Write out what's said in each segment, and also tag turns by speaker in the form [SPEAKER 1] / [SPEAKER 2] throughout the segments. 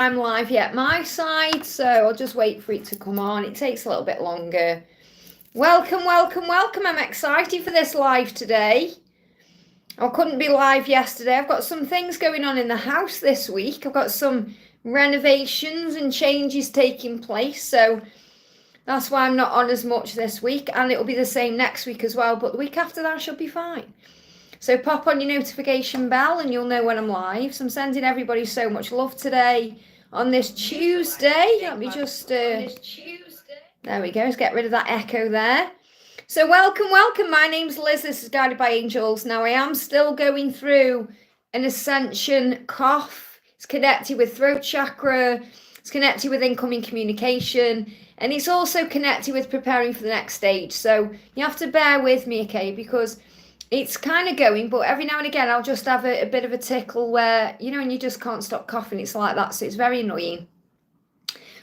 [SPEAKER 1] I'm live yet my side, so I'll just wait for it to come on. It takes a little bit longer. Welcome. I'm excited for this live today. I couldn't be live yesterday. I've got some things going on in the house this week. I've got some renovations and changes taking place, so that's why I'm not on as much this week, and it'll be the same next week as well, but the week after that should be fine. So pop on your notification bell and you'll know when I'm live. So I'm sending everybody so much love today on this Tuesday. Let me just, there we go, let's get rid of that echo there. So welcome. My name's Liz, this is Guided by Angels. Now I am still going through an ascension cough. It's connected with throat chakra, it's connected with incoming communication, and it's also connected with preparing for the next stage. So you have to bear with me, okay, because it's kind of going, but every now and again I'll just have a bit of a tickle where, you know, and you just can't stop coughing. It's like that, so it's very annoying.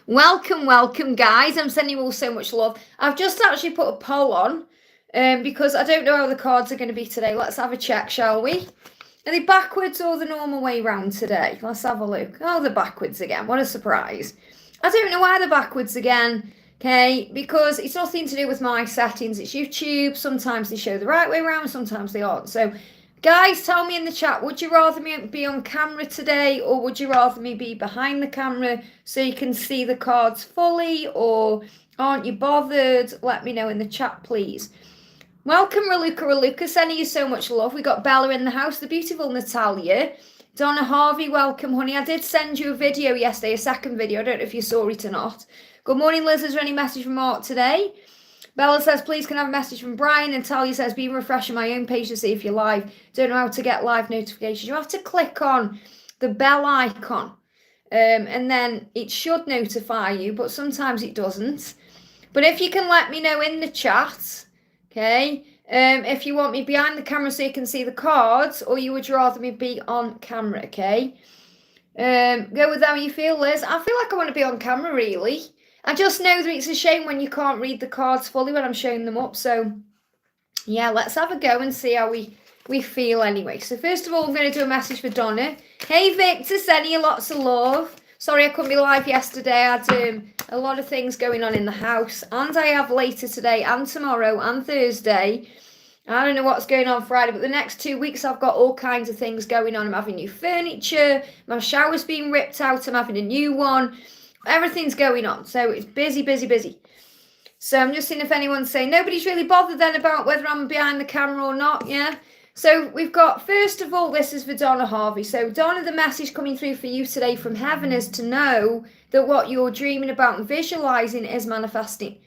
[SPEAKER 1] Welcome, guys. I'm sending you all so much love. I've just actually put a poll on because I don't know how the cards are going to be today. Let's have a check, shall we? Are they backwards or the normal way round today? Let's have a look. Oh, they're backwards again. What a surprise. I don't know why they're backwards again. Okay, because it's nothing to do with my settings. It's YouTube. Sometimes they show the right way around, sometimes they aren't. So, guys, tell me in the chat, would you rather me be on camera today, or would you rather me be behind the camera so you can see the cards fully, or aren't you bothered? Let me know in the chat, please. Welcome, Raluca. Sending you so much love. We got Bella in the house, the beautiful Natalia. Donna Harvey, welcome, honey. I did send you a video yesterday, a second video. I don't know if you saw it or not. Good morning, Liz. Is there any message from Mark today? Bella says, please can I have a message from Brian? And Talia says, be refreshing my own page to see if you're live. Don't know how to get live notifications. You have to click on the bell icon. And then it should notify you, but sometimes it doesn't. But if you can let me know in the chat, okay, if you want me behind the camera so you can see the cards, or you would rather me be on camera, okay? Go with how you feel, Liz. I feel like I want to be on camera, really. I just know that it's a shame when you can't read the cards fully when I'm showing them up. So, yeah, let's have a go and see how we feel anyway. So, first of all, I'm going to do a message for Donna. Hey, Victor, sending you lots of love. Sorry I couldn't be live yesterday. I had a lot of things going on in the house. And I have later today and tomorrow and Thursday. I don't know what's going on Friday, but the next 2 weeks I've got all kinds of things going on. I'm having new furniture. My shower's being ripped out. I'm having a new one. Everything's going on, so it's busy. So I'm just seeing if anyone's saying nobody's really bothered then about whether I'm behind the camera or not. Yeah, so we've got, first of all, this is for Donna Harvey. So Donna, the message coming through for you today from heaven is to know that what you're dreaming about and visualizing is manifesting.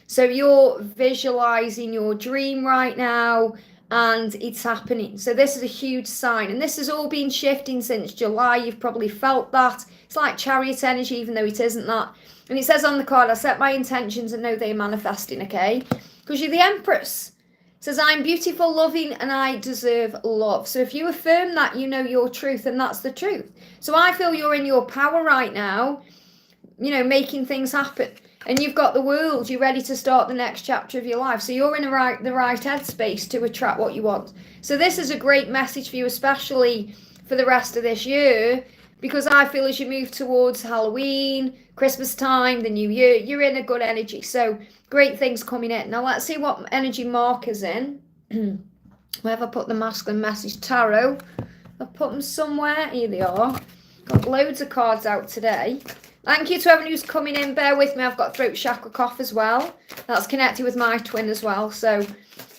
[SPEAKER 1] So you're visualizing your dream right now and it's happening. So this is a huge sign, and this has all been shifting since July. You've probably felt that. It's like chariot energy, even though it isn't that. And it says on the card, I set my intentions and know they're manifesting, okay? Because you're the Empress. It says, I'm beautiful, loving, and I deserve love. So if you affirm that, you know your truth, and that's the truth. So I feel you're in your power right now, you know, making things happen. And you've got the world, you're ready to start the next chapter of your life. So you're in the right headspace to attract what you want. So this is a great message for you, especially for the rest of this year, because I feel as you move towards Halloween, Christmas time, the new year, you're in a good energy. So great things coming in. Now let's see what energy Mark is in. Where have I put the masculine message tarot? I've put them somewhere. Here they are. Got loads of cards out today. Thank you to everyone who's coming in. Bear with me. I've got throat chakra cough as well. That's connected with my twin as well. So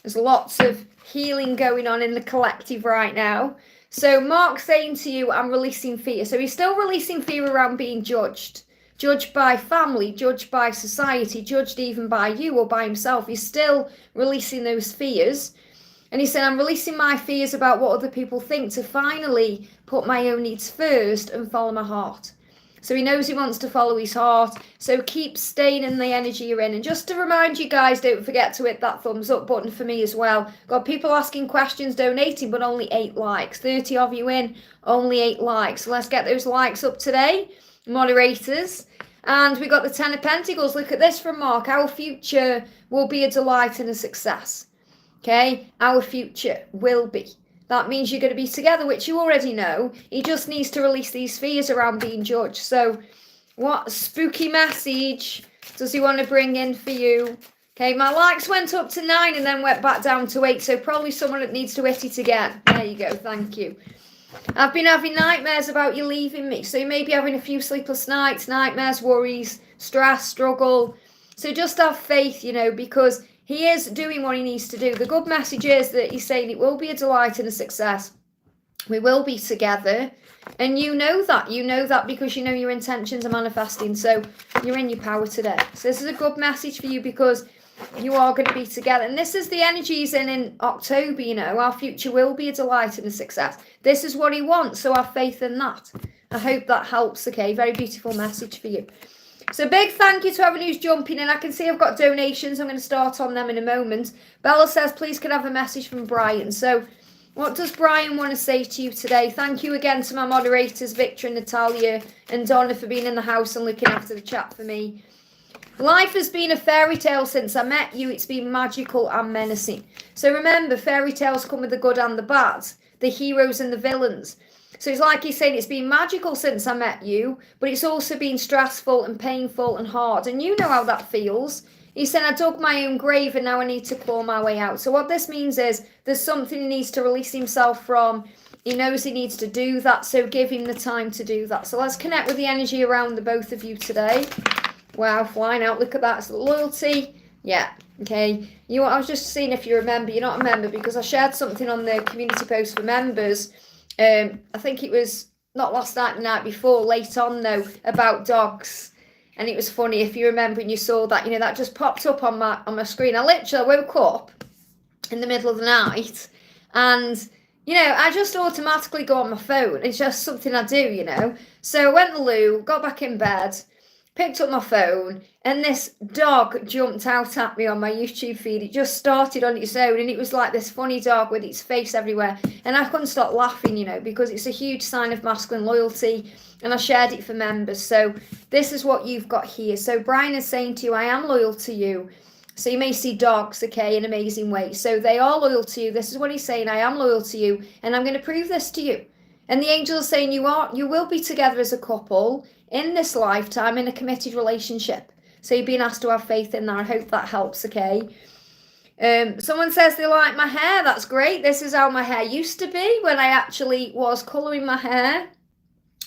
[SPEAKER 1] there's lots of healing going on in the collective right now. So Mark's saying to you, I'm releasing fear. So he's still releasing fear around being judged. Judged by family, judged by society, judged even by you or by himself. He's still releasing those fears. And he said, I'm releasing my fears about what other people think to finally put my own needs first and follow my heart. So he knows he wants to follow his heart. So keep staying in the energy you're in. And just to remind you guys, don't forget to hit that thumbs up button for me as well. Got people asking questions, donating, but only 8 likes. 30 of you in, only 8 likes. So let's get those likes up today, moderators. And we got the 10 of Pentacles. Look at this from Mark. Our future will be a delight and a success. Okay? Our future will be. that means you're going to be together, which you already know. He just needs to release these fears around being judged. So what spooky message does he want to bring in for you? Okay, my likes went up to 9 and then went back down to 8. So probably someone that needs to hit it again. There you go. Thank you. I've been having nightmares about you leaving me. So you may be having a few sleepless nights, nightmares, worries, stress, struggle. So just have faith, you know, because he is doing what he needs to do. The good message is that he's saying it will be a delight and a success. We will be together. And you know that because you know your intentions are manifesting. So you're in your power today. So this is a good message for you because you are going to be together. And this is the energy he's in October, you know. Our future will be a delight and a success. This is what he wants. So have faith in that. I hope that helps, okay? Very beautiful message for you. So big thank you to everyone who's jumping in. I can see I've got donations. I'm going to start on them in a moment. Bella says, please can I have a message from Brian. So what does Brian want to say to you today? Thank you again to my moderators, Victor and Natalia and Donna, for being in the house and looking after the chat for me. Life has been a fairy tale since I met you. It's been magical and menacing. So remember, fairy tales come with the good and the bad, the heroes and the villains. So it's like he's saying it's been magical since I met you, but it's also been stressful and painful and hard. And you know how that feels. He said, I dug my own grave and now I need to claw my way out. So what this means is there's something he needs to release himself from. He knows he needs to do that, so give him the time to do that. So let's connect with the energy around the both of you today. Wow, flying out. Look at that. It's loyalty. Yeah. Okay. I was just seeing if you remember. You're not a member because I shared something on the community post for members. I think it was not last night, the night before, late on though, about dogs. And it was funny if you remember and you saw that, you know, that just popped up on my screen. I literally woke up in the middle of the night and, you know, I just automatically go on my phone. It's just something I do, you know. So I went to the loo, got back in bed, picked up my phone, and this dog jumped out at me on my YouTube feed. It just started on its own, and it was like this funny dog with its face everywhere. And I couldn't stop laughing, you know, because it's a huge sign of masculine loyalty, and I shared it for members. So this is what you've got here. So Brian is saying to you, I am loyal to you. So you may see dogs, okay, in amazing ways. So they are loyal to you. This is what he's saying, I am loyal to you, and I'm going to prove this to you. And the angel is saying you will be together as a couple in this lifetime in a committed relationship. So you're being asked to have faith in that. I hope that helps, okay? Someone says they like my hair. That's great. This is how my hair used to be when I actually was colouring my hair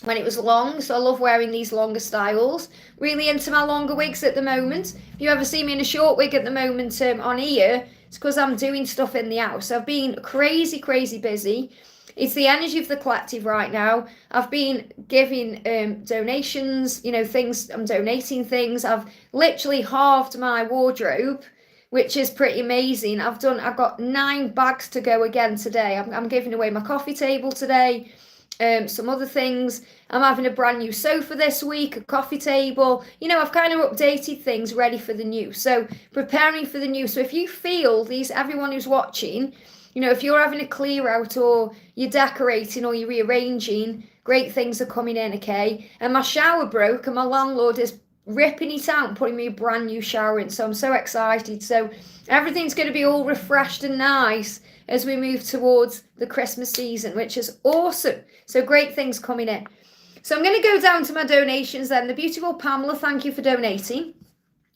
[SPEAKER 1] when it was long. So I love wearing these longer styles. Really into my longer wigs at the moment. If you ever see me in a short wig at the moment on here, it's because I'm doing stuff in the house. I've been crazy, crazy busy. It's the energy of the collective right now. I've been giving donations, you know, things. I'm donating things. I've literally halved my wardrobe, which is pretty amazing. I've got 9 bags to go again today. I'm giving away my coffee table today, some other things. I'm having a brand new sofa this week, a coffee table. You know, I've kind of updated things ready for the new. So preparing for the new. So if you feel everyone who's watching, you know, if you're having a clear out or you're decorating or you're rearranging, great things are coming in, okay? And my shower broke and my landlord is ripping it out and putting me a brand new shower in. So I'm so excited. So everything's going to be all refreshed and nice as we move towards the Christmas season, which is awesome. So great things coming in. So I'm going to go down to my donations then. The beautiful Pamela, thank you for donating.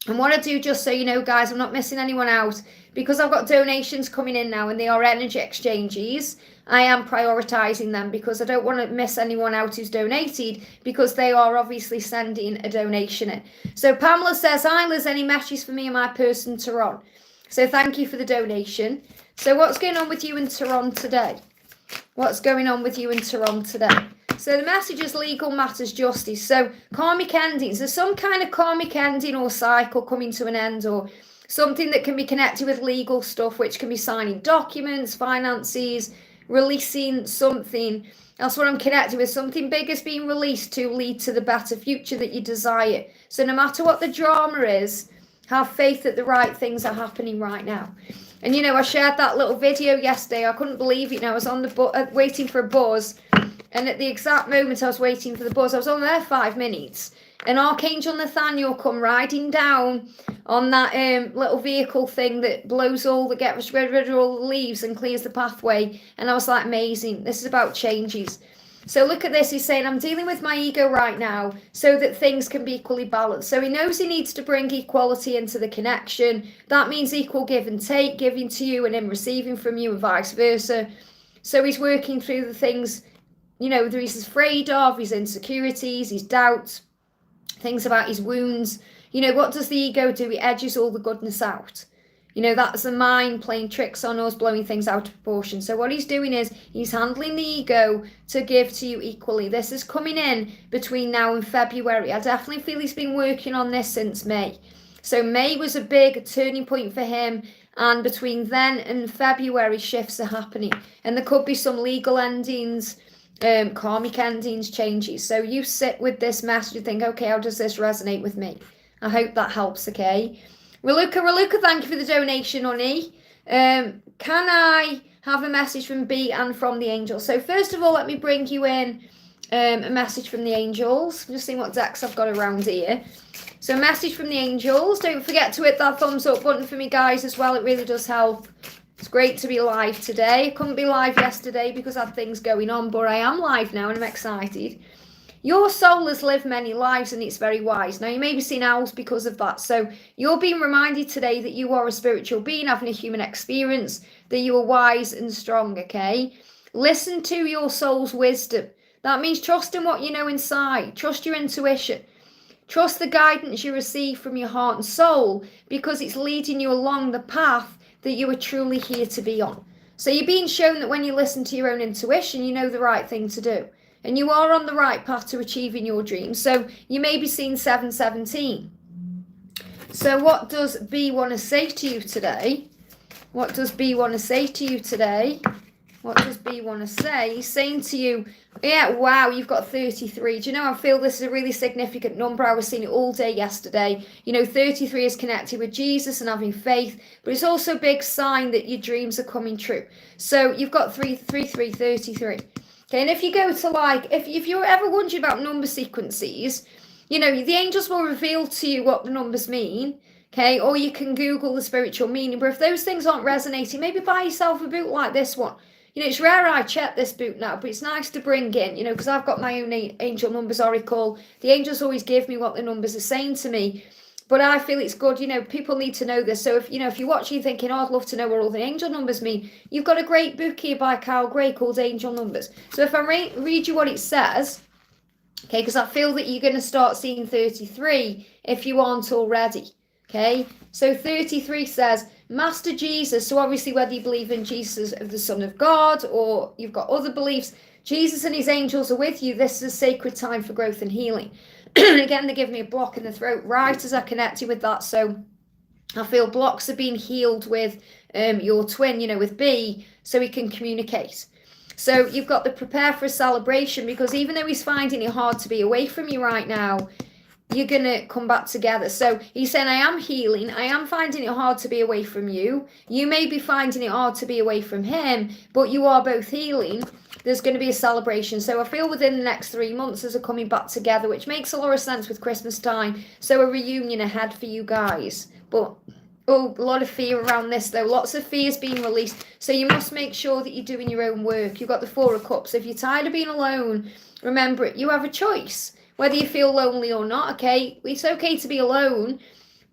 [SPEAKER 1] And what I do, just so you know, guys, I'm not missing anyone out because I've got donations coming in now and they are energy exchanges. I am prioritising them because I don't want to miss anyone out who's donated because they are obviously sending a donation in. So Pamela says, hi Liz, any messages for me and my person Tehran? So thank you for the donation. So what's going on with you in Tehran today? What's going on with you in Tehran today? So the message is legal matters, justice. So karmic endings. There's some kind of karmic ending or cycle coming to an end or something that can be connected with legal stuff, which can be signing documents, finances, releasing something. That's what I'm connected with. Something big is being released to lead to the better future that you desire. So no matter what the drama is, have faith that the right things are happening right now. And, you know, I shared that little video yesterday. I couldn't believe it. I was on the waiting for a buzz. And at the exact moment I was waiting for the buzz, I was on there 5 minutes. And Archangel Nathaniel come riding down on that little vehicle thing that blows gets rid of all the leaves and clears the pathway. And I was like, amazing. This is about changes. So look at this. He's saying, I'm dealing with my ego right now so that things can be equally balanced. So he knows he needs to bring equality into the connection. That means equal give and take, giving to you and him receiving from you and vice versa. So he's working through the things, you know, that he's afraid of, his insecurities, his doubts, things about his wounds. You know, what does the ego do? It edges all the goodness out. You know, that's the mind playing tricks on us, blowing things out of proportion. So what he's doing is he's handling the ego to give to you equally. This is coming in between now and February. I definitely feel he's been working on this since May. So May was a big turning point for him. And between then and February, shifts are happening. And there could be some legal endings, karmic endings, changes. So you sit with this message and think, okay, how does this resonate with me? I hope that helps, okay? Raluca, thank you for the donation, honey. Can I have a message from B and from the angels? So first of all, let me bring you in a message from the angels. I'm just seeing what decks I've got around here. So a message from the angels. Don't forget to hit that thumbs up button for me, guys, as well. It really does help. It's great to be live today. I couldn't be live yesterday because I had things going on, but I am live now and I'm excited. Your soul has lived many lives and it's very wise. Now, you may be seeing owls because of that. So you're being reminded today that you are a spiritual being having a human experience, that you are wise and strong, okay? Listen to your soul's wisdom. That means trust in what you know inside. Trust your intuition. Trust the guidance you receive from your heart and soul because it's leading you along the path that you are truly here to be on. So you're being shown that when you listen to your own intuition, you know the right thing to do. And you are on the right path to achieving your dreams. So you may be seeing 717. So what does B want to say to you today? What does B want to say to you today? What does B want to say? He's saying to you, yeah, wow, you've got 33. Do you know, I feel this is a really significant number. I was seeing it all day yesterday. You know, 33 is connected with Jesus and having faith, but it's also a big sign that your dreams are coming true. So you've got 33. Okay, and if you go to like, if you're ever wondering about number sequences, you know, the angels will reveal to you what the numbers mean, okay? Or you can Google the spiritual meaning. But if those things aren't resonating, maybe buy yourself a book like this one. You know, it's rare I check this book now, but it's nice to bring in, you know, because I've got my own angel numbers oracle. The angels always give me what the numbers are saying to me. But I feel it's good, you know, people need to know this. So if, you know, if you're watching thinking, oh, I'd love to know what all the angel numbers mean, you've got a great book here by Carl Gray called Angel Numbers. So if I read you what it says, okay, because I feel that you're going to start seeing 33 if you aren't already, okay? So 33 says, Master Jesus, so obviously whether you believe in Jesus as the Son of God or you've got other beliefs, Jesus and his angels are with you. This is a sacred time for growth and healing. Again, they give me a block in the throat right as I connected with that. So I feel blocks are being healed with your twin, you know, with B, so he can communicate. So you've got to prepare for a celebration because even though he's finding it hard to be away from you right now, you're going to come back together. So he's saying, I am healing. I am finding it hard to be away from you. You may be finding it hard to be away from him, but you are both healing. There's going to be a celebration. So I feel within the next 3 months as are coming back together, which makes a lot of sense with Christmas time. So a reunion ahead for you guys. But oh, a lot of fear around this though. Lots of fears being released. So you must make sure that you're doing your own work. You've got the 4 of Cups. If you're tired of being alone, remember it. You have a choice. Whether you feel lonely or not, okay? It's okay to be alone.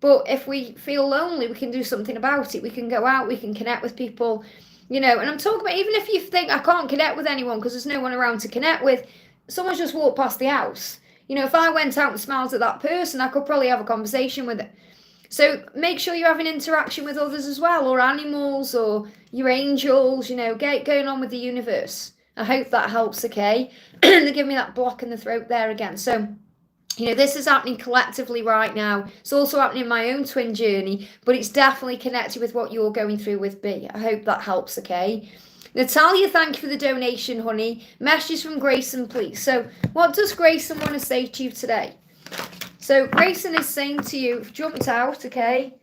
[SPEAKER 1] But if we feel lonely, we can do something about it. We can go out. We can connect with people. You know, and I'm talking about even if you think I can't connect with anyone because there's no one around to connect with, someone's just walked past the house. You know, if I went out and smiled at that person, I could probably have a conversation with it. So make sure you're having interaction with others as well, or animals, or your angels, you know, get going on with the universe. I hope that helps, okay? They give me that block in the throat there again. So, you know, this is happening collectively right now. It's also happening in my own twin journey, but it's definitely connected with what you're going through with B. I hope that helps, okay? Natalia, thank you for the donation, honey. Messages from Grayson, please. So what does Grayson want to say to you today? So Grayson is saying to you, jumped out, okay?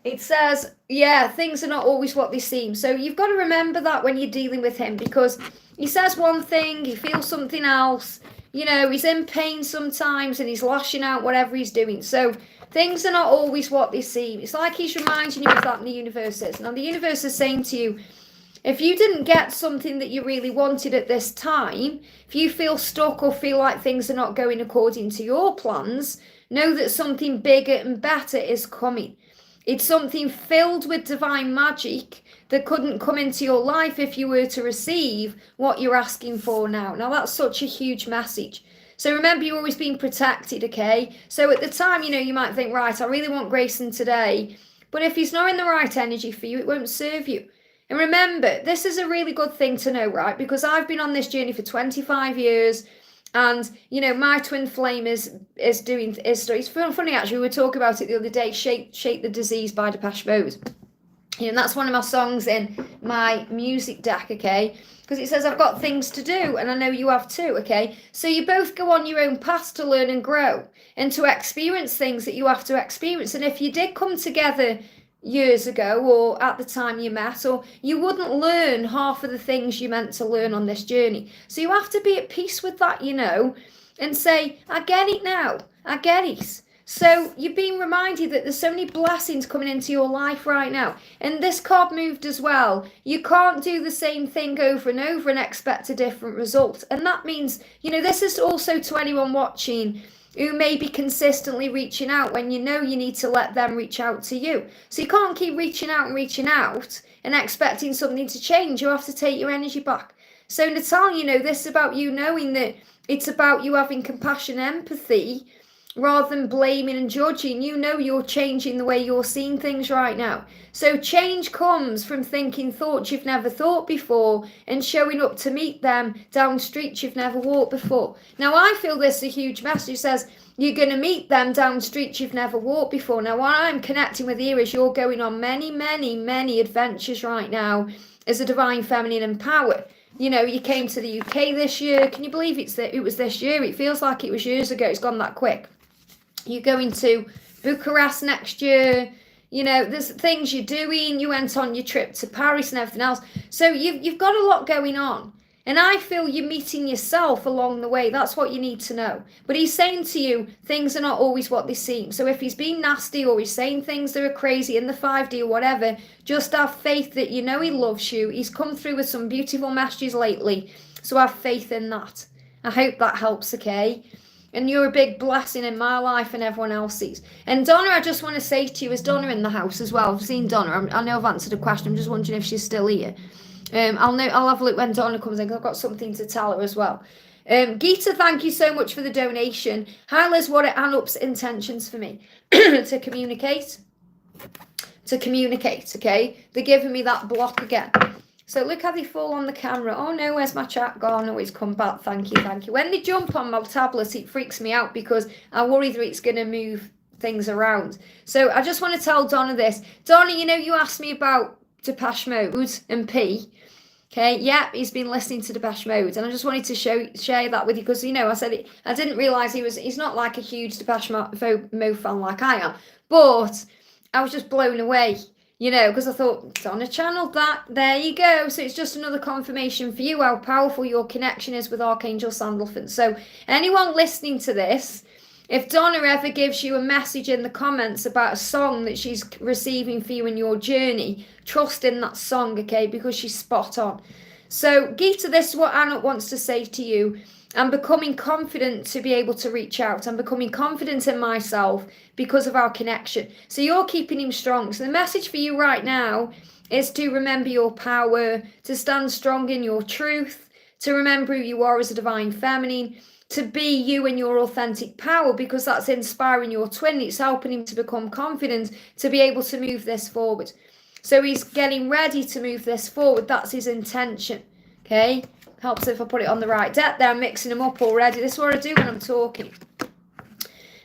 [SPEAKER 1] It says, yeah, things are not always what they seem. So you've got to remember that when you're dealing with him, because he says one thing, he feels something else. you know, he's in pain sometimes and he's lashing out whatever he's doing. So things are not always what they seem. It's like he's reminding you of that in the universe is. Now the universe is saying to you, if you didn't get something that you really wanted at this time, if you feel stuck or feel like things are not going according to your plans, know that something bigger and better is coming. It's something filled with divine magic that couldn't come into your life if you were to receive what you're asking for now. Now, that's such a huge message. So remember, you're always being protected, okay? So at the time, you know, you might think, right, I really want Grayson today. But if he's not in the right energy for you, it won't serve you. And remember, this is a really good thing to know, right? Because I've been on this journey for 25 years. And, you know, my twin flame is doing, it's funny actually, we were talking about it the other day, Shake the Disease by Depeche Mode. You know, that's one of my songs in my music deck, okay? Because it says, I've got things to do, and I know you have too, okay? So you both go on your own path to learn and grow, and to experience things that you have to experience. And if you did come together years ago, or at the time you met, or you wouldn't learn half of the things you meant to learn on this journey. So you have to be at peace with that, you know, and say, I get it now, I get it. So you're being reminded that there's so many blessings coming into your life right now. And this card moved as well. You can't do the same thing over and over and expect a different result. And that means, you know, this is also to anyone watching who may be consistently reaching out when you know you need to let them reach out to you. So you can't keep reaching out and expecting something to change. You have to take your energy back. So Natalia, you know, this is about you knowing that it's about you having compassion and empathy rather than blaming and judging. You know you're changing the way you're seeing things right now. So change comes from thinking thoughts you've never thought before and showing up to meet them down streets you've never walked before. Now, I feel this is a huge message. It says you're going to meet them down streets you've never walked before. Now, what I'm connecting with here is you're going on many, many, many adventures right now as a divine feminine and power. You know, you came to the UK this year. Can you believe it was this year? It feels like it was years ago. It's gone that quick. You're going to Bucharest next year. You know, there's things you're doing. You went on your trip to Paris and everything else. So you've got a lot going on. And I feel you're meeting yourself along the way. That's what you need to know. But he's saying to you, things are not always what they seem. So if he's being nasty or he's saying things that are crazy in the 5D or whatever, just have faith that you know he loves you. He's come through with some beautiful messages lately. So have faith in that. I hope that helps, okay? And you're a big blessing in my life and everyone else's. And Donna, I just want to say to you, is Donna in the house as well? I've seen Donna. I know I've answered a question. I'm just wondering if she's still here. I'll have a look when Donna comes in, because I've got something to tell her as well. Geeta, thank you so much for the donation. Hi Liz, what are Anup's intentions for me? To communicate, okay? They're giving me that block again. So look how they fall on the camera. Oh no, where's my chat gone? Oh, it's come back. Thank you. When they jump on my tablet, it freaks me out because I worry that it's going to move things around. So I just want to tell Donna this. Donna, you know, you asked me about Depeche Mode and P. Okay, yeah, he's been listening to Depeche Mode, and I just wanted to share that with you because, you know, I said I didn't realise he's not like a huge Depeche Mode fan like I am, but I was just blown away. You know, because I thought, Donna channeled that. There you go. So it's just another confirmation for you how powerful your connection is with Archangel Sandalphon. So anyone listening to this, if Donna ever gives you a message in the comments about a song that she's receiving for you in your journey, trust in that song, okay? Because she's spot on. So, Geeta, this is what Anna wants to say to you. I'm becoming confident to be able to reach out. I'm becoming confident in myself because of our connection. So you're keeping him strong. So the message for you right now is to remember your power, to stand strong in your truth, to remember who you are as a divine feminine, to be you in your authentic power, because that's inspiring your twin. It's helping him to become confident to be able to move this forward. So he's getting ready to move this forward. That's his intention. Okay? Helps if I put it on the right deck there. I'm mixing them up already. This is what I do when I'm talking.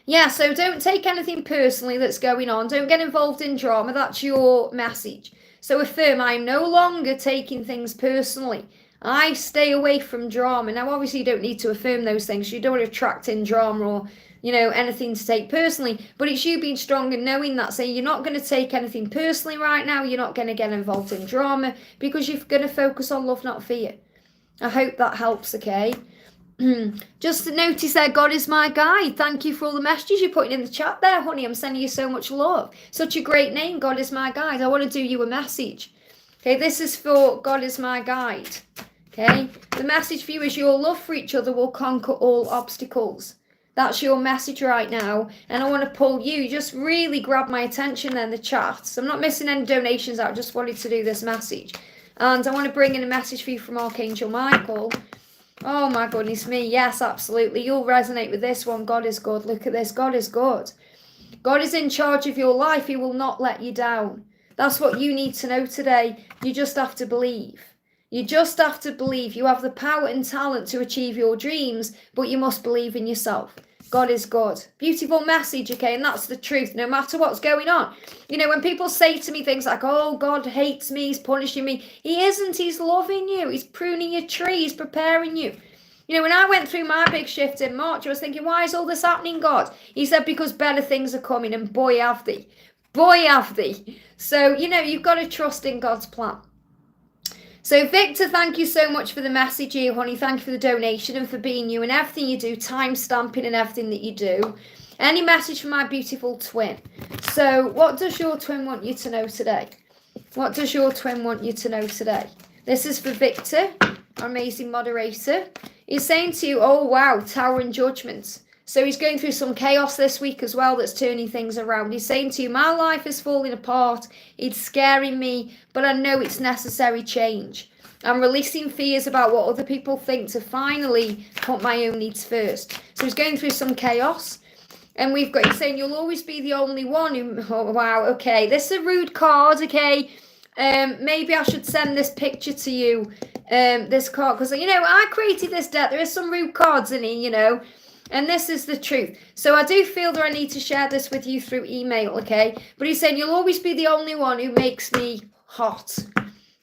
[SPEAKER 1] Yeah, so don't take anything personally that's going on. Don't get involved in drama. That's your message. So affirm, I'm no longer taking things personally. I stay away from drama. Now, obviously, you don't need to affirm those things. You don't want to attract in drama or, you know, anything to take personally. But it's you being strong and knowing that, saying you're not going to take anything personally right now. You're not going to get involved in drama because you're going to focus on love, not fear. I hope that helps, okay? Just to notice there, God is my guide. Thank you for all the messages you're putting in the chat there, honey. I'm sending you so much love. Such a great name, God is my guide. I want to do you a message. Okay, this is for God is my guide. Okay, the message for you is your love for each other will conquer all obstacles. That's your message right now. And I want to pull you. Just really grab my attention there in the chat. I'm not missing any donations out. I just wanted to do this message. And I want to bring in a message for you from Archangel Michael. Oh my goodness me. Yes, absolutely. You'll resonate with this one. God is good. Look at this. God is good. God is in charge of your life. He will not let you down. That's what you need to know today. You just have to believe. You just have to believe. You have the power and talent to achieve your dreams, but you must believe in yourself. God is good. Beautiful message, okay? And that's the truth, no matter what's going on. You know, when people say to me things like, oh, God hates me, he's punishing me. He isn't. He's loving you. He's pruning your tree. He's preparing you. You know, when I went through my big shift in March, I was thinking, why is all this happening, God? He said, because better things are coming, and boy, have they. Boy, have they. So, you know, you've got to trust in God's plan. So, Victor, thank you so much for the message here, honey. Thank you for the donation and for being you and everything you do, time stamping and everything that you do. Any message for my beautiful twin? So, what does your twin want you to know today? What does your twin want you to know today? This is for Victor, our amazing moderator. He's saying to you, oh, wow, Tower and Judgment. So he's going through some chaos this week as well that's turning things around. He's saying to you, my life is falling apart. It's scaring me, but I know it's necessary change. I'm releasing fears about what other people think to finally put my own needs first. So he's going through some chaos. And we've got, he's saying, you'll always be the only one who, oh, wow, okay. This is a rude card, okay. Maybe I should send this picture to you, this card. Because, you know, I created this deck. There is some rude cards in here, you know. And this is the truth. So I do feel that I need to share this with you through email, okay? But he's saying, you'll always be the only one who makes me hot.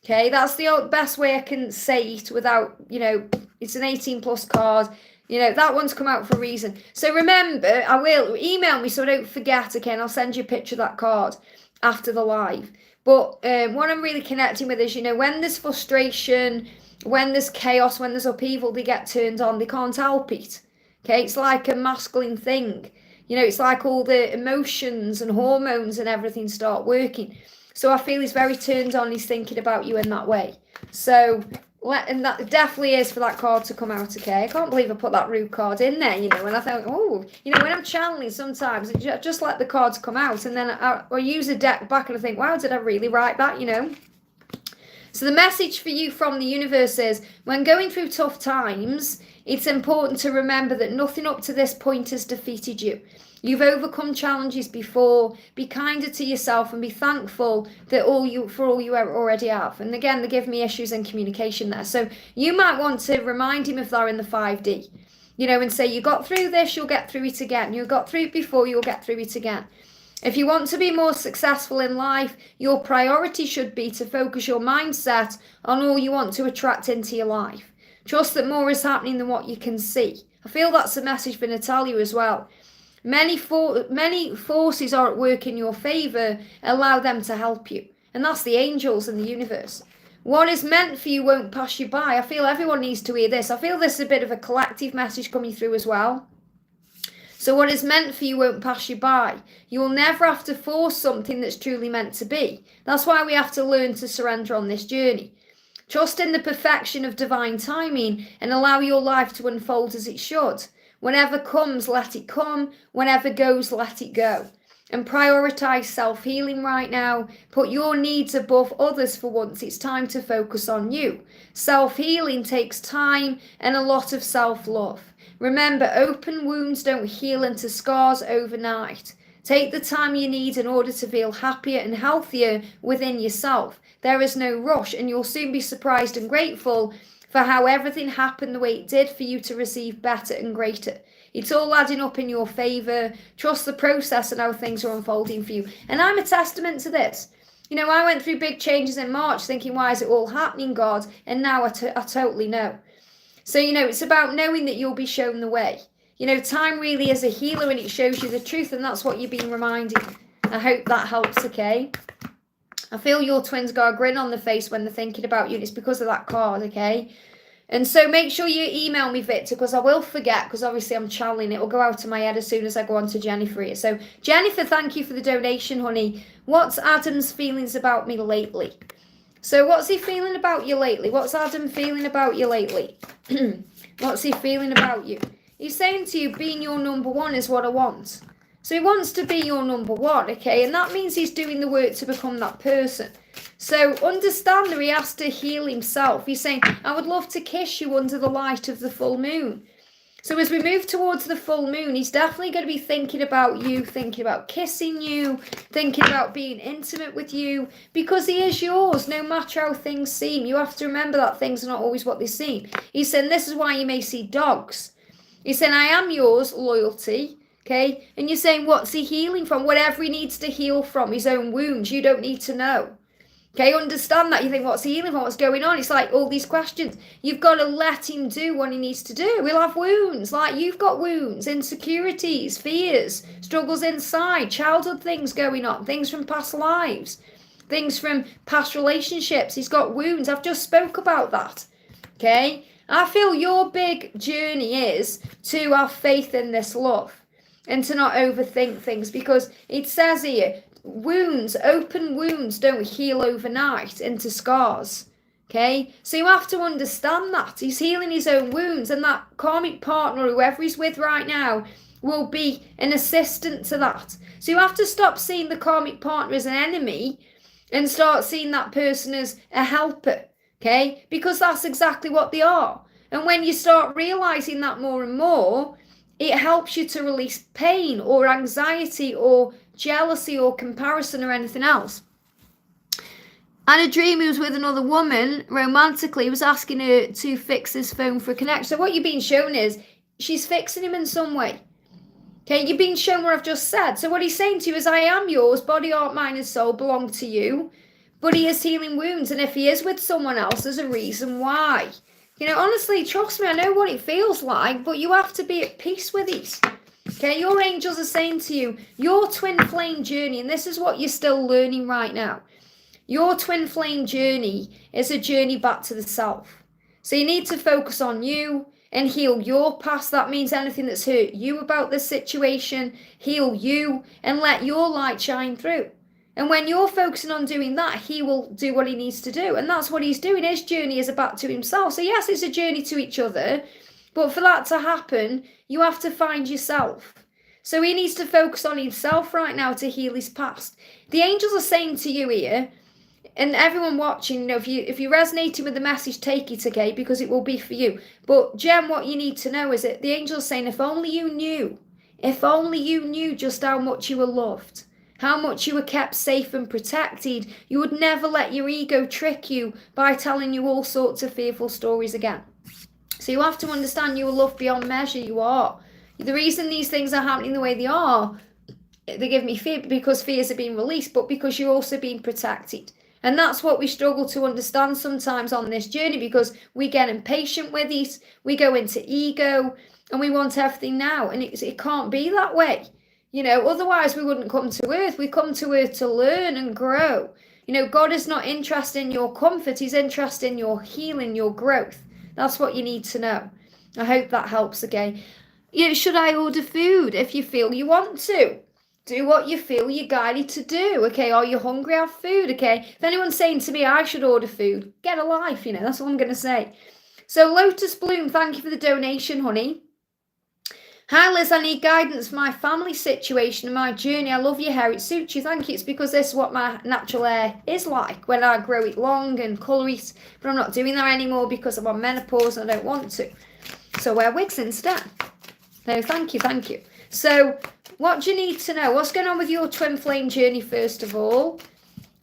[SPEAKER 1] Okay, that's the best way I can say it without, you know, it's an 18 plus card. You know, that one's come out for a reason. So remember, I will email me so I don't forget, okay? And I'll send you a picture of that card after the live. But what I'm really connecting with is, you know, when there's frustration, when there's chaos, when there's upheaval, they get turned on. They can't help it. Okay, it's like a masculine thing. You know, it's like all the emotions and hormones and everything start working. So I feel he's very turned on. He's thinking about you in that way. So, and that definitely is for that card to come out, okay? I can't believe I put that rude card in there, you know, and I thought, oh, you know, when I'm channeling sometimes, just let the cards come out. And then I use a deck back and I think, wow, did I really write that, you know? So the message for you from the universe is, when going through tough times, it's important to remember that nothing up to this point has defeated you. You've overcome challenges before. Be kinder to yourself and be thankful that all you already have. And again, they give me issues in communication there. So you might want to remind him if they're in the 5D, you know, and say, you got through this, you'll get through it again. You got through it before, you'll get through it again. If you want to be more successful in life, your priority should be to focus your mindset on all you want to attract into your life. Trust that more is happening than what you can see. I feel that's a message for Natalia as well. Many forces are at work in your favour. Allow them to help you. And that's the angels in the universe. What is meant for you won't pass you by. I feel everyone needs to hear this. I feel this is a bit of a collective message coming through as well. So what is meant for you won't pass you by. You will never have to force something that's truly meant to be. That's why we have to learn to surrender on this journey. Trust in the perfection of divine timing and allow your life to unfold as it should. Whenever comes, let it come. Whenever goes, let it go. And prioritise self-healing right now. Put your needs above others for once. It's time to focus on you. Self-healing takes time and a lot of self-love. Remember, open wounds don't heal into scars overnight. Take the time you need in order to feel happier and healthier within yourself. There is no rush, and you'll soon be surprised and grateful for how everything happened the way it did for you to receive better and greater. It's all adding up in your favour. Trust the process and how things are unfolding for you. And I'm a testament to this. You know, I went through big changes in March thinking, why is it all happening, God? And now I totally know. So, you know, it's about knowing that you'll be shown the way. You know, time really is a healer and it shows you the truth, and that's what you're being reminded. I hope that helps, okay? I feel your twins got a grin on the face when they're thinking about you, and it's because of that card, okay? And so make sure you email me, Victor, because I will forget, because obviously I'm channeling. It will go out of my head as soon as I go on to Jennifer here. So Jennifer, thank you for the donation, honey. What's Adam's feelings about me lately? So what's he feeling about you lately? What's Adam feeling about you lately? What's he feeling about you? He's saying to you, being your number one is what I want. So he wants to be your number one, okay? And that means he's doing the work to become that person. So understand that he has to heal himself. He's saying, I would love to kiss you under the light of the full moon. So as we move towards the full moon, he's definitely going to be thinking about you, thinking about kissing you, thinking about being intimate with you, because he is yours, no matter how things seem. You have to remember that things are not always what they seem. He's saying this is why you may see dogs. He's saying, I am yours, loyalty, okay? And you're saying, what's he healing from? Whatever he needs to heal from, his own wounds, you don't need to know. Okay, understand that. You think, what's he healing from? What's going on? It's like all these questions. You've got to let him do what he needs to do. He'll have wounds, like you've got wounds, insecurities, fears, struggles inside, childhood things going on, things from past lives, things from past relationships. He's got wounds. I've just spoke about that. Okay, I feel your big journey is to have faith in this love and to not overthink things, because it says here, wounds, open wounds don't heal overnight into scars. Okay, so you have to understand that he's healing his own wounds, and that karmic partner, whoever he's with right now, will be an assistant to that. So you have to stop seeing the karmic partner as an enemy and start seeing that person as a helper. Okay, because that's exactly what they are. And when you start realizing that more and more, it helps you to release pain or anxiety or jealousy or comparison or anything else. And a dream, he was with another woman romantically. He was asking her to fix his phone for a connection. So what you're being shown is she's fixing him in some way. Okay, you're being shown what I've just said. So what he's saying to you is, I am yours, body, heart, mind and soul belong to you. But he is healing wounds. And if he is with someone else, there's a reason why. You know, honestly, trust me, I know what it feels like, but you have to be at peace with it. Okay, your angels are saying to you, your twin flame journey, and this is what you're still learning right now. Your twin flame journey is a journey back to the self. So you need to focus on you and heal your past. That means anything that's hurt you about this situation, heal you and let your light shine through. And when you're focusing on doing that, he will do what he needs to do. And that's what he's doing. His journey is back to himself. So yes, it's a journey to each other. But for that to happen, you have to find yourself. So he needs to focus on himself right now to heal his past. The angels are saying to you here, and everyone watching, you know, if you're resonating with the message, take it, okay, because it will be for you. But Jem, what you need to know is that the angels are saying, if only you knew just how much you were loved, how much you were kept safe and protected, you would never let your ego trick you by telling you all sorts of fearful stories again. So you have to understand you are loved beyond measure. You are. The reason these things are happening the way they are, they give me fear because fears are being released, but because you're also being protected. And that's what we struggle to understand sometimes on this journey, because we get impatient with it, we go into ego, and we want everything now. And it can't be that way. You know, otherwise we wouldn't come to earth. We come to earth to learn and grow. You know, God is not interested in your comfort. He's interested in your healing, your growth. That's what you need to know. I hope that helps again. You know, should I order food? If you feel you want to. Do what you feel you're guided to do, okay? Are you hungry? Have food, okay? If anyone's saying to me, I should order food, get a life, you know, that's what I'm going to say. So Lotus Bloom, thank you for the donation, honey. Hi Liz, I need guidance for my family situation and my journey. I love your hair, it suits you, thank you. It's because this is what my natural hair is like when I grow it long and colour it. But I'm not doing that anymore because I'm on menopause and I don't want to. So I wear wigs instead. No, thank you. So what do you need to know? What's going on with your twin flame journey first of all?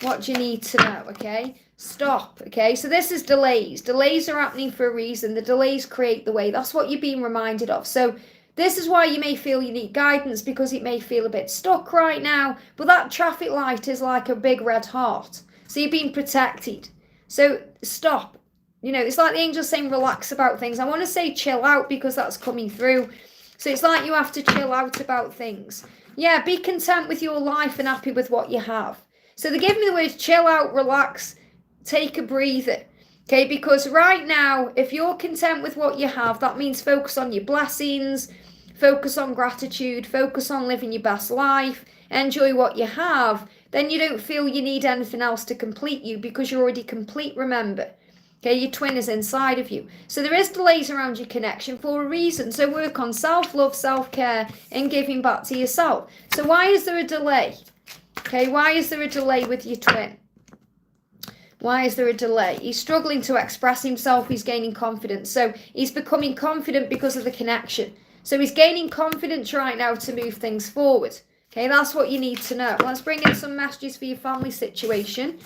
[SPEAKER 1] What do you need to know, okay? Stop, okay? So this is delays. Delays are happening for a reason. The delays create the way. That's what you're being reminded of. So this is why you may feel you need guidance, because it may feel a bit stuck right now. But that traffic light is like a big red heart. So you're being protected. So stop. You know, it's like the angels saying relax about things. I want to say chill out because that's coming through. So it's like you have to chill out about things. Yeah, be content with your life and happy with what you have. So they give me the words chill out, relax, take a breather. Okay, because right now, if you're content with what you have, that means focus on your blessings, focus on gratitude, focus on living your best life, enjoy what you have, then you don't feel you need anything else to complete you because you're already complete, remember. Okay, your twin is inside of you. So there is delays around your connection for a reason. So work on self-love, self-care, and giving back to yourself. So why is there a delay? Okay, why is there a delay with your twin? Why is there a delay? He's struggling to express himself. He's gaining confidence. So he's becoming confident because of the connection. So he's gaining confidence right now to move things forward. Okay, that's what you need to know. Let's bring in some messages for your family situation.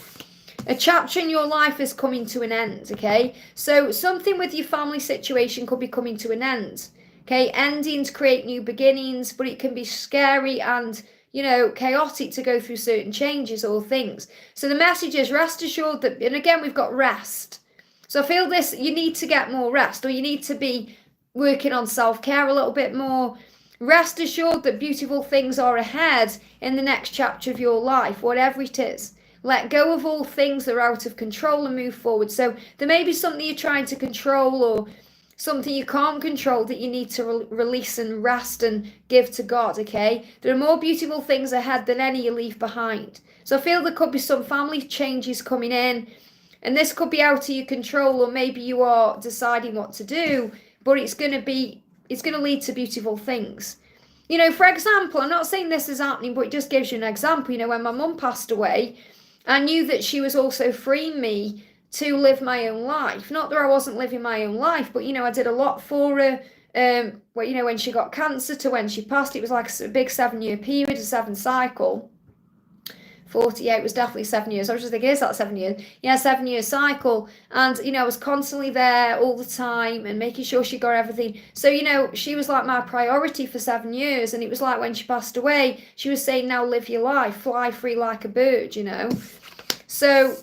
[SPEAKER 1] A chapter in your life is coming to an end, okay? So something with your family situation could be coming to an end. Okay, endings create new beginnings, but it can be scary and, you know, chaotic to go through certain changes or things. So the message is rest assured that, and again, we've got rest. So I feel this, you need to get more rest, or you need to be working on self-care a little bit more. Rest assured that beautiful things are ahead in the next chapter of your life, whatever it is. Let go of all things that are out of control and move forward. So there may be something you're trying to control or something you can't control that you need to release and rest and give to God, okay? There are more beautiful things ahead than any you leave behind. So I feel there could be some family changes coming in, and this could be out of your control, or maybe you are deciding what to do, but it's going to lead to beautiful things. You know, for example, I'm not saying this is happening, but it just gives you an example. You know, when my mum passed away, I knew that she was also freeing me to live my own life. Not that I wasn't living my own life, but, you know, I did a lot for her. Well, you know, when she got cancer to when she passed, it was like a big 7-year period, a 7 cycle. 48 was definitely 7 years. I was just thinking, is that 7 years? Yeah, 7-year cycle. And, you know, I was constantly there all the time and making sure she got everything. So, you know, she was like my priority for 7 years. And it was like when she passed away, she was saying, now live your life, fly free like a bird, you know. So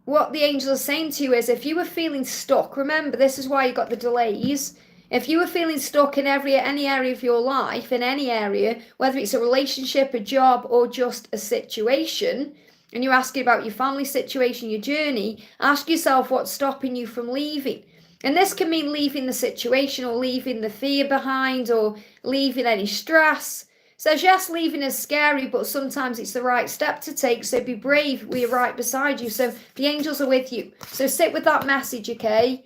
[SPEAKER 1] what the angels are saying to you is, if you were feeling stuck, remember, this is why you got the delays. If you were feeling stuck in any area of your life, in any area, whether it's a relationship, a job, or just a situation, and you're asking about your family situation, your journey, ask yourself what's stopping you from leaving. And this can mean leaving the situation, or leaving the fear behind, or leaving any stress. Says, yes, leaving is scary, but sometimes it's the right step to take. So be brave. We're right beside you. So the angels are with you. So sit with that message, okay?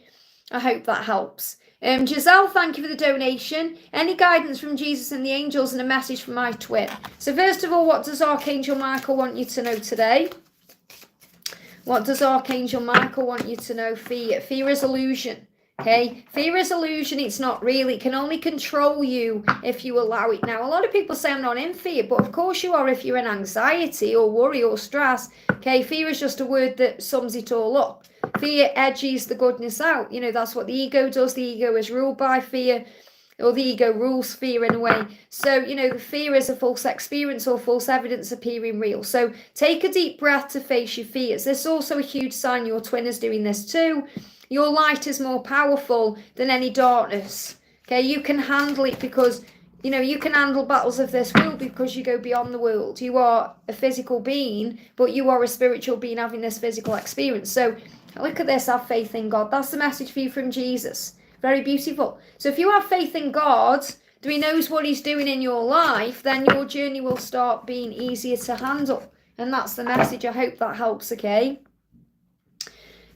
[SPEAKER 1] I hope that helps. Jazelle, thank you for the donation. Any guidance from Jesus and the angels and a message from my twin? So first of all, what does Archangel Michael want you to know today? What does Archangel Michael want you to know? Fear. Fear is illusion. Okay, fear is illusion. It's not really. It can only control you if you allow it. Now, a lot of people say I'm not in fear, but of course you are if you're in anxiety or worry or stress. Okay, fear is just a word that sums it all up. Fear edges the goodness out. You know, that's what the ego does. The ego is ruled by fear, or the ego rules fear in a way. So, you know, the fear is a false experience or false evidence appearing real. So take a deep breath to face your fears. This is also a huge sign your twin is doing this too. Your light is more powerful than any darkness. Okay, you can handle it because, you know, you can handle battles of this world because you go beyond the world. You are a physical being, but you are a spiritual being having this physical experience. So look at this, have faith in God. That's the message for you from Jesus. Very beautiful. So if you have faith in God, that he knows what he's doing in your life, then your journey will start being easier to handle. And that's the message. I hope that helps, okay?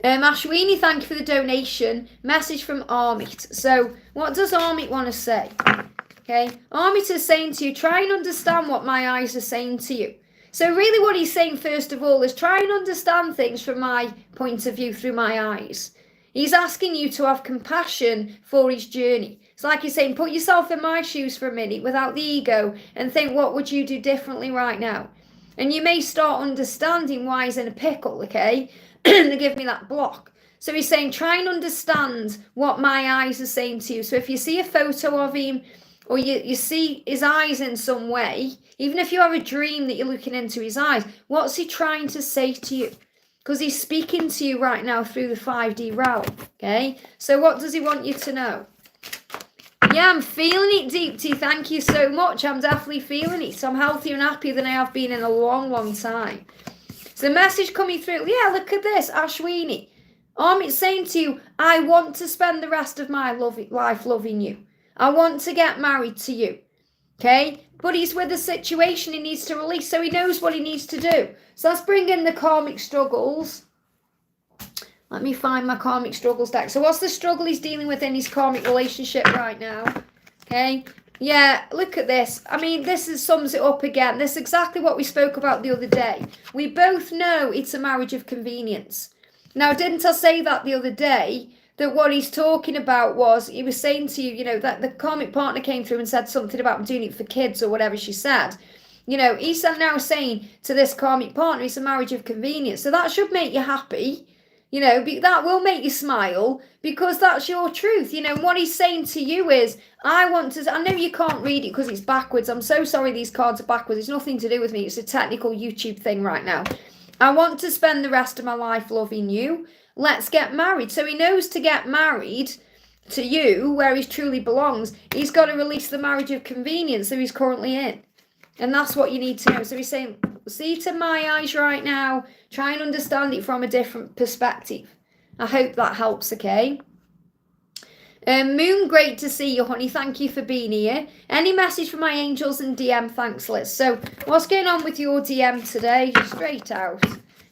[SPEAKER 1] Ashwini, thank you for the donation. Message from Amit. So what does Amit want to say? Okay, Amit is saying to you, try and understand what my eyes are saying to you. So really what he's saying first of all is try and understand things from my point of view through my eyes. He's asking you to have compassion for his journey. It's like he's saying, put yourself in my shoes for a minute without the ego and think, what would you do differently right now? And you may start understanding why he's in a pickle, okay? They give me that block. So he's saying, try and understand what my eyes are saying to you. So if you see a photo of him, or you see his eyes in some way, even if you have a dream that you're looking into his eyes, what's he trying to say to you? Because he's speaking to you right now through the 5D realm, okay? So what does he want you to know? Yeah, I'm feeling it, Deepti. Thank you so much. I'm definitely feeling it. So I'm healthier and happier than I have been in a long, long time. So the message coming through, yeah, look at this, Ashwini. It's saying to you, I want to spend the rest of my life loving you. I want to get married to you. Okay? But he's with a situation he needs to release, so he knows what he needs to do. So let's bring in the karmic struggles. Let me find my karmic struggles deck. So what's the struggle he's dealing with in his karmic relationship right now? Okay? Yeah, look at this. I mean, sums it up again. This is exactly what we spoke about the other day. We both know it's a marriage of convenience. Now, didn't I say that the other day? That what he's talking about was, he was saying to you, you know, that the karmic partner came through and said something about doing it for kids or whatever she said. You know, he's now saying to this karmic partner, it's a marriage of convenience. So that should make you happy. You know, that will make you smile because that's your truth. You know, what he's saying to you is, I know you can't read it because it's backwards. I'm so sorry these cards are backwards. It's nothing to do with me. It's a technical YouTube thing right now. I want to spend the rest of my life loving you. Let's get married. So he knows to get married to you, where he truly belongs, he's got to release the marriage of convenience that he's currently in. And that's what you need to know. So he's saying, see to my eyes right now, try and understand it from a different perspective. I hope that helps, okay? Moon, great to see you, honey. Thank you for being here. Any message from my angels and DM? Thanks, Liz. So what's going on with your DM today? Straight out.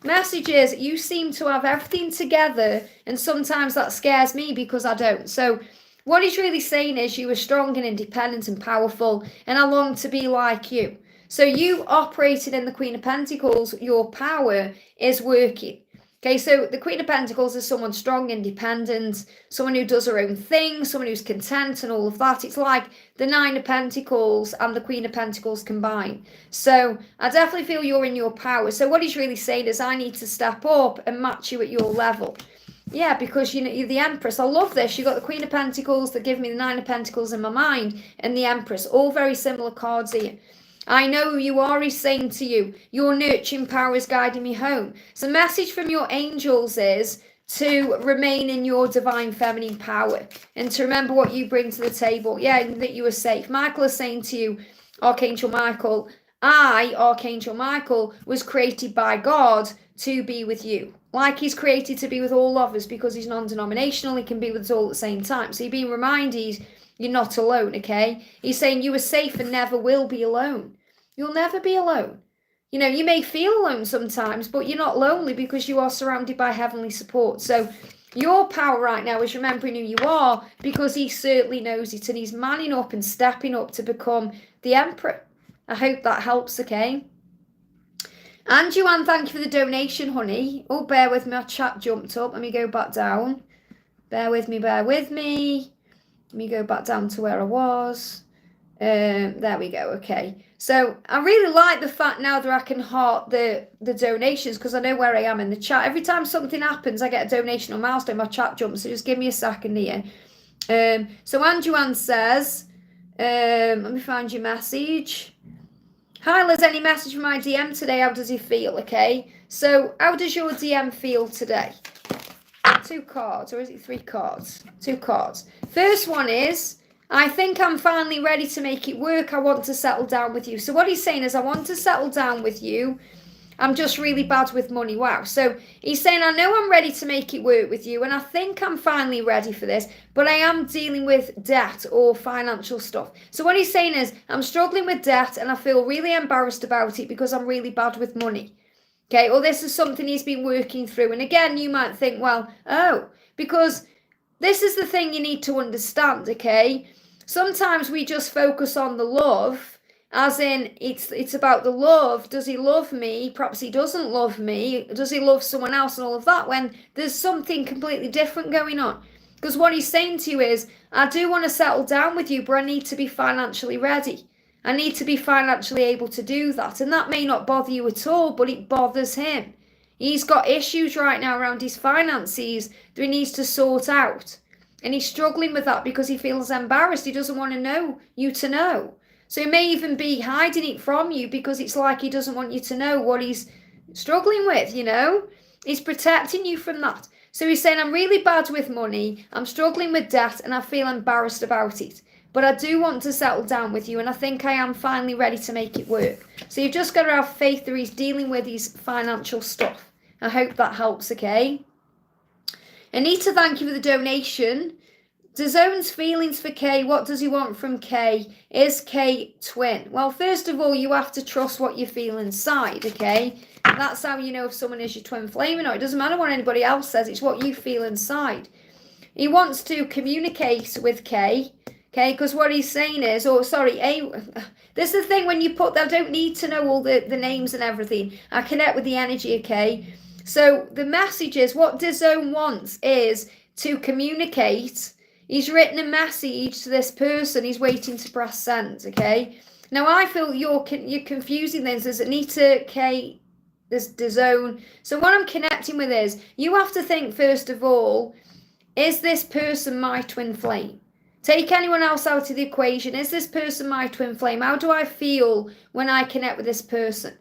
[SPEAKER 1] Message is, you seem to have everything together, and sometimes that scares me because I don't. So what he's really saying is you are strong and independent and powerful, and I long to be like you. So you operating in the Queen of Pentacles, your power is working. Okay, so the Queen of Pentacles is someone strong, independent, someone who does her own thing, someone who's content and all of that. It's like the Nine of Pentacles and the Queen of Pentacles combined. So I definitely feel you're in your power. So what he's really saying is I need to step up and match you at your level. Yeah, because you know, you're the Empress. I love this. You've got the Queen of Pentacles that give me the Nine of Pentacles in my mind and the Empress. All very similar cards here. I know who you are, he's saying to you. Your nurturing power is guiding me home. So the message from your angels is to remain in your divine feminine power and to remember what you bring to the table. Yeah, that you are safe. Michael is saying to you, Archangel Michael, Archangel Michael, was created by God to be with you. Like he's created to be with all of us because he's non-denominational. He can be with us all at the same time. So you're being reminded you're not alone, okay? He's saying you are safe and never will be alone. You'll never be alone. You know, you may feel alone sometimes, but you're not lonely because you are surrounded by heavenly support. So your power right now is remembering who you are because he certainly knows it and he's manning up and stepping up to become the Emperor. I hope that helps, okay? And Joanne, thank you for the donation, honey. Oh, bear with me, my chat jumped up. Let me go back down. Bear with me, bear with me. Let me go back down to where I was. There we go, okay. So I really like the fact now that I can heart the donations because I know where I am in the chat. Every time something happens, I get a donation or milestone, my chat jumps. So just give me a second here. So Anjuan says, let me find your message. Hi Liz, any message from my DM today? How does he feel? Okay. So how does your DM feel today? 2 cards, or is it 3 cards? 2 cards. First one is, I think I'm finally ready to make it work. I want to settle down with you. So what he's saying is, I want to settle down with you. I'm just really bad with money. Wow. So he's saying, I know I'm ready to make it work with you. And I think I'm finally ready for this. But I am dealing with debt or financial stuff. So what he's saying is, I'm struggling with debt and I feel really embarrassed about it because I'm really bad with money. Okay. Or this is something he's been working through. And again, you might think, well, because this is the thing you need to understand. Okay. Sometimes we just focus on the love, as in it's about the love. Does he love me? Perhaps he doesn't love me. Does he love someone else and all of that, when there's something completely different going on? Because what he's saying to you is, I do want to settle down with you, but I need to be financially ready. I need to be financially able to do that. And that may not bother you at all, but it bothers him. He's got issues right now around his finances that he needs to sort out. And he's struggling with that because he feels embarrassed. He doesn't want to know you to know. So he may even be hiding it from you because it's like he doesn't want you to know what he's struggling with, you know. He's protecting you from that. So he's saying, I'm really bad with money. I'm struggling with debt and I feel embarrassed about it. But I do want to settle down with you and I think I am finally ready to make it work. So you've just got to have faith that he's dealing with his financial stuff. I hope that helps, okay? Anita, thank you for the donation. Dazone's feelings for Kay. What does he want from Kay? Is Kay twin? Well, first of all, you have to trust what you feel inside, okay? That's how you know if someone is your twin flame or not. It doesn't matter what anybody else says. It's what you feel inside. He wants to communicate with Kay, okay? Because what he's saying is, this is the thing when you put that, I don't need to know all the names and everything. I connect with the energy, okay? So the message is, what Dazone wants is to communicate. He's written a message to this person. He's waiting to press send, okay? Now, I feel you're confusing things. There's Anita, Kay, there's Dazone. So what I'm connecting with is, you have to think, first of all, is this person my twin flame? Take anyone else out of the equation. Is this person my twin flame? How do I feel when I connect with this person?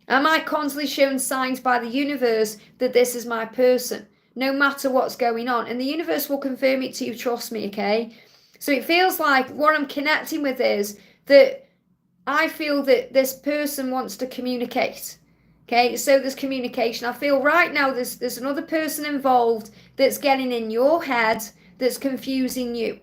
[SPEAKER 1] Am I constantly shown signs by the universe that this is my person? No matter what's going on. And the universe will confirm it to you, trust me, okay? So it feels like what I'm connecting with is that I feel that this person wants to communicate. Okay, so there's communication. I feel right now there's another person involved that's getting in your head, that's confusing you.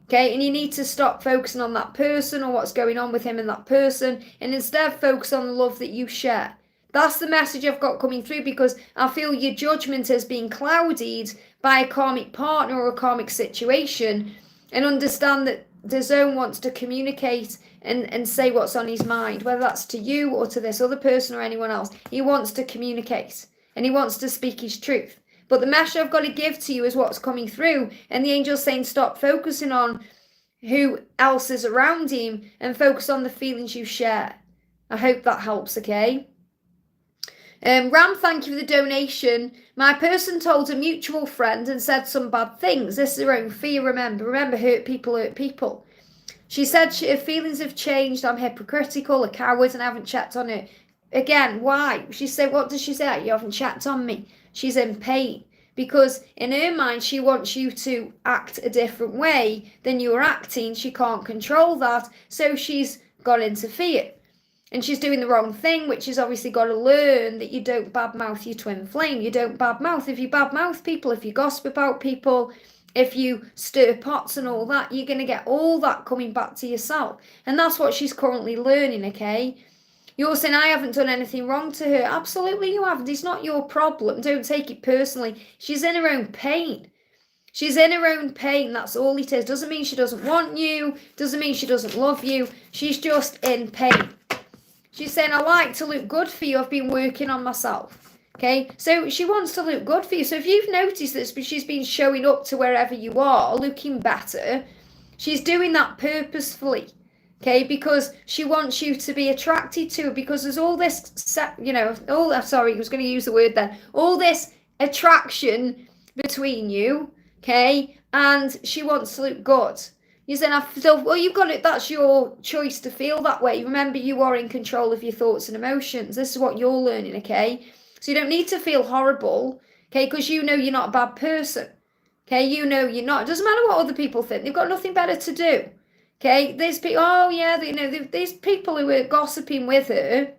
[SPEAKER 1] Okay, and you need to stop focusing on that person or what's going on with him and that person, and instead focus on the love that you share. That's the message I've got coming through, because I feel your judgment has been clouded by a karmic partner or a karmic situation, and understand that the zone wants to communicate and say what's on his mind, whether that's to you or to this other person or anyone else. He wants to communicate and he wants to speak his truth. But the message I've got to give to you is what's coming through, and the angel's saying stop focusing on who else is around him and focus on the feelings you share. I hope that helps, okay? Ram, thank you for the donation. My person told a mutual friend and said some bad things. This is her own fear, remember. Remember, hurt people hurt people. She said her feelings have changed. I'm hypocritical, a coward, and I haven't checked on her. Again, why? She said, what does she say? You haven't checked on me. She's in pain. Because in her mind, she wants you to act a different way than you're acting. She can't control that. So she's gone into fear. And she's doing the wrong thing, which is obviously got to learn that you don't badmouth your twin flame. You don't badmouth. If you badmouth people, if you gossip about people, if you stir pots and all that, you're going to get all that coming back to yourself. And that's what she's currently learning, okay? You're saying, I haven't done anything wrong to her. Absolutely you haven't. It's not your problem. Don't take it personally. She's in her own pain. She's in her own pain. That's all it is. Doesn't mean she doesn't want you. Doesn't mean she doesn't love you. She's just in pain. She's saying, I like to look good for you. I've been working on myself. Okay, so she wants to look good for you. So if you've noticed this, but she's been showing up to wherever you are, looking better, she's doing that purposefully. Okay, because she wants you to be attracted to her, because there's all this, all this attraction between you, okay, and she wants to look good. You said, well, you've got it. That's your choice to feel that way. Remember, you are in control of your thoughts and emotions. This is what you're learning, okay? So you don't need to feel horrible, okay? Because you know you're not a bad person, okay? You know you're not. It doesn't matter what other people think. They've got nothing better to do, okay? There's people, these people who are gossiping with her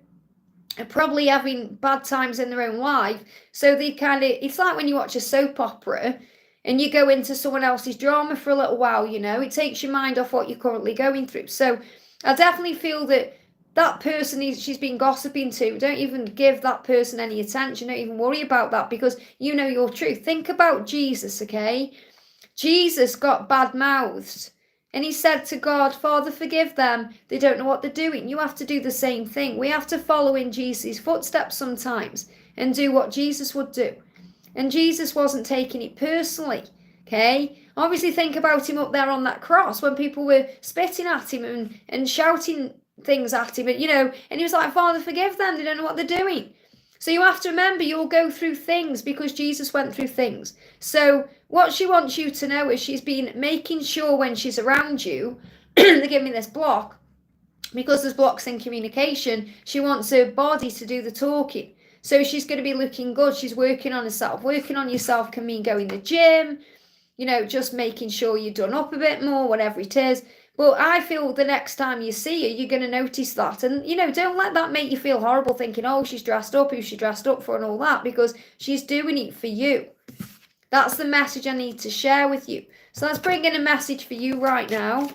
[SPEAKER 1] are probably having bad times in their own life. So they it's like when you watch a soap opera and you go into someone else's drama for a little while, it takes your mind off what you're currently going through. So I definitely feel that person she's been gossiping to, don't even give that person any attention. Don't even worry about that, because you know your truth. Think about Jesus, okay? Jesus got bad mouthed and he said to God, Father, forgive them. They don't know what they're doing. You have to do the same thing. We have to follow in Jesus' footsteps sometimes and do what Jesus would do. And Jesus wasn't taking it personally, okay? Obviously, think about him up there on that cross when people were spitting at him and shouting things at him, and he was like, Father, forgive them. They don't know what they're doing. So you have to remember, you'll go through things because Jesus went through things. So what she wants you to know is she's been making sure when she's around you, they give me this block, because there's blocks in communication, she wants her body to do the talking. So she's going to be looking good. She's working on herself. Working on yourself can mean going to the gym, just making sure you're done up a bit more, whatever it is. But I feel the next time you see her, you're going to notice that. And, don't let that make you feel horrible thinking, oh, she's dressed up, who's she dressed up for and all that, because she's doing it for you. That's the message I need to share with you. So let's bring in a message for you right now.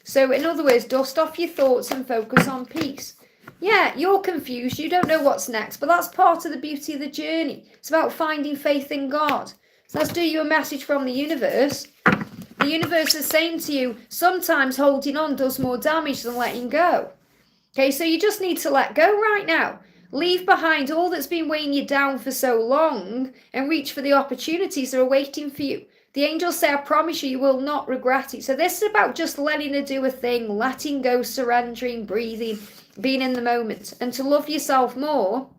[SPEAKER 1] So in other words, dust off your thoughts and focus on peace. Yeah, you're confused. You don't know what's next, but that's part of the beauty of the journey. It's about finding faith in God. So let's do you a message from the universe. The universe is saying to you, sometimes holding on does more damage than letting go. Okay, so you just need to let go right now. Leave behind all that's been weighing you down for so long and reach for the opportunities that are waiting for you. The angels say, I promise you, you will not regret it. So this is about just letting her do a thing, letting go, surrendering, breathing, being in the moment, and to love yourself more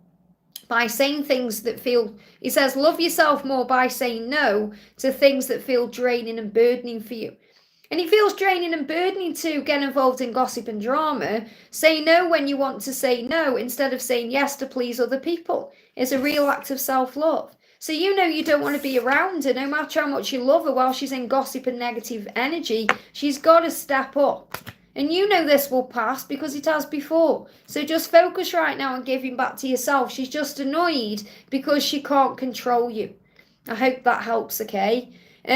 [SPEAKER 1] by saying things that feel, he says, love yourself more by saying no to things that feel draining and burdening for you. And it feels draining and burdening to get involved in gossip and drama. Say no when you want to say no instead of saying yes to please other people. It's a real act of self-love. So you know you don't want to be around her no matter how much you love her while she's in gossip and negative energy. She's got to step up. And you know this will pass because it has before. So just focus right now on giving back to yourself. She's just annoyed because she can't control you. I hope that helps, okay?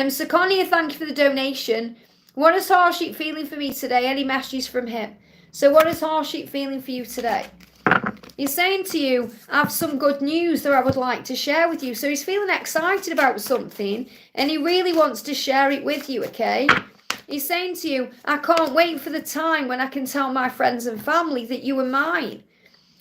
[SPEAKER 1] So Connie, thank you for the donation. What is Harshit feeling for me today? Any messages from him? So what is Harshit feeling for you today? He's saying to you, I have some good news that I would like to share with you. So he's feeling excited about something and he really wants to share it with you, okay? He's saying to you, I can't wait for the time when I can tell my friends and family that you are mine.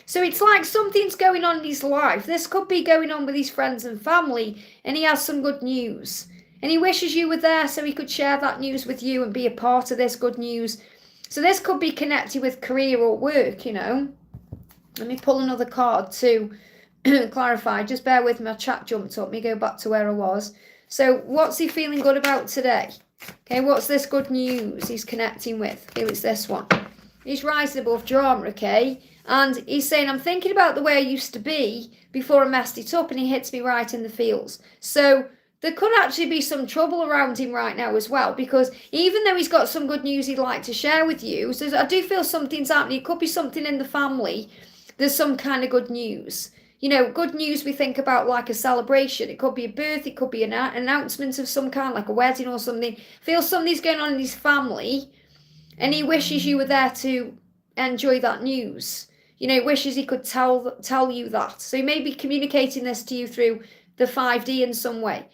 [SPEAKER 1] So it's like something's going on in his life. This could be going on with his friends and family and he has some good news. And he wishes you were there so he could share that news with you and be a part of this good news. So this could be connected with career or work, you know. Let me pull another card to clarify. Just bear with me, my chat jumped up. Let me go back to where I was. So what's he feeling good about today? Okay, what's this good news he's connecting with? I feel it's this one. He's rising above drama, okay? And he's saying, I'm thinking about the way I used to be before I messed it up and he hits me right in the feels. So there could actually be some trouble around him right now as well, because even though he's got some good news he'd like to share with you, so I do feel something's happening. It could be something in the family. There's some kind of good news. You know, good news we think about like a celebration. It could be a birth, it could be an announcement of some kind, like a wedding or something. Feels something's going on in his family and he wishes you were there to enjoy that news. You know, he wishes he could tell you that. So he may be communicating this to you through the 5D in some way.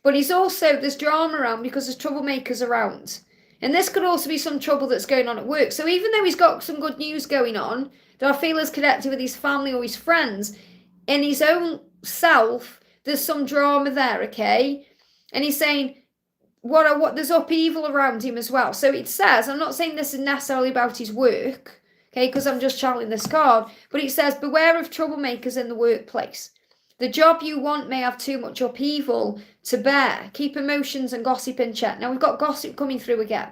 [SPEAKER 1] But he's also, there's drama around because there's troublemakers around. And this could also be some trouble that's going on at work. So even though he's got some good news going on, that I feel is connected with his family or his friends, in his own self, there's some drama there, okay? And he's saying, what there's upheaval around him as well. So it says, I'm not saying this is necessarily about his work, okay, because I'm just channeling this card, but it says, beware of troublemakers in the workplace. The job you want may have too much upheaval to bear. Keep emotions and gossip in check. Now we've got gossip coming through again.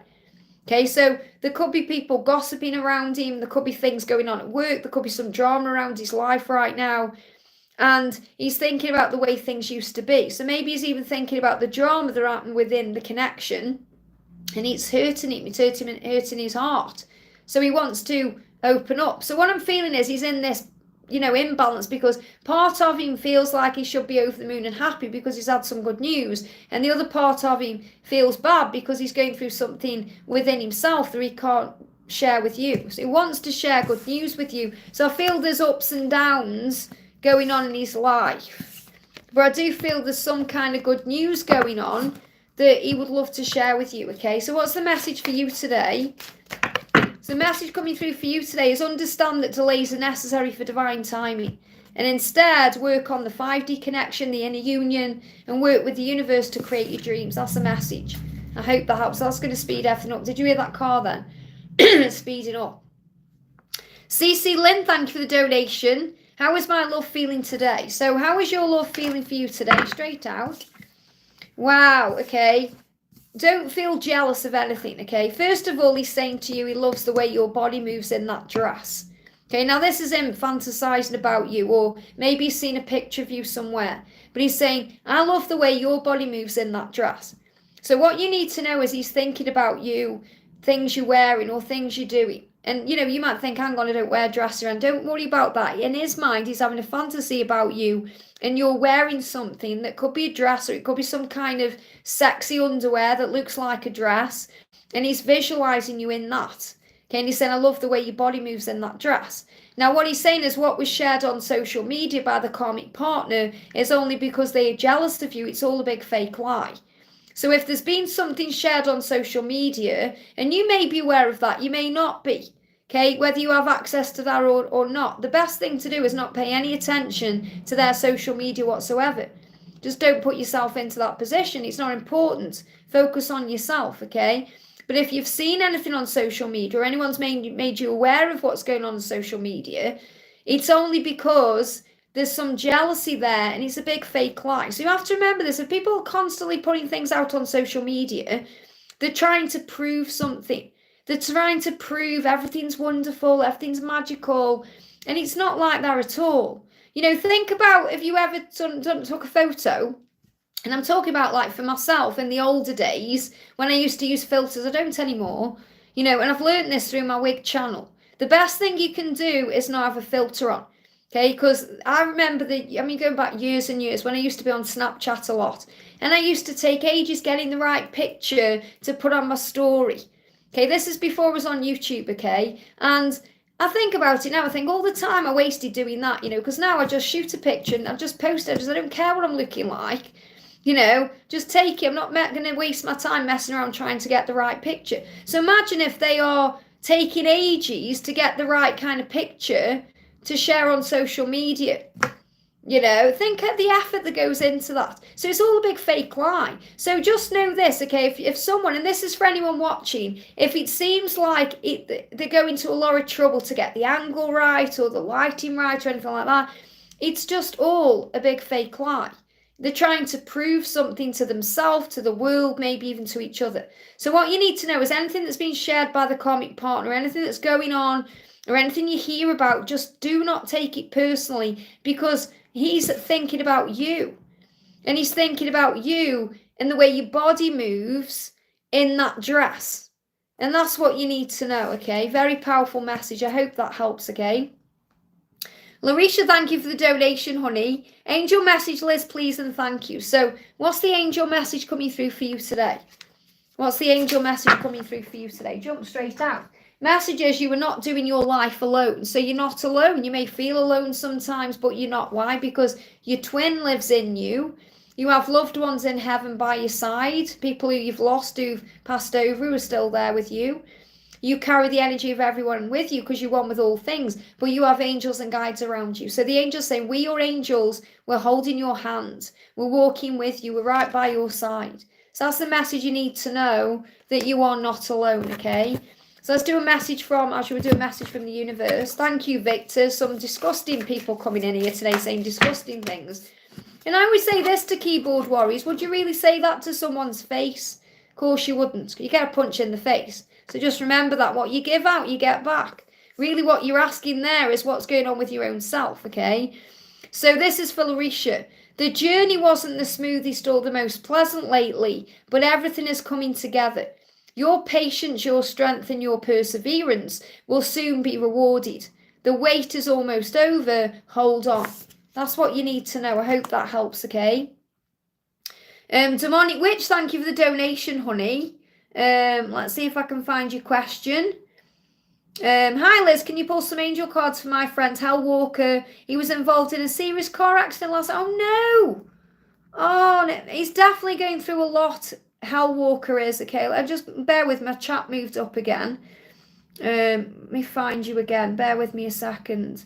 [SPEAKER 1] Okay, so there could be people gossiping around him. There could be things going on at work. There could be some drama around his life right now. And he's thinking about the way things used to be. So maybe he's even thinking about the drama that happened within the connection. And it's hurting him. It's hurting his heart. So he wants to open up. So what I'm feeling is he's in this, you know, imbalance, because part of him feels like he should be over the moon and happy because he's had some good news, and the other part of him feels bad because he's going through something within himself that he can't share with you. So he wants to share good news with you. So I feel there's ups and downs going on in his life, but I do feel there's some kind of good news going on that he would love to share with you. Okay, so what's the message for you today? So the message coming through for you today is understand that delays are necessary for divine timing, and instead work on the 5D connection, the inner union, and work with the universe to create your dreams. That's the message. I hope that helps. That's going to speed everything up. Did you hear that car then? It's speeding up. CC Lynn, thank you for the donation. How is my love feeling today? So how is your love feeling for you today? Straight out. Wow, okay. Don't feel jealous of anything, okay? First of all, he's saying to you he loves the way your body moves in that dress. Okay, now this is him fantasizing about you, or maybe he's seen a picture of you somewhere. But he's saying, I love the way your body moves in that dress. So what you need to know is he's thinking about you, things you're wearing or things you're doing. And, you know, you might think, hang on, I don't wear a dress around. Don't worry about that. In his mind, he's having a fantasy about you and you're wearing something that could be a dress or it could be some kind of sexy underwear that looks like a dress. And he's visualizing you in that. Okay, and he's saying, I love the way your body moves in that dress. Now, what he's saying is what was shared on social media by the karmic partner is only because they are jealous of you. It's all a big fake lie. So if there's been something shared on social media, and you may be aware of that, you may not be, okay, whether you have access to that or not, the best thing to do is not pay any attention to their social media whatsoever. Just don't put yourself into that position. It's not important. Focus on yourself, okay? But if you've seen anything on social media or anyone's made you aware of what's going on social media, it's only because there's some jealousy there and it's a big fake lie. So you have to remember this. If people are constantly putting things out on social media, they're trying to prove something. They're trying to prove everything's wonderful, everything's magical. And it's not like that at all. You know, think about if you ever took a photo. And I'm talking about like for myself in the older days when I used to use filters. I don't anymore. You know, and I've learned this through my wig channel. The best thing you can do is not have a filter on. Okay, because I remember going back years and years when I used to be on Snapchat a lot. And I used to take ages getting the right picture to put on my story. Okay, this is before I was on YouTube, okay? And I think about it now, I think all the time I wasted doing that, you know, because now I just shoot a picture and I just post it because I don't care what I'm looking like. You know, just take it. I'm not going to waste my time messing around trying to get the right picture. So imagine if they are taking ages to get the right kind of picture to share on social media. You know, think of the effort that goes into that. So it's all a big fake lie. So just know this, okay, if someone, and this is for anyone watching, if it seems like they're going to a lot of trouble to get the angle right or the lighting right or anything like that, it's just all a big fake lie. They're trying to prove something to themselves, to the world, maybe even to each other. So what you need to know is anything that's been shared by the karmic partner, anything that's going on, or anything you hear about, just do not take it personally because he's thinking about you. And he's thinking about you and the way your body moves in that dress. And that's what you need to know, okay? Very powerful message. I hope that helps, okay? Larisha, thank you for the donation, honey. Angel message, Liz, please and thank you. So what's the angel message coming through for you today? What's the angel message coming through for you today? Jump straight out. Messages, you are not doing your life alone. So you're not alone. You may feel alone sometimes, but you're not. Why? Because your twin lives in you. You have loved ones in heaven by your side. People who you've lost, who've passed over, who are still there with you. You carry the energy of everyone with you because you're one with all things. But you have angels and guides around you. So the angels say, we, your angels, we're holding your hand. We're walking with you. We're right by your side. So that's the message you need to know, that you are not alone, okay? So let's do a message from, actually we'll do a message from the universe. Thank you, Victor. Some disgusting people coming in here today saying disgusting things. And I always say this to keyboard warriors. Would you really say that to someone's face? Of course you wouldn't. You get a punch in the face. So just remember that what you give out, you get back. Really what you're asking there is what's going on with your own self, okay? So this is for Larisha. The journey wasn't the smoothest or the most pleasant lately, but everything is coming together. Your patience, your strength and your perseverance will soon be rewarded. The wait is almost over. Hold on. That's what you need to know. I hope that helps, okay? Demonic Witch, thank you for the donation, honey. Let's see if I can find your question. Hi, Liz. Can you pull some angel cards for my friend Hal Walker? He was involved in a serious car accident last... Oh, no. Oh, no. He's definitely going through a lot. Hal Walker is, okay? Just bear with me. My chat moved up again. Let me find you again. Bear with me a second.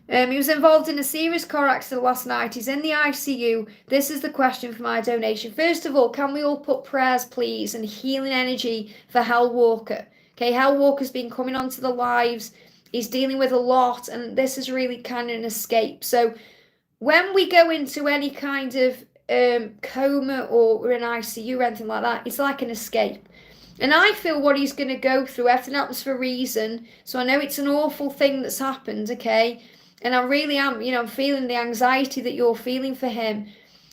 [SPEAKER 1] He was involved in a serious car accident last night. He's in the ICU. This is the question for my donation. First of all, can we all put prayers, please, and healing energy for Hal Walker? Okay, Hal Walker's been coming onto the lives. He's dealing with a lot, and this is really kind of an escape. So when we go into any kind of coma or in ICU or anything like that, it's like an escape. And I feel what he's going to go through, everything happens for a reason. So I know it's an awful thing that's happened, okay? And I really am, I'm feeling the anxiety that you're feeling for him.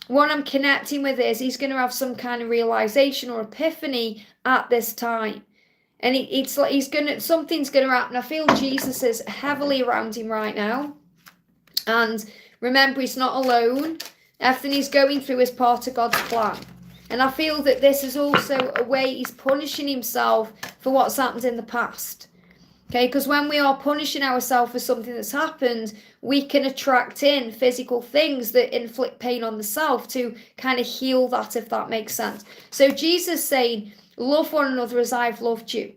[SPEAKER 1] What I'm connecting with is he's going to have some kind of realization or epiphany at this time. And it's like something's gonna happen. I feel Jesus is heavily around him right now. And remember, he's not alone. Everything he's going through is part of God's plan. And I feel that this is also a way he's punishing himself for what's happened in the past. Okay, because when we are punishing ourselves for something that's happened, we can attract in physical things that inflict pain on the self to kind of heal that, if that makes sense. So Jesus saying, love one another as I've loved you.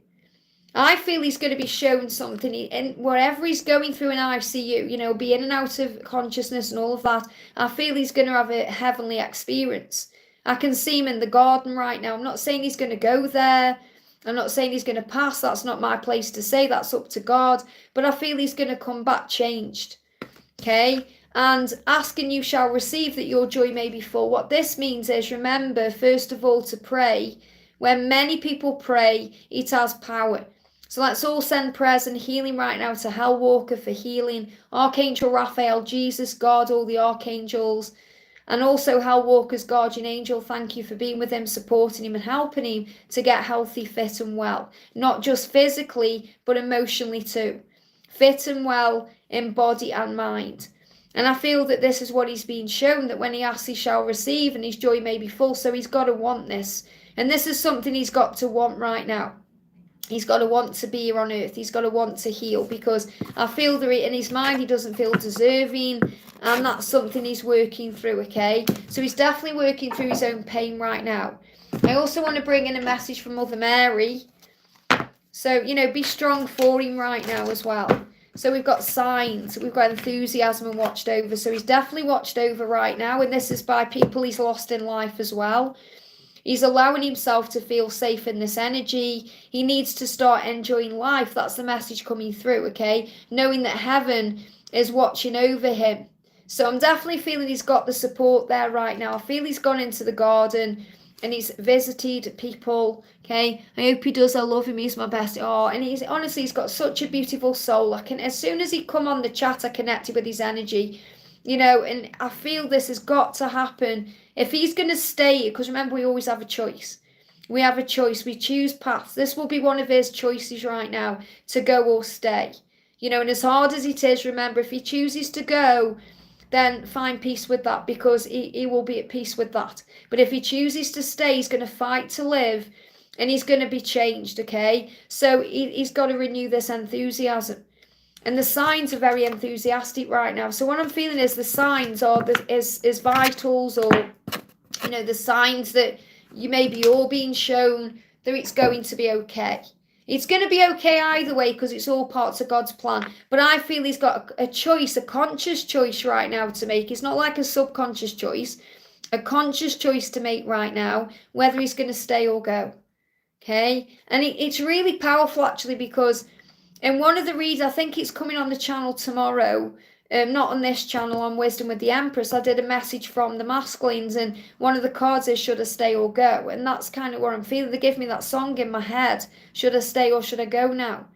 [SPEAKER 1] I feel he's going to be shown something, and whatever he's going through in ICU, be in and out of consciousness and all of that, I feel he's going to have a heavenly experience. I can see him in the garden right now. I'm not saying he's going to go there. I'm not saying he's going to pass. That's not my place to say. That's up to God. But I feel he's going to come back changed. Okay? And ask and you shall receive, that your joy may be full. What this means is, remember, first of all, to pray. When many people pray, it has power. So let's all send prayers and healing right now to Hell Walker for healing. Archangel Raphael, Jesus, God, all the archangels. And also Hell Walker's guardian angel, thank you for being with him, supporting him and helping him to get healthy, fit and well. Not just physically, but emotionally too. Fit and well in body and mind. And I feel that this is what he's been shown, that when he asks he shall receive, and his joy may be full. So he's got to want this. And this is something he's got to want right now. He's got to want to be here on earth. He's got to want to heal, because I feel that in his mind he doesn't feel deserving, and that's something he's working through, okay? So he's definitely working through his own pain right now. I also want to bring in a message from Mother Mary. So, be strong for him right now as well. So we've got signs, we've got enthusiasm and watched over. So he's definitely watched over right now, and this is by people he's lost in life as well. He's allowing himself to feel safe in this energy. He needs to start enjoying life. That's the message coming through, okay? Knowing that heaven is watching over him. So I'm definitely feeling he's got the support there right now. I feel he's gone into the garden and he's visited people, okay? I hope he does. I love him. He's my best. Oh, and he's got such a beautiful soul. As soon as he come on the chat, I connected with his energy, and I feel this has got to happen. If he's going to stay, because remember, we always have a choice. We have a choice. We choose paths. This will be one of his choices right now, to go or stay. And as hard as it is, remember, if he chooses to go, then find peace with that, because he will be at peace with that. But if he chooses to stay, he's going to fight to live, and he's going to be changed, okay? So he's got to renew this enthusiasm. And the signs are very enthusiastic right now. So what I'm feeling is the signs are is vitals, or the signs that you maybe all being shown that it's going to be okay. It's going to be okay either way, because it's all parts of God's plan. But I feel he's got a choice, a conscious choice right now to make. It's not like a subconscious choice, a conscious choice to make right now, whether he's going to stay or go. Okay? And it's really powerful actually, because in one of the reads, I think it's coming on the channel tomorrow, not on this channel, on Wisdom with the Empress, I did a message from the masculines, and one of the cards is should I stay or go? And that's kind of what I'm feeling. They give me that song in my head, should I stay or should I go now?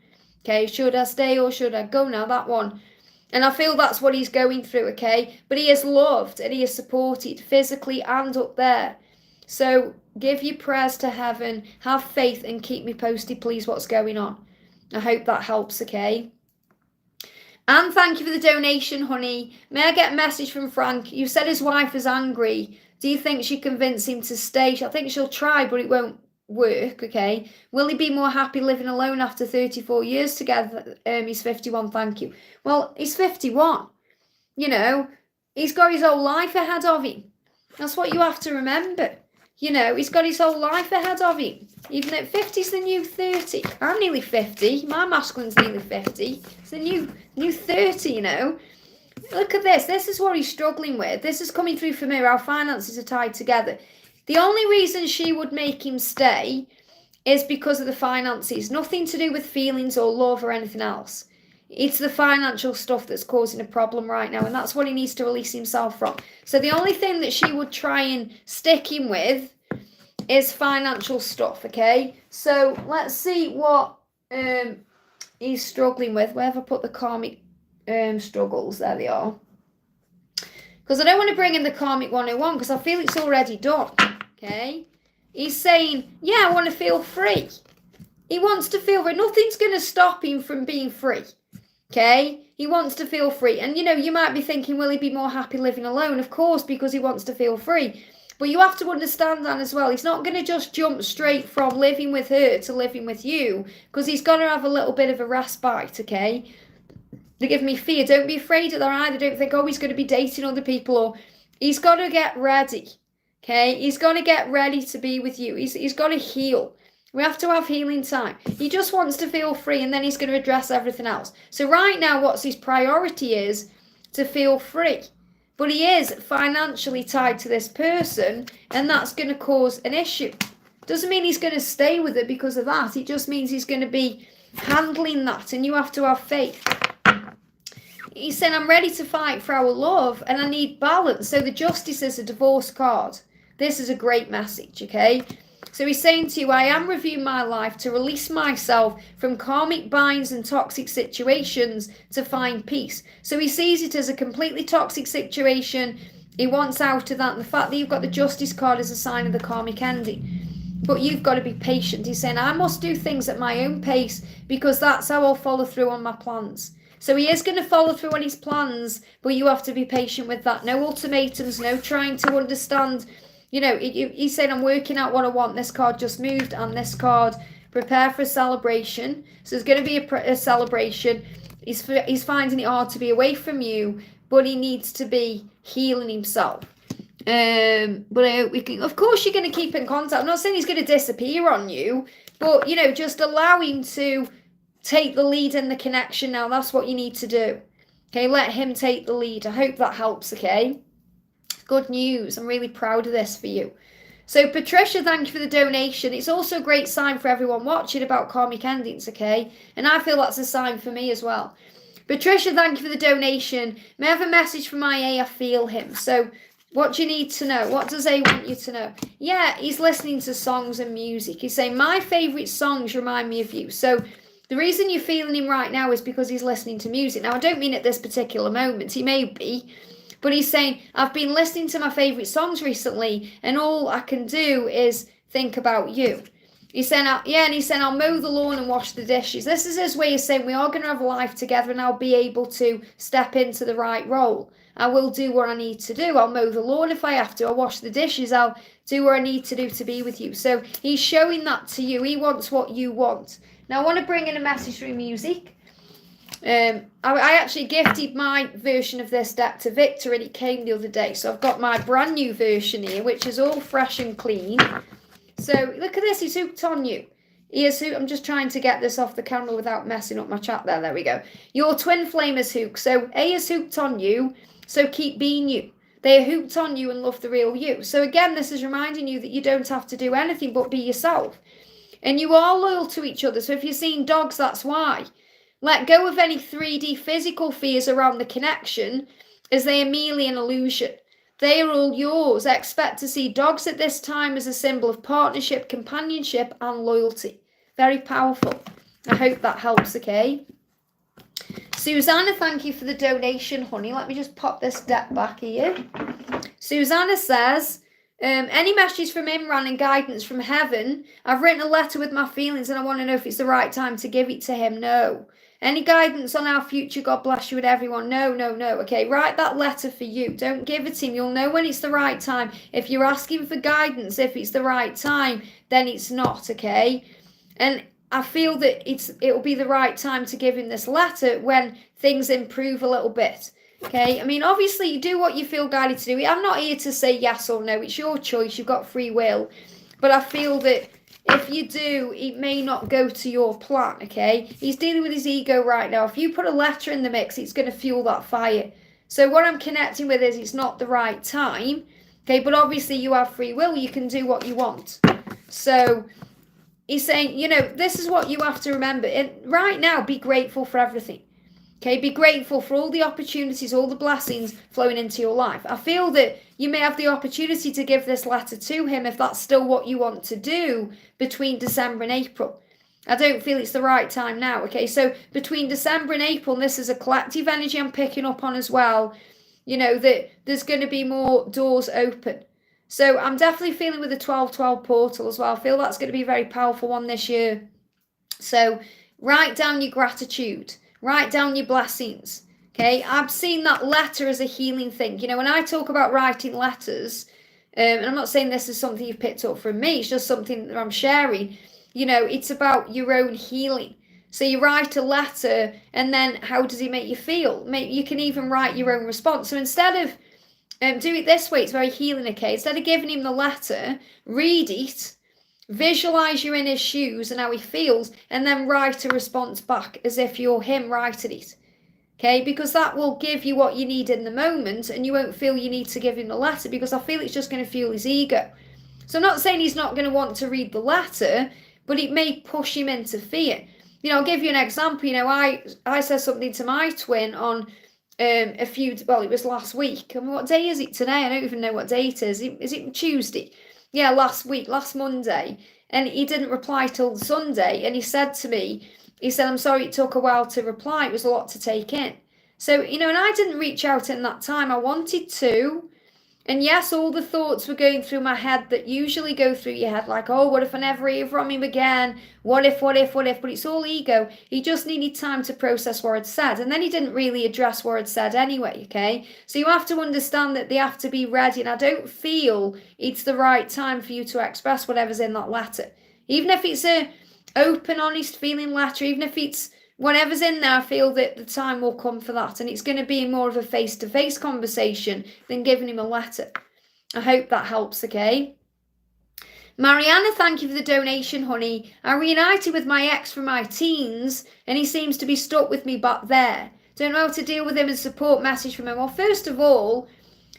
[SPEAKER 1] Okay, should I stay or should I go now? That one. And I feel that's what he's going through, okay? But he is loved and he is supported physically and up there. So give your prayers to heaven, have faith, and keep me posted, please, what's going on. I hope that helps, okay? And thank you for the donation, honey. May I get a message from Frank? You said his wife is angry. Do you think she convinced him to stay? I think she'll try, but it won't work, okay? Will he be more happy living alone after 34 years together? He's 51, thank you. Well, he's 51. He's got his whole life ahead of him. That's what you have to remember. He's got his whole life ahead of him. Even at 50, it's the new 30. I'm nearly 50. My masculine's nearly 50. It's the new 30, Look at this. This is what he's struggling with. This is coming through for me. Our finances are tied together. The only reason she would make him stay is because of the finances. Nothing to do with feelings or love or anything else. It's the financial stuff that's causing a problem right now, and that's what he needs to release himself from. So the only thing that she would try and stick him with is financial stuff, okay? So let's see what he's struggling with. Where have I put the karmic struggles? There they are. Because I don't want to bring in the karmic 101, because I feel it's already done, okay? He's saying, yeah, I want to feel free. He wants to feel free. Nothing's going to stop him from being free. Okay? He wants to feel free. And, you might be thinking, will he be more happy living alone? Of course, because he wants to feel free. But you have to understand that as well. He's not going to just jump straight from living with her to living with you, because he's going to have a little bit of a respite, okay? They give me fear. Don't be afraid of that either. Don't think, he's going to be dating other people, or he's got to get ready, okay? He's got to get ready to be with you. He's got to heal. We have to have healing time. He just wants to feel free, and then he's going to address everything else. So right now, what's his priority is to feel free. But he is financially tied to this person, and that's going to cause an issue. Doesn't mean he's going to stay with it because of that. It just means he's going to be handling that, and you have to have faith. He said, I'm ready to fight for our love, and I need balance. So the Justice is a divorce card. This is a great message, okay? So he's saying to you, I am reviewing my life to release myself from karmic binds and toxic situations to find peace. So he sees it as a completely toxic situation. He wants out of that. And the fact that you've got the Justice card is a sign of the karmic ending. But you've got to be patient. He's saying, I must do things at my own pace, because that's how I'll follow through on my plans. So he is going to follow through on his plans, but you have to be patient with that. No ultimatums, no trying to understand. He's saying, I'm working out what I want. This card just moved, and this card, prepare for a celebration. So there's going to be a celebration. He's finding it hard to be away from you, but he needs to be healing himself. But of course, you're going to keep in contact. I'm not saying he's going to disappear on you, but, just allow him to take the lead in the connection now. That's what you need to do. Okay, let him take the lead. I hope that helps, okay? Good news. I'm really proud of this for you. So Patricia, thank you for the donation. It's also a great sign for everyone watching about karmic endings, okay? And I feel that's a sign for me as well. Patricia, thank you for the donation. May I have a message from IA? I feel him. So what do you need to know? What does A want you to know? Yeah, he's listening to songs and music. He's saying, my favourite songs remind me of you. So the reason you're feeling him right now is because he's listening to music. Now, I don't mean at this particular moment. He may be. But he's saying, I've been listening to my favourite songs recently, and all I can do is think about you. He said, I'll mow the lawn and wash the dishes. This is his way of saying, we are going to have a life together, and I'll be able to step into the right role. I will do what I need to do. I'll mow the lawn if I have to. I'll wash the dishes. I'll do what I need to do to be with you. So he's showing that to you. He wants what you want. Now, I want to bring in a message through music. I actually gifted my version of this deck to Victor, and it came the other day. So I've got my brand new version here, which is all fresh and clean. So look at this, he's hooked on you. I'm just trying to get this off the camera without messing up my chat there. There we go. Your twin flame is hooked. So A is hooked on you, so keep being you. They are hooked on you and love the real you. So again, this is reminding you that you don't have to do anything but be yourself. And you are loyal to each other. So if you're seeing dogs, that's why. Let go of any 3D physical fears around the connection, as they are merely an illusion. They are all yours. I expect to see dogs at this time as a symbol of partnership, companionship, and loyalty. Very powerful. I hope that helps, okay? Susanna, thank you for the donation, honey. Let me just pop this deck back here. Susanna says, any messages from Imran and guidance from heaven? I've written a letter with my feelings, and I want to know if it's the right time to give it to him. No. Any guidance on our future? God bless you with everyone. No. Okay, write that letter for you. Don't give it to him. You'll know when it's the right time. If you're asking for guidance, if it's the right time, then it's not, okay? And I feel that it'll be the right time to give him this letter when things improve a little bit. Okay, I mean, obviously you do what you feel guided to do. I'm not here to say yes or no. It's your choice. You've got free will. But I feel that if you do, it may not go to your plan, okay? He's dealing with his ego right now. If you put a letter in the mix, it's going to fuel that fire. So what I'm connecting with is it's not the right time, okay? But obviously you have free will. You can do what you want. So he's saying, this is what you have to remember. And right now, be grateful for everything. Okay, be grateful for all the opportunities, all the blessings flowing into your life. I feel that you may have the opportunity to give this letter to him if that's still what you want to do between December and April. I don't feel it's the right time now, okay? So between December and April, and this is a collective energy I'm picking up on as well, that there's going to be more doors open. So I'm definitely feeling with the 12-12 portal as well. I feel that's going to be a very powerful one this year. So write down your gratitude, write down your blessings. Okay, I've seen that letter as a healing thing. You know, when I talk about writing letters, and I'm not saying this is something you've picked up from me, it's just something that I'm sharing. You know, it's about your own healing. So you write a letter, and then how does it make you feel? You can even write your own response. So instead of do it this way, it's very healing, okay? Instead of giving him the letter, read it, visualize you're in his shoes and how he feels, and then write a response back as if you're him writing it. Okay, because that will give you what you need in the moment, and you won't feel you need to give him the letter, because I feel it's just going to fuel his ego. So I'm not saying he's not going to want to read the letter, but it may push him into fear. You know, I'll give you an example. You know, I said something to my twin on it was last week. I mean, what day is it today? I don't even know what day it is. Is it Tuesday? Yeah, last Monday. And he didn't reply till Sunday, and he said to me, he said, I'm sorry it took a while to reply. It was a lot to take in. So, you know, and I didn't reach out in that time. I wanted to. And yes, all the thoughts were going through my head that usually go through your head, like, oh, what if I never hear from him again? What if? But it's all ego. He just needed time to process what I'd said. And then he didn't really address what I'd said anyway, okay? So you have to understand that they have to be ready. And I don't feel it's the right time for you to express whatever's in that letter. Even if it's a open, honest feeling letter, even if it's whatever's in there, I feel that the time will come for that, and it's going to be more of a face-to-face conversation than giving him a letter. I hope that helps, okay? Mariana, thank you for the donation, honey. I reunited with my ex from my teens, and he seems to be stuck with me back there. Don't know how to deal with him and support message from him. Well, first of all,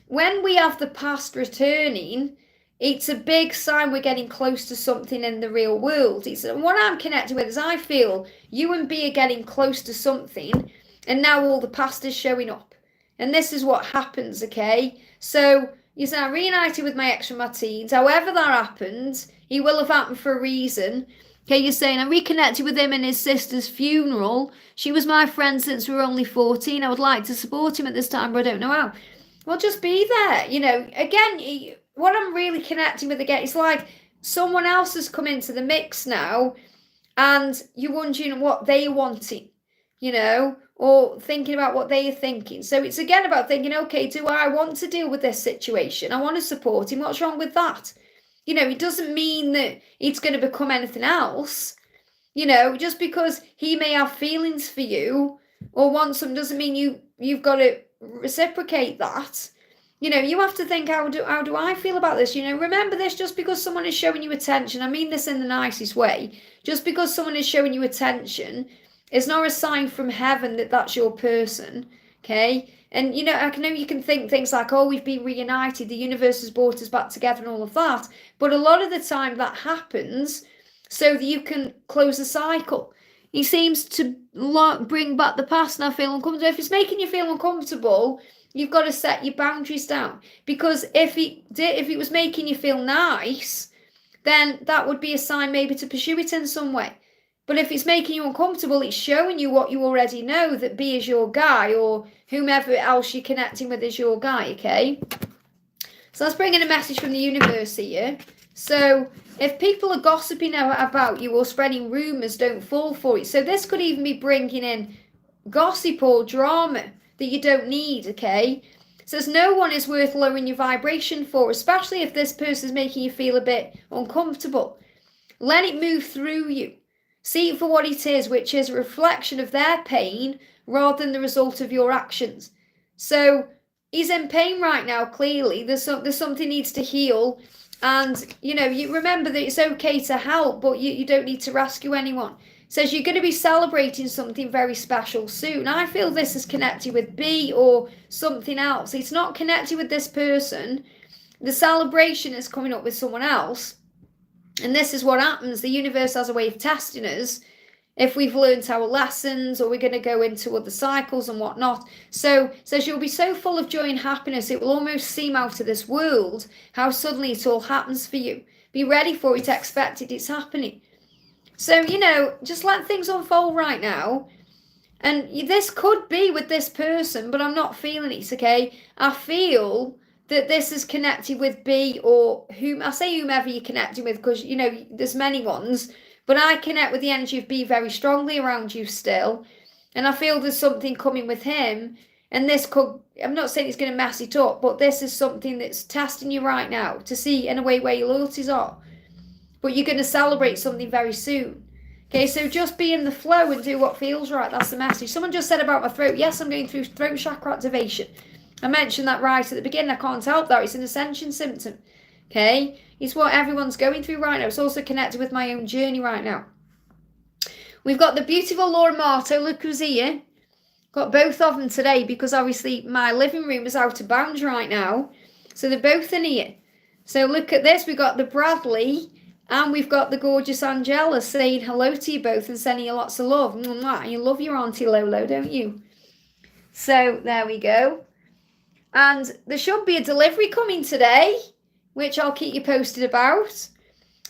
[SPEAKER 1] when we have the past returning, it's a big sign we're getting close to something in the real world. What I'm connected with is I feel you and B are getting close to something, and now all the past is showing up. And this is what happens, okay? So you say, I reunited with my ex from my teens. However that happened, he will have happened for a reason. Okay, you're saying, I reconnected with him in his sister's funeral. She was my friend since we were only 14. I would like to support him at this time, but I don't know how. Well, just be there. You know, again, what I'm really connecting with again, it's like someone else has come into the mix now, and you're wondering what they're wanting, you know, or thinking about what they're thinking. So it's again about thinking, okay, do I want to deal with this situation? I want to support him. What's wrong with that? You know, it doesn't mean that it's going to become anything else. You know, just because he may have feelings for you or want some doesn't mean you've got to reciprocate that. You know, you have to think, how do I feel about this? You know, remember this, just because someone is showing you attention, I mean this in the nicest way, just because someone is showing you attention is not a sign from heaven that that's your person, okay? And, you know, I know you can think things like, oh, we've been reunited, the universe has brought us back together and all of that. But a lot of the time that happens so that you can close the cycle. He seems to bring back the past, and I feel uncomfortable. If it's making you feel uncomfortable, you've got to set your boundaries down, because if it was making you feel nice, then that would be a sign maybe to pursue it in some way. But if it's making you uncomfortable, it's showing you what you already know, that B is your guy, or whomever else you're connecting with is your guy, okay? So let's bring in a message from the universe here. So if people are gossiping about you or spreading rumours, don't fall for it. So this could even be bringing in gossip or drama that you don't need, okay? Says no one is worth lowering your vibration for, especially if this person is making you feel a bit uncomfortable. Let it move through you. See it for what it is, which is a reflection of their pain rather than the result of your actions. So he's in pain right now, clearly. There's something needs to heal. And, you know, you remember that it's okay to help, but you don't need to rescue anyone. Says you're going to be celebrating something very special soon. I feel this is connected with B or something else. It's not connected with this person. The celebration is coming up with someone else. And this is what happens. The universe has a way of testing us if we've learned our lessons, or we're going to go into other cycles and whatnot. So says you'll be so full of joy and happiness, it will almost seem out of this world how suddenly it all happens for you. Be ready for it, expect it, it's happening. So, you know, just let things unfold right now. And this could be with this person, but I'm not feeling it, okay? I feel that this is connected with B, or whomever you're connecting with, because, you know, there's many ones. But I connect with the energy of B very strongly around you still. And I feel there's something coming with him. And this could, I'm not saying it's going to mess it up, but this is something that's testing you right now to see in a way where your loyalties are. But you're going to celebrate something very soon. Okay, so just be in the flow and do what feels right. That's the message. Someone just said about my throat. Yes, I'm going through throat chakra activation. I mentioned that right at the beginning. I can't help that. It's an ascension symptom. Okay, it's what everyone's going through right now. It's also connected with my own journey right now. We've got the beautiful Laura Marto. Look who's here. Got both of them today because obviously my living room is out of bounds right now. So they're both in here. So look at this. We've got the Bradley and we've got the gorgeous Angela saying hello to you both and sending you lots of love. You love your Auntie Lolo, don't you? So there we go. And there should be a delivery coming today, which I'll keep you posted about.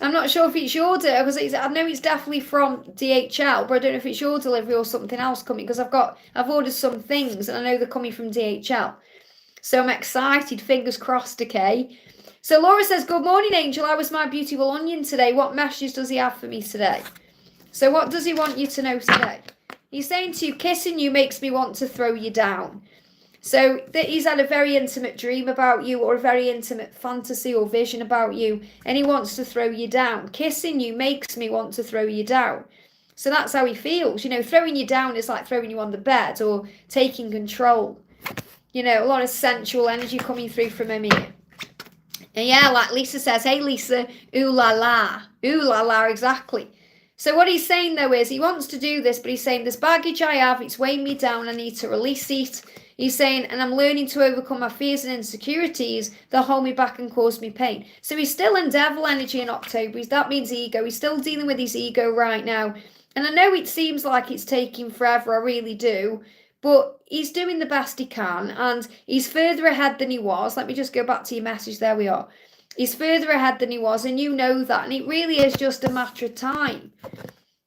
[SPEAKER 1] I'm not sure if it's your because I know it's definitely from DHL, but I don't know if it's your delivery or something else coming because I've ordered some things and I know they're coming from DHL. So I'm excited, fingers crossed, okay? So Laura says, good morning, Angel. How was my beautiful onion today? What messages does he have for me today? So what does he want you to know today? He's saying to you, kissing you makes me want to throw you down. So he's had a very intimate dream about you or a very intimate fantasy or vision about you and he wants to throw you down. Kissing you makes me want to throw you down. So that's how he feels. You know, throwing you down is like throwing you on the bed or taking control. You know, a lot of sensual energy coming through from him here. And yeah, like Lisa says, hey Lisa, ooh la la, exactly. So what he's saying though is he wants to do this, but he's saying this baggage I have, it's weighing me down, I need to release it. He's saying, and I'm learning to overcome my fears and insecurities that hold me back and cause me pain. So he's still in devil energy in October. That means ego. He's still dealing with his ego right now. And I know it seems like it's taking forever, I really do. But he's doing the best he can. And he's further ahead than he was. Let me just go back to your message. There we are. He's further ahead than he was. And you know that. And it really is just a matter of time.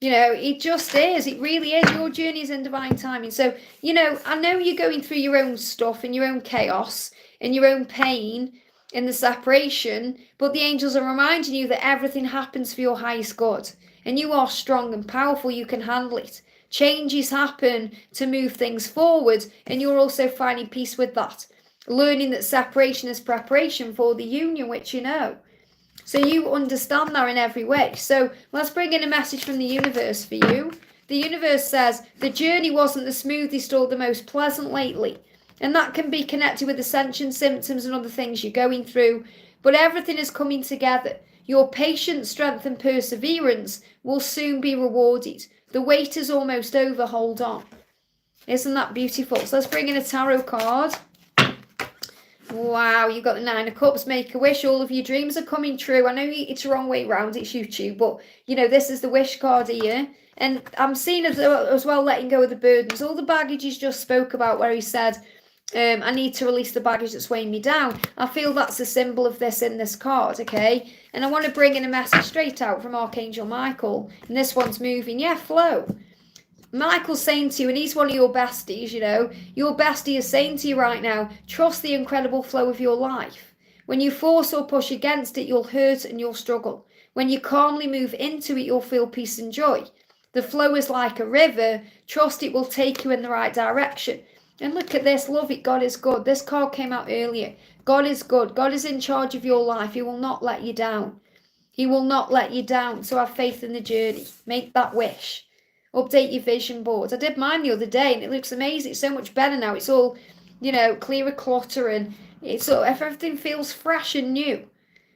[SPEAKER 1] You know, it just is. It really is. Your journey is in divine timing. So, you know, I know you're going through your own stuff and your own chaos and your own pain in the separation, but the angels are reminding you that everything happens for your highest good. And you are strong and powerful. You can handle it. Changes happen to move things forward, and you're also finding peace with that. Learning that separation is preparation for the union, which you know. So you understand that in every way. So let's bring in a message from the universe for you. The universe says the journey wasn't the smoothest or the most pleasant lately. And that can be connected with ascension symptoms and other things you're going through. But everything is coming together. Your patience, strength and perseverance will soon be rewarded. The wait is almost over. Hold on. Isn't that beautiful? So let's bring in a tarot card. Wow, you've got the Nine of Cups, make a wish, all of your dreams are coming true. I know it's the wrong way round, it's YouTube, but, you know, this is the wish card here. And I'm seeing as well letting go of the burdens. All the baggage he's just spoke about where he said, I need to release the baggage that's weighing me down. I feel that's a symbol of this in this card, okay? And I want to bring in a message straight out from Archangel Michael. And this one's moving. Yeah, flow. Michael's saying to you, and he's one of your besties, you know, your bestie is saying to you right now, trust the incredible flow of your life. When you force or push against it, you'll hurt and you'll struggle. When you calmly move into it, you'll feel peace and joy. The flow is like a river. Trust it will take you in the right direction. And look at this, love it, God is good. This card came out earlier. God is good. God is in charge of your life. He will not let you down. He will not let you down. So have faith in the journey. Make that wish. Update your vision boards. I did mine the other day and it looks amazing. It's so much better now. It's all, you know, clear of clutter and it's all, everything feels fresh and new.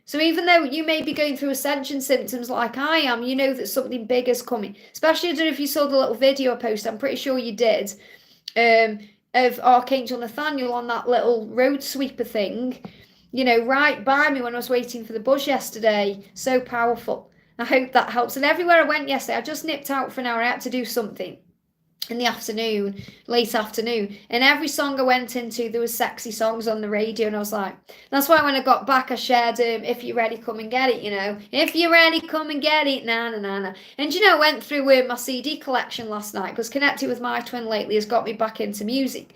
[SPEAKER 1] So even though you may be going through ascension symptoms like I am, you know that something big is coming. Especially, I don't know if you saw the little video I posted. I'm pretty sure you did. Of Archangel Nathaniel on that little road sweeper thing. You know, right by me when I was waiting for the bus yesterday. So powerful. I hope that helps. And everywhere I went yesterday, I just nipped out for an hour. I had to do something in the afternoon, late afternoon. And every song I went into, there was sexy songs on the radio. And I was like, that's why when I got back, I shared, if you're ready, come and get it, you know. If you're ready, come and get it, na, na, na, na. And, you know, I went through my CD collection last night because connecting with my twin lately has got me back into music.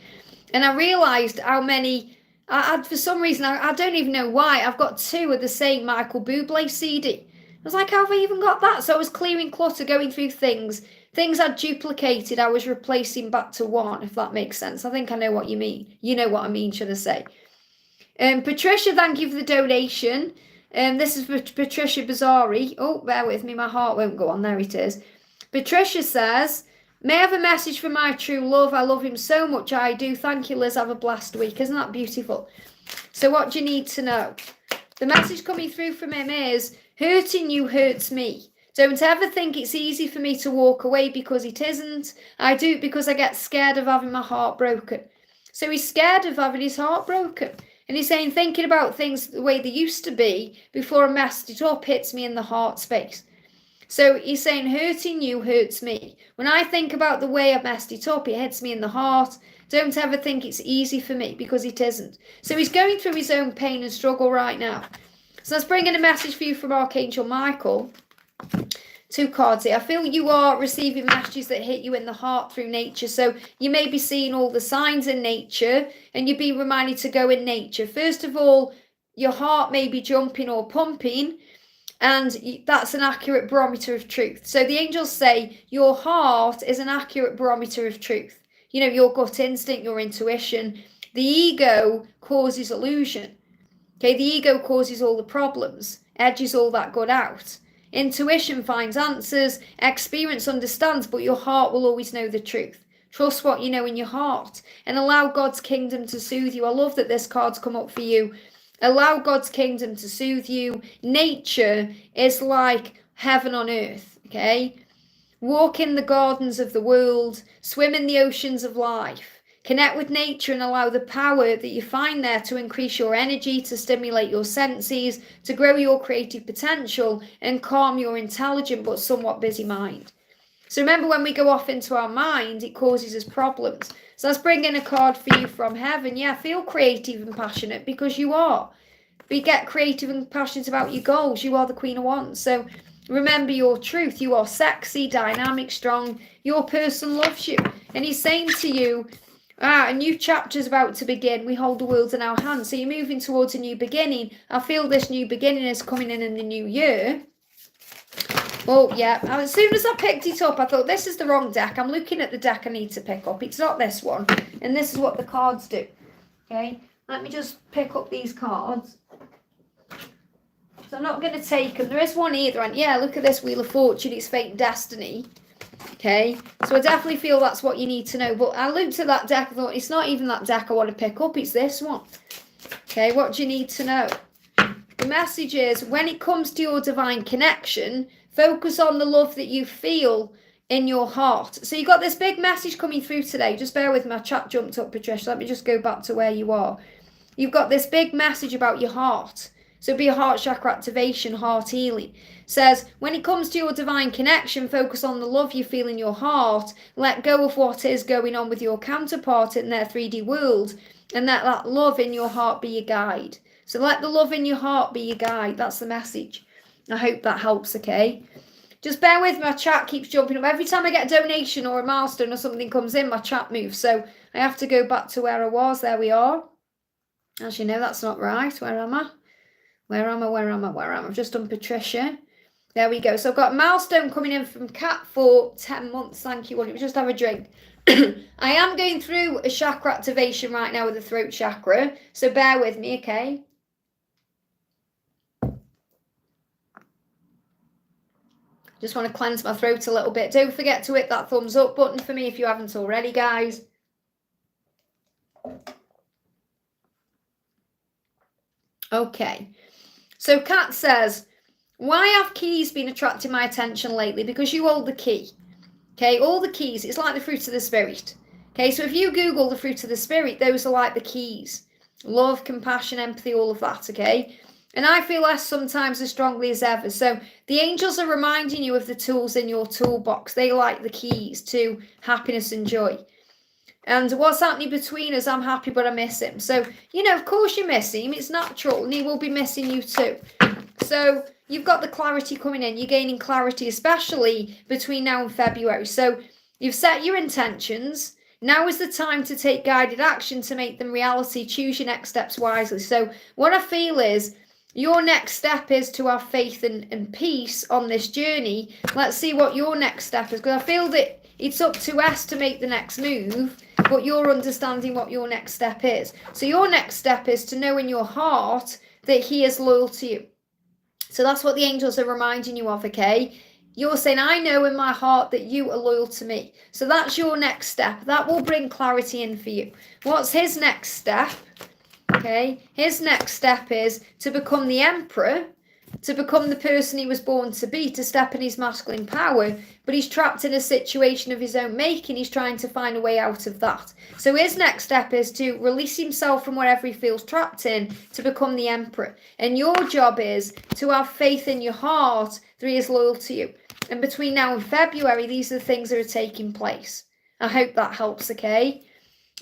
[SPEAKER 1] And I realised how many, for some reason, I don't even know why, I've got two of the same Michael Bublé CD. was like, how have I even got that? So I was clearing clutter, going through things. Things I'd duplicated, I was replacing back to one, if that makes sense. I think I know what you mean. You know what I mean, should I say. Patricia, thank you for the donation. This is for Patricia Bazari. Oh, bear with me, my heart won't go on. There it is. Patricia says, may I have a message for my true love? I love him so much, I do. Thank you, Liz. Have a blessed week. Isn't that beautiful? So what do you need to know? The message coming through from him is, hurting you hurts me. Don't ever think it's easy for me to walk away, because it isn't. I do it because I get scared of having my heart broken. So he's scared of having his heart broken. And he's saying, thinking about things the way they used to be before I messed it up hits me in the heart space. So he's saying, hurting you hurts me. When I think about the way I messed it up, it hits me in the heart. Don't ever think it's easy for me, because it isn't. So he's going through his own pain and struggle right now. So let's bring in a message for you from Archangel Michael. 2 cards here. I feel you are receiving messages that hit you in the heart through nature. So you may be seeing all the signs in nature, and you're being reminded to go in nature. First of all, your heart may be jumping or pumping, and that's an accurate barometer of truth. So the angels say your heart is an accurate barometer of truth. You know, your gut instinct, your intuition. The ego causes illusion. Okay, the ego causes all the problems, edges all that good out. Intuition finds answers, experience understands, but your heart will always know the truth. Trust what you know in your heart and allow God's kingdom to soothe you. I love that this card's come up for you. Allow God's kingdom to soothe you. Nature is like heaven on earth, okay? Walk in the gardens of the world, swim in the oceans of life. Connect with nature and allow the power that you find there to increase your energy, to stimulate your senses, to grow your creative potential and calm your intelligent but somewhat busy mind. So remember, when we go off into our mind, it causes us problems. So let's bring in a card for you from heaven. Yeah, feel creative and passionate, because you are. But get creative and passionate about your goals. You are the Queen of Wands. So remember your truth. You are sexy, dynamic, strong. Your person loves you. And he's saying to you, a new chapter is about to begin. We hold the world in our hands. So you're moving towards a new beginning. I feel this new beginning is coming in the new year. Oh, yeah. As soon as I picked it up, I thought, this is the wrong deck. I'm looking at the deck I need to pick up. It's not this one. And this is what the cards do. Okay. Let me just pick up these cards. So I'm not going to take them. There is one either. And yeah, look at this Wheel of Fortune. It's Fate Destiny. Okay, so I definitely feel that's what you need to know. But I looked at that deck and thought, it's not even that deck I want to pick up, it's this one. Okay, what do you need to know? The message is, when it comes to your divine connection, focus on the love that you feel in your heart. So you got this big message coming through today. Just bear with me, my chat jumped up, Patricia. Let me just go back to where you are. You've got this big message about your heart. So be a heart chakra activation, heart healing. Says, when it comes to your divine connection, focus on the love you feel in your heart. Let go of what is going on with your counterpart in their 3D world. And let that love in your heart be your guide. So let the love in your heart be your guide. That's the message. I hope that helps, okay? Just bear with me, my chat keeps jumping up. Every time I get a donation or a milestone or something comes in, my chat moves. So I have to go back to where I was. There we are. As you know, that's not right. Where am I? Where am I? I've just done Patricia. There we go. So I've got a milestone coming in from Kat for 10 months. Thank you. We'll just have a drink. I am going through a chakra activation right now with the throat chakra. So bear with me, okay? Just want to cleanse my throat a little bit. Don't forget to hit that thumbs up button for me if you haven't already, guys. Okay. So Kat says, why have keys been attracting my attention lately? Because you hold the key. Okay, all the keys, it's like the fruit of the spirit. Okay, so if you Google the fruit of the spirit, those are like the keys. Love, compassion, empathy, all of that, okay? And I feel less sometimes as strongly as ever. So the angels are reminding you of the tools in your toolbox. They like the keys to happiness and joy. And what's happening between us, I'm happy, but I miss him. So, you know, of course you miss him. It's natural, and he will be missing you too. So you've got the clarity coming in. You're gaining clarity, especially between now and February. So you've set your intentions. Now is the time to take guided action to make them reality. Choose your next steps wisely. So what I feel is Your next step is to have faith and peace on this journey. Let's see what your next step is, because I feel that it's up to us to make the next move, but you're understanding what your next step is. So your next step is to know in your heart that he is loyal to you. So that's what the angels are reminding you of, okay? You're saying, I know in my heart that you are loyal to me. So that's your next step. That will bring clarity in for you. What's his next step? Okay, his next step is to become the emperor, to become the person he was born to be, to step in his masculine power, but he's trapped in a situation of his own making. He's trying to find a way out of that. So his next step is to release himself from whatever he feels trapped in to become the emperor. And your job is to have faith in your heart that he is loyal to you. And between now and February, these are the things that are taking place. I hope that helps, okay?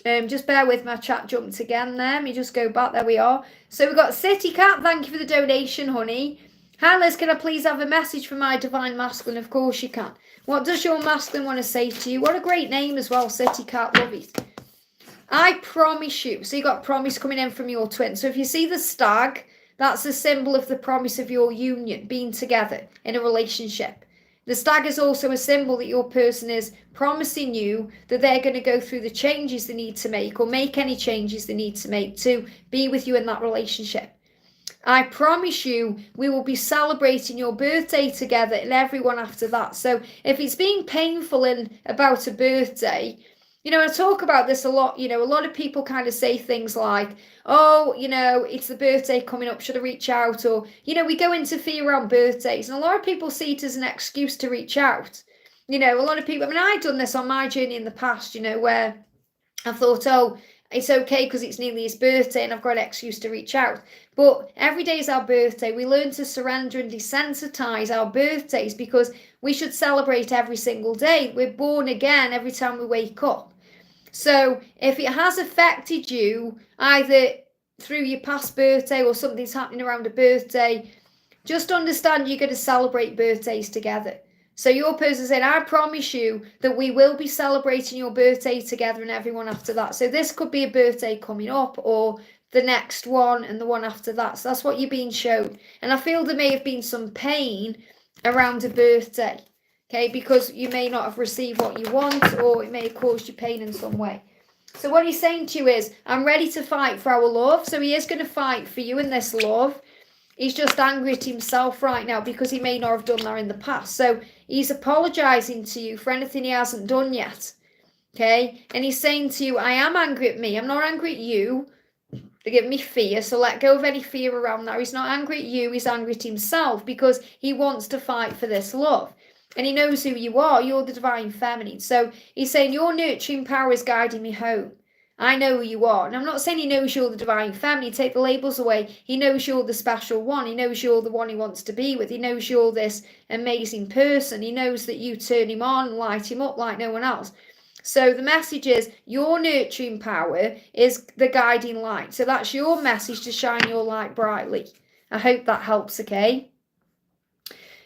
[SPEAKER 1] Just bear with my chat jumped again there. Let me just go back. There we are. So we've got City Cat. Thank you for the donation, honey. Hi, Liz. Can I please have a message from my divine masculine? Of course you can. What does your masculine want to say to you? What a great name as well, City Cat. Love it. I promise you. So you got promise coming in from your twin. So if you see the stag, that's a symbol of the promise of your union, being together in a relationship. The stag is also a symbol that your person is promising you that they're going to go through the changes they need to make, or make any changes they need to make to be with you in that relationship. I promise you we will be celebrating your birthday together and everyone after that. So if it's being painful about a birthday, I talk about this a lot. A lot of people kind of say things like, oh, it's the birthday coming up, should I reach out? Or, we go into fear around birthdays. And a lot of people see it as an excuse to reach out. A lot of people, I've done this on my journey in the past, where I thought, oh, it's okay because it's nearly his birthday and I've got an excuse to reach out. But every day is our birthday. We learn to surrender and desensitize our birthdays because we should celebrate every single day. We're born again every time we wake up. So if it has affected you either through your past birthday or something's happening around a birthday, just understand you're going to celebrate birthdays together. So your person said, I promise you that we will be celebrating your birthday together and everyone after that. So this could be a birthday coming up or the next one and the one after that. So that's what you're being shown. And I feel there may have been some pain around a birthday. Okay, because you may not have received what you want, or it may have caused you pain in some way. So what he's saying to you is, I'm ready to fight for our love. So he is going to fight for you in this love. He's just angry at himself right now because he may not have done that in the past. So he's apologizing to you for anything he hasn't done yet. Okay, and he's saying to you, I am angry at me. I'm not angry at you. They give me fear, so let go of any fear around that. He's not angry at you. He's angry at himself because he wants to fight for this love. And he knows who you are. You're the divine feminine. So he's saying your nurturing power is guiding me home. I know who you are. And I'm not saying he knows you're the divine feminine. Take the labels away. He knows you're the special one. He knows you're the one he wants to be with. He knows you're this amazing person. He knows that you turn him on and light him up like no one else. So the message is your nurturing power is the guiding light. So that's your message to shine your light brightly. I hope that helps, okay?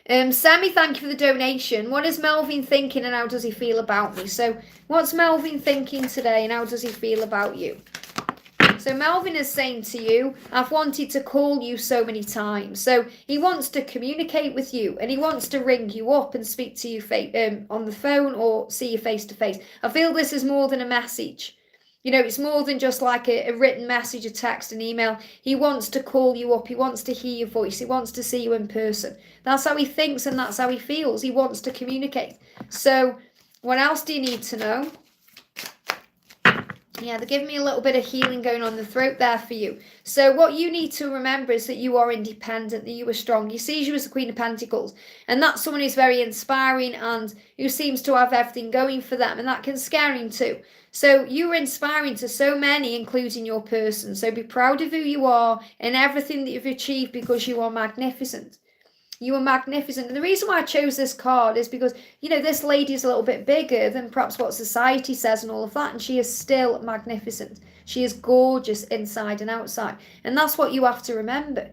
[SPEAKER 1] Sammy, thank you for the donation. What is Melvin thinking and how does he feel about me? So what's Melvin thinking today and how does he feel about you? So Melvin is saying to you, I've wanted to call you so many times. So he wants to communicate with you and he wants to ring you up and speak to you on the phone or see you face to face. I feel this is more than a message. It's more than just like a written message, a text, an email. He wants to call you up. He wants to hear your voice. He wants to see you in person. That's how he thinks and that's how he feels. He wants to communicate. So what else do you need to know? Yeah, they're giving me a little bit of healing going on the throat there for you. So what you need to remember is that you are independent, that you are strong. He sees you as the Queen of Pentacles. And that's someone who's very inspiring and who seems to have everything going for them. And that can scare him too. So you are inspiring to so many, including your person. So be proud of who you are and everything that you've achieved because you are magnificent. You are magnificent. And the reason why I chose this card is because, this lady is a little bit bigger than perhaps what society says and all of that. And she is still magnificent. She is gorgeous inside and outside. And that's what you have to remember.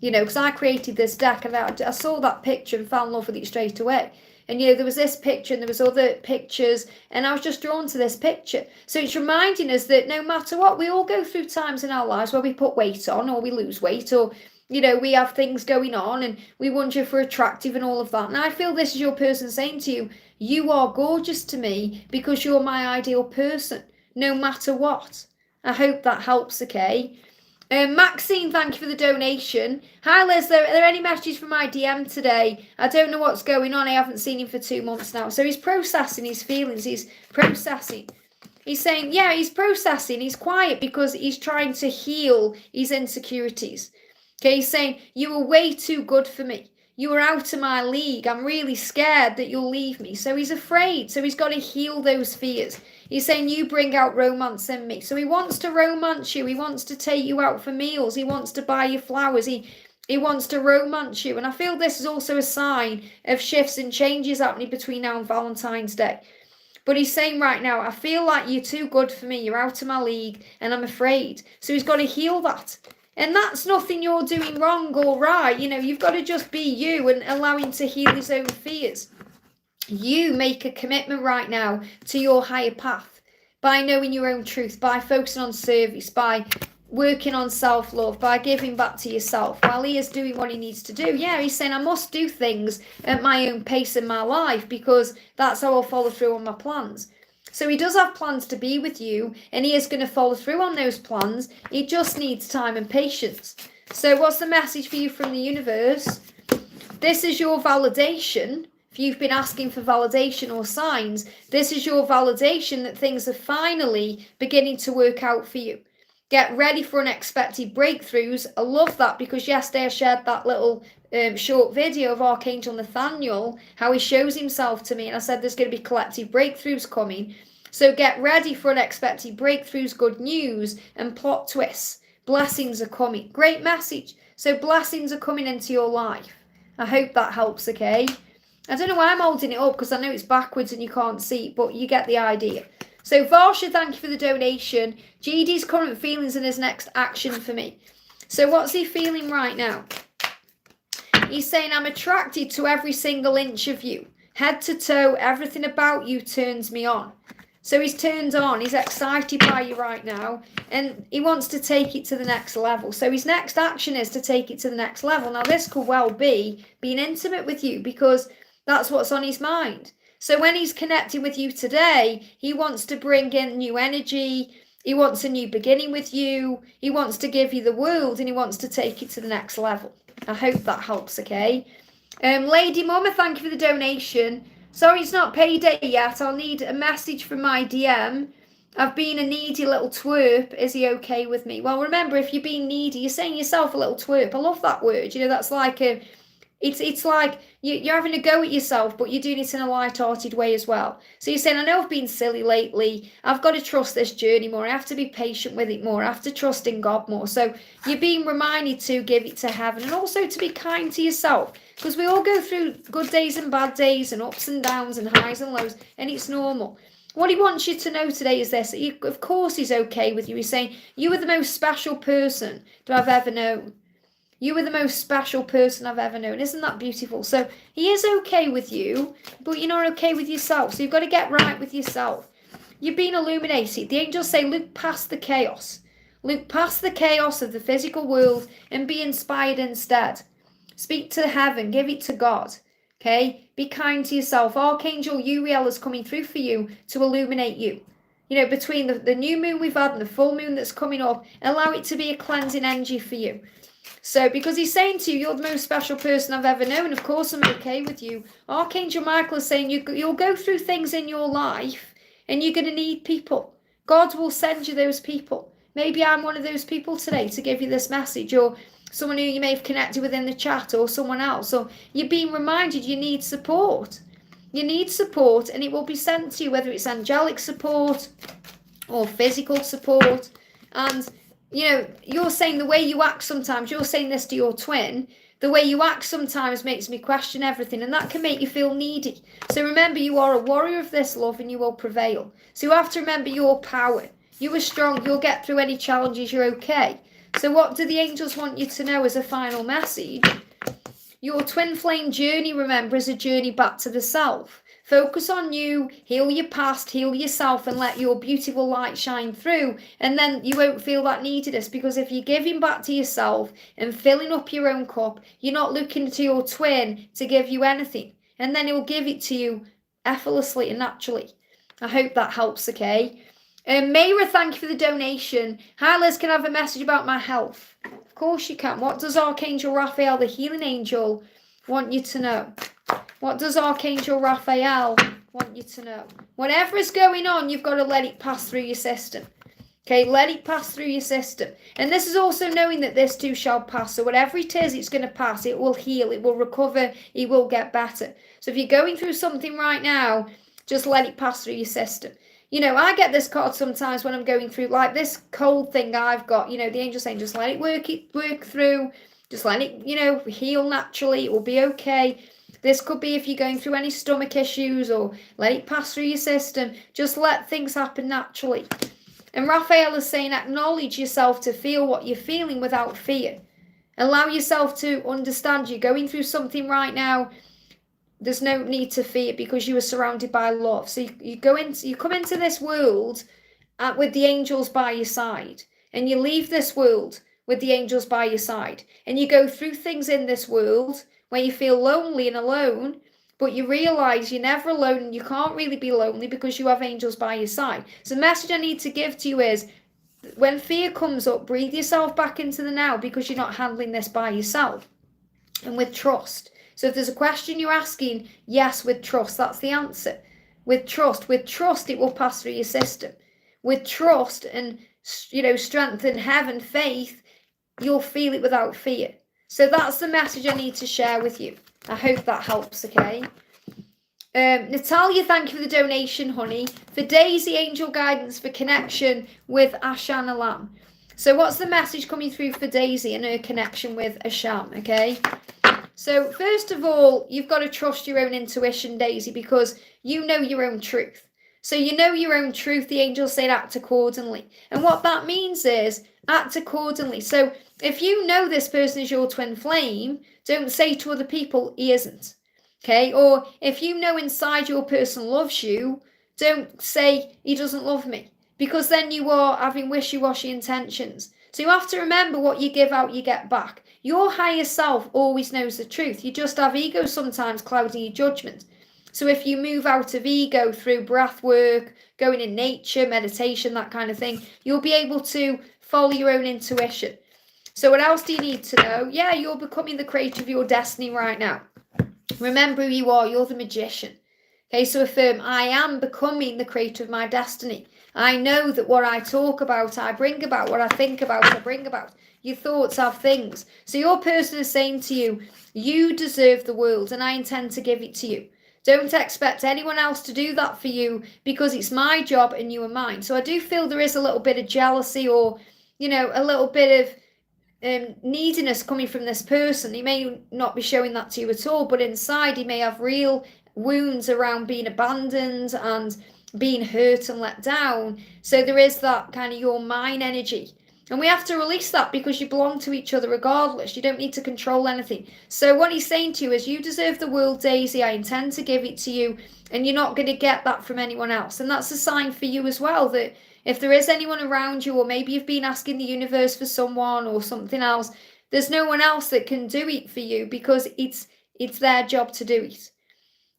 [SPEAKER 1] Because I created this deck and I saw that picture and fell in love with it straight away. And, there was this picture and there was other pictures and I was just drawn to this picture. So it's reminding us that no matter what, we all go through times in our lives where we put weight on or we lose weight or You know, we have things going on and we wonder if we're attractive and all of that. And I feel this is your person saying to you, you are gorgeous to me because you're my ideal person, no matter what. I hope that helps, okay? Maxine, thank you for the donation. Hi Liz, are there any messages from my DM today? I don't know what's going on. I haven't seen him for 2 months now. So he's processing his feelings. He's processing. He's saying, yeah, he's processing. He's quiet because he's trying to heal his insecurities. Okay, he's saying, you were way too good for me. You were out of my league. I'm really scared that you'll leave me. So he's afraid. So he's got to heal those fears. He's saying, you bring out romance in me. So he wants to romance you. He wants to take you out for meals. He wants to buy you flowers. He wants to romance you. And I feel this is also a sign of shifts and changes happening between now and Valentine's Day. But he's saying right now, I feel like you're too good for me. You're out of my league and I'm afraid. So he's got to heal that. And that's nothing you're doing wrong or right. You know, you've got to just be you and allow him to heal his own fears. You make a commitment right now to your higher path by knowing your own truth, by focusing on service, by working on self-love, by giving back to yourself while he is doing what he needs to do. Yeah, he's saying I must do things at my own pace in my life because that's how I'll follow through on my plans. So he does have plans to be with you and he is going to follow through on those plans. He just needs time and patience. So what's the message for you from the universe? This is your validation. If you've been asking for validation or signs, this is your validation that things are finally beginning to work out for you. Get ready for unexpected breakthroughs. I love that because yesterday I shared that little short video of Archangel Nathaniel, how he shows himself to me. And I said there's going to be collective breakthroughs coming. So get ready for unexpected breakthroughs, good news, and plot twists. Blessings are coming. Great message. So blessings are coming into your life. I hope that helps, okay? I don't know why I'm holding it up because I know it's backwards and you can't see it, but you get the idea. So Varsha, thank you for the donation. GD's current feelings and his next action for me. So what's he feeling right now? He's saying, I'm attracted to every single inch of you. Head to toe, everything about you turns me on. So he's turned on. He's excited by you right now. And he wants to take it to the next level. So his next action is to take it to the next level. Now this could well be being intimate with you because that's what's on his mind. So when he's connecting with you today, he wants to bring in new energy. He wants a new beginning with you. He wants to give you the world and he wants to take it to the next level. I hope that helps, okay? Lady Mama, thank you for the donation. Sorry, it's not payday yet. I'll need a message from my DM. I've been a needy little twerp. Is he okay with me? Well, remember, if you're being needy, you're saying yourself a little twerp. I love that word. You know, that's like a... It's like you're having a go at yourself, but you're doing it in a light-hearted way as well. So you're saying, I know I've been silly lately. I've got to trust this journey more. I have to be patient with it more. I have to trust in God more. So you're being reminded to give it to heaven and also to be kind to yourself. Because we all go through good days and bad days and ups and downs and highs and lows. And it's normal. What he wants you to know today is this. Of course he's okay with you. He's saying, you are the most special person that I've ever known. You were the most special person I've ever known. Isn't that beautiful? So he is okay with you, but you're not okay with yourself. So you've got to get right with yourself. You've been illuminated. The angels say, look past the chaos. Look past the chaos of the physical world and be inspired instead. Speak to heaven. Give it to God. Okay? Be kind to yourself. Archangel Uriel is coming through for you to illuminate you. You know, between the new moon we've had and the full moon that's coming up, allow it to be a cleansing energy for you. So, because he's saying to you, you're the most special person I've ever known. Of course, I'm okay with you. Archangel Michael is saying you'll go through things in your life and you're going to need people. God will send you those people. Maybe I'm one of those people today to give you this message, or someone who you may have connected with in the chat, or someone else. Or you're being reminded you need support. You need support and it will be sent to you, whether it's angelic support or physical support. And you know, you're saying the way you act sometimes, you're saying this to your twin, the way you act sometimes makes me question everything, and that can make you feel needy. So remember, you are a warrior of this love and you will prevail. So you have to remember your power. You are strong, you'll get through any challenges, you're okay. So what do the angels want you to know as a final message? Your twin flame journey, remember, is a journey back to the self. Focus on you, heal your past, heal yourself, and let your beautiful light shine through. And then you won't feel that neediness, because if you're giving back to yourself and filling up your own cup, you're not looking to your twin to give you anything. And then he'll give it to you effortlessly and naturally. I hope that helps, okay? Mera, thank you for the donation. Hi, Liz, can I have a message about my health? Of course you can. What does Archangel Raphael, the healing angel, want you to know? What does Archangel Raphael want you to know? Whatever is going on, you've got to let it pass through your system. Okay, let it pass through your system. And this is also knowing that this too shall pass. So whatever it is, it's going to pass. It will heal. It will recover. It will get better. So if you're going through something right now, just let it pass through your system. You know, I get this card sometimes when I'm going through like this cold thing I've got. You know, the angel saying, just let it work through. Just let it, you know, heal naturally. It will be okay. This could be if you're going through any stomach issues, or let it pass through your system. Just let things happen naturally. And Raphael is saying, acknowledge yourself to feel what you're feeling without fear. Allow yourself to understand you're going through something right now. There's no need to fear, because you are surrounded by love. So you come into this world with the angels by your side, and you leave this world with the angels by your side, and you go through things in this world where you feel lonely and alone, but you realize you're never alone, and you can't really be lonely because you have angels by your side. So the message I need to give to you is, when fear comes up, breathe yourself back into the now, because you're not handling this by yourself, and with trust. So if there's a question you're asking, yes, with trust, that's the answer. With trust, it will pass through your system. With trust and, you know, strength and heaven, faith, you'll feel it without fear. So that's the message I need to share with you. I hope that helps, okay? Natalia, thank you for the donation, honey. For Daisy, angel guidance for connection with Ashen Alam. So what's the message coming through for Daisy and her connection with Ashen, okay? So first of all, you've got to trust your own intuition, Daisy, because you know your own truth. So you know your own truth. The angels say act accordingly. And what that means is act accordingly. So if you know this person is your twin flame, don't say to other people, he isn't. Okay? Or if you know inside your person loves you, don't say he doesn't love me, because then you are having wishy-washy intentions. So you have to remember, what you give out, you get back. Your higher self always knows the truth. You just have ego sometimes clouding your judgment. So if you move out of ego through breath work, going in nature, meditation, that kind of thing, you'll be able to follow your own intuition. So what else do you need to know? Yeah, you're becoming the creator of your destiny right now. Remember who you are. You're the magician. Okay, so affirm, I am becoming the creator of my destiny. I know that what I talk about, I bring about. What I think about, I bring about. Your thoughts have things. So your person is saying to you, you deserve the world, and I intend to give it to you. Don't expect anyone else to do that for you, because it's my job and you are mine. So I do feel there is a little bit of jealousy, or, you know, a little bit of neediness coming from this person. He may not be showing that to you at all, but inside he may have real wounds around being abandoned and being hurt and let down. So there is that kind of your mine energy, and we have to release that, because you belong to each other regardless. You don't need to control anything. So what he's saying to you is, you deserve the world, Daisy. I intend to give it to you, and you're not going to get that from anyone else. And that's a sign for you as well, that if there is anyone around you, or maybe you've been asking the universe for someone or something else, there's no one else that can do it for you, because it's their job to do it.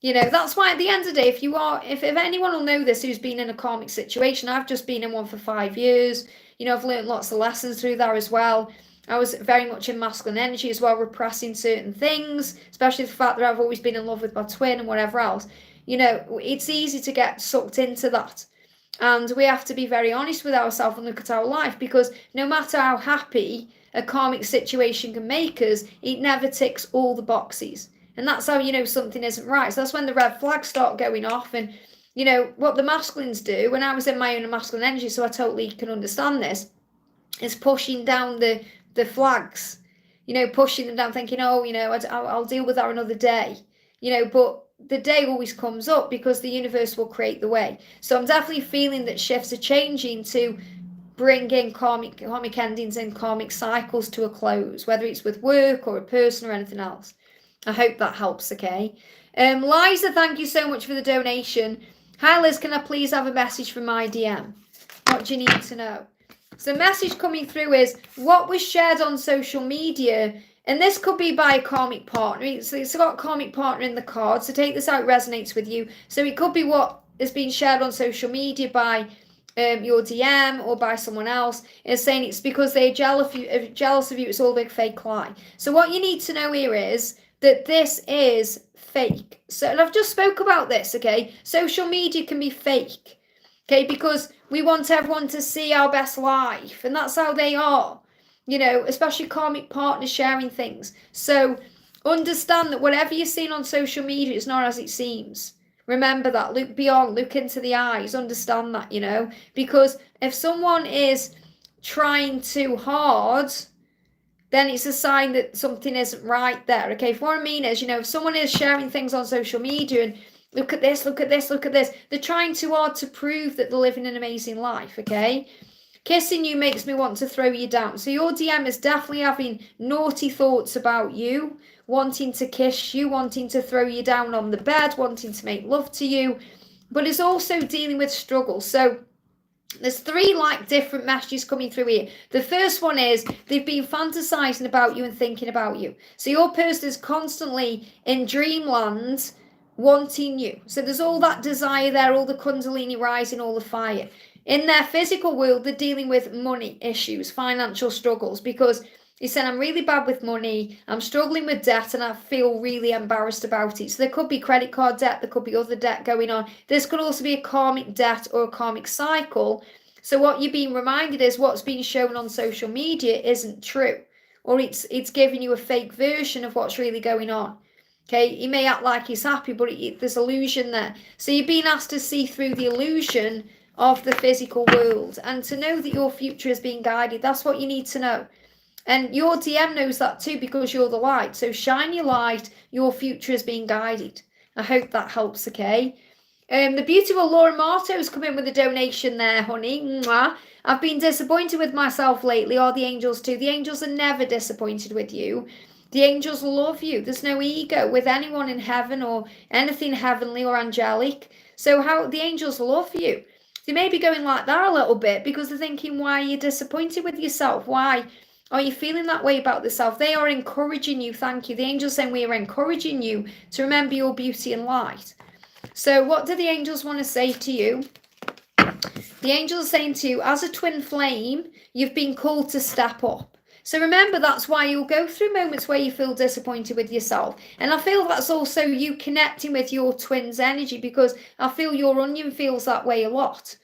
[SPEAKER 1] You know, that's why at the end of the day, if anyone will know this who's been in a karmic situation, I've just been in one for 5 years. You know, I've learned lots of lessons through that as well. I was very much in masculine energy as well, repressing certain things, especially the fact that I've always been in love with my twin and whatever else. You know, it's easy to get sucked into that. And we have to be very honest with ourselves and look at our life, because no matter how happy a karmic situation can make us, it never ticks all the boxes. And that's how you know something isn't right. So that's when the red flags start going off. And, you know, what the masculines do, when I was in my own masculine energy, so I totally can understand this, is pushing down the flags. You know, pushing them down, thinking, oh, you know, I'll deal with that another day. You know, but the day always comes up, because the universe will create the way. So I'm definitely feeling that shifts are changing to bring in karmic endings and karmic cycles to a close, whether it's with work or a person or anything else. I hope that helps, okay? Liza, thank you so much for the donation. Hi Liz, can I please have a message from my DM? What do you need to know? So the message coming through is what was shared on social media, and this could be by a karmic partner. It's got karmic partner in the card, so take this out, it resonates with you. So it could be what has been shared on social media by your DM or by someone else, is saying it's because they're jealous of you. It's all a big fake lie. So what you need to know here is that this is fake. So, and I've just spoke about this, okay? Social media can be fake, okay? Because we want everyone to see our best life, and that's how they are, you know, especially karmic partners sharing things. So understand that whatever you're seeing on social media is not as it seems. Remember that. Look beyond, look into the eyes, understand that, you know, because if someone is trying too hard, then it's a sign that something isn't right there, okay? If what I mean is, you know, if someone is sharing things on social media and look at this, look at this, look at this, they're trying too hard to prove that they're living an amazing life, okay? Kissing you makes me want to throw you down. So your DM is definitely having naughty thoughts about you, wanting to kiss you, wanting to throw you down on the bed, wanting to make love to you, but it's also dealing with struggle. So there's three different messages coming through here. The first one is they've been fantasizing about you and thinking about you. So your person is constantly in dreamland wanting you. So there's all that desire there, all the kundalini rising, all the fire. In their physical world, they're dealing with money issues, financial struggles, because he said, I'm really bad with money, I'm struggling with debt, and I feel really embarrassed about it. So there could be credit card debt, there could be other debt going on. This could also be a karmic debt or a karmic cycle. So what you're being reminded is what's being shown on social media isn't true, or it's giving you a fake version of what's really going on. Okay, he may act like he's happy, but there's illusion there. So you're being asked to see through the illusion of the physical world and to know that your future is being guided. That's what you need to know. And your DM knows that too, because you're the light. So shine your light, your future is being guided. I hope that helps, okay? The beautiful Laura Marto's come in with a donation there, honey. Mwah. I've been disappointed with myself lately, or the angels too. The angels are never disappointed with you. The angels love you. There's no ego with anyone in heaven or anything heavenly or angelic. So how the angels love you. They may be going like that a little bit because they're thinking, why are you disappointed with yourself? Why are you feeling that way about yourself? They are encouraging you. Thank you. The angels saying we are encouraging you to remember your beauty and light. So what do the angels want to say to you? The angels are saying to you, as a twin flame, you've been called to step up. So remember, that's why you'll go through moments where you feel disappointed with yourself. And I feel that's also you connecting with your twin's energy, because I feel your onion feels that way a lot.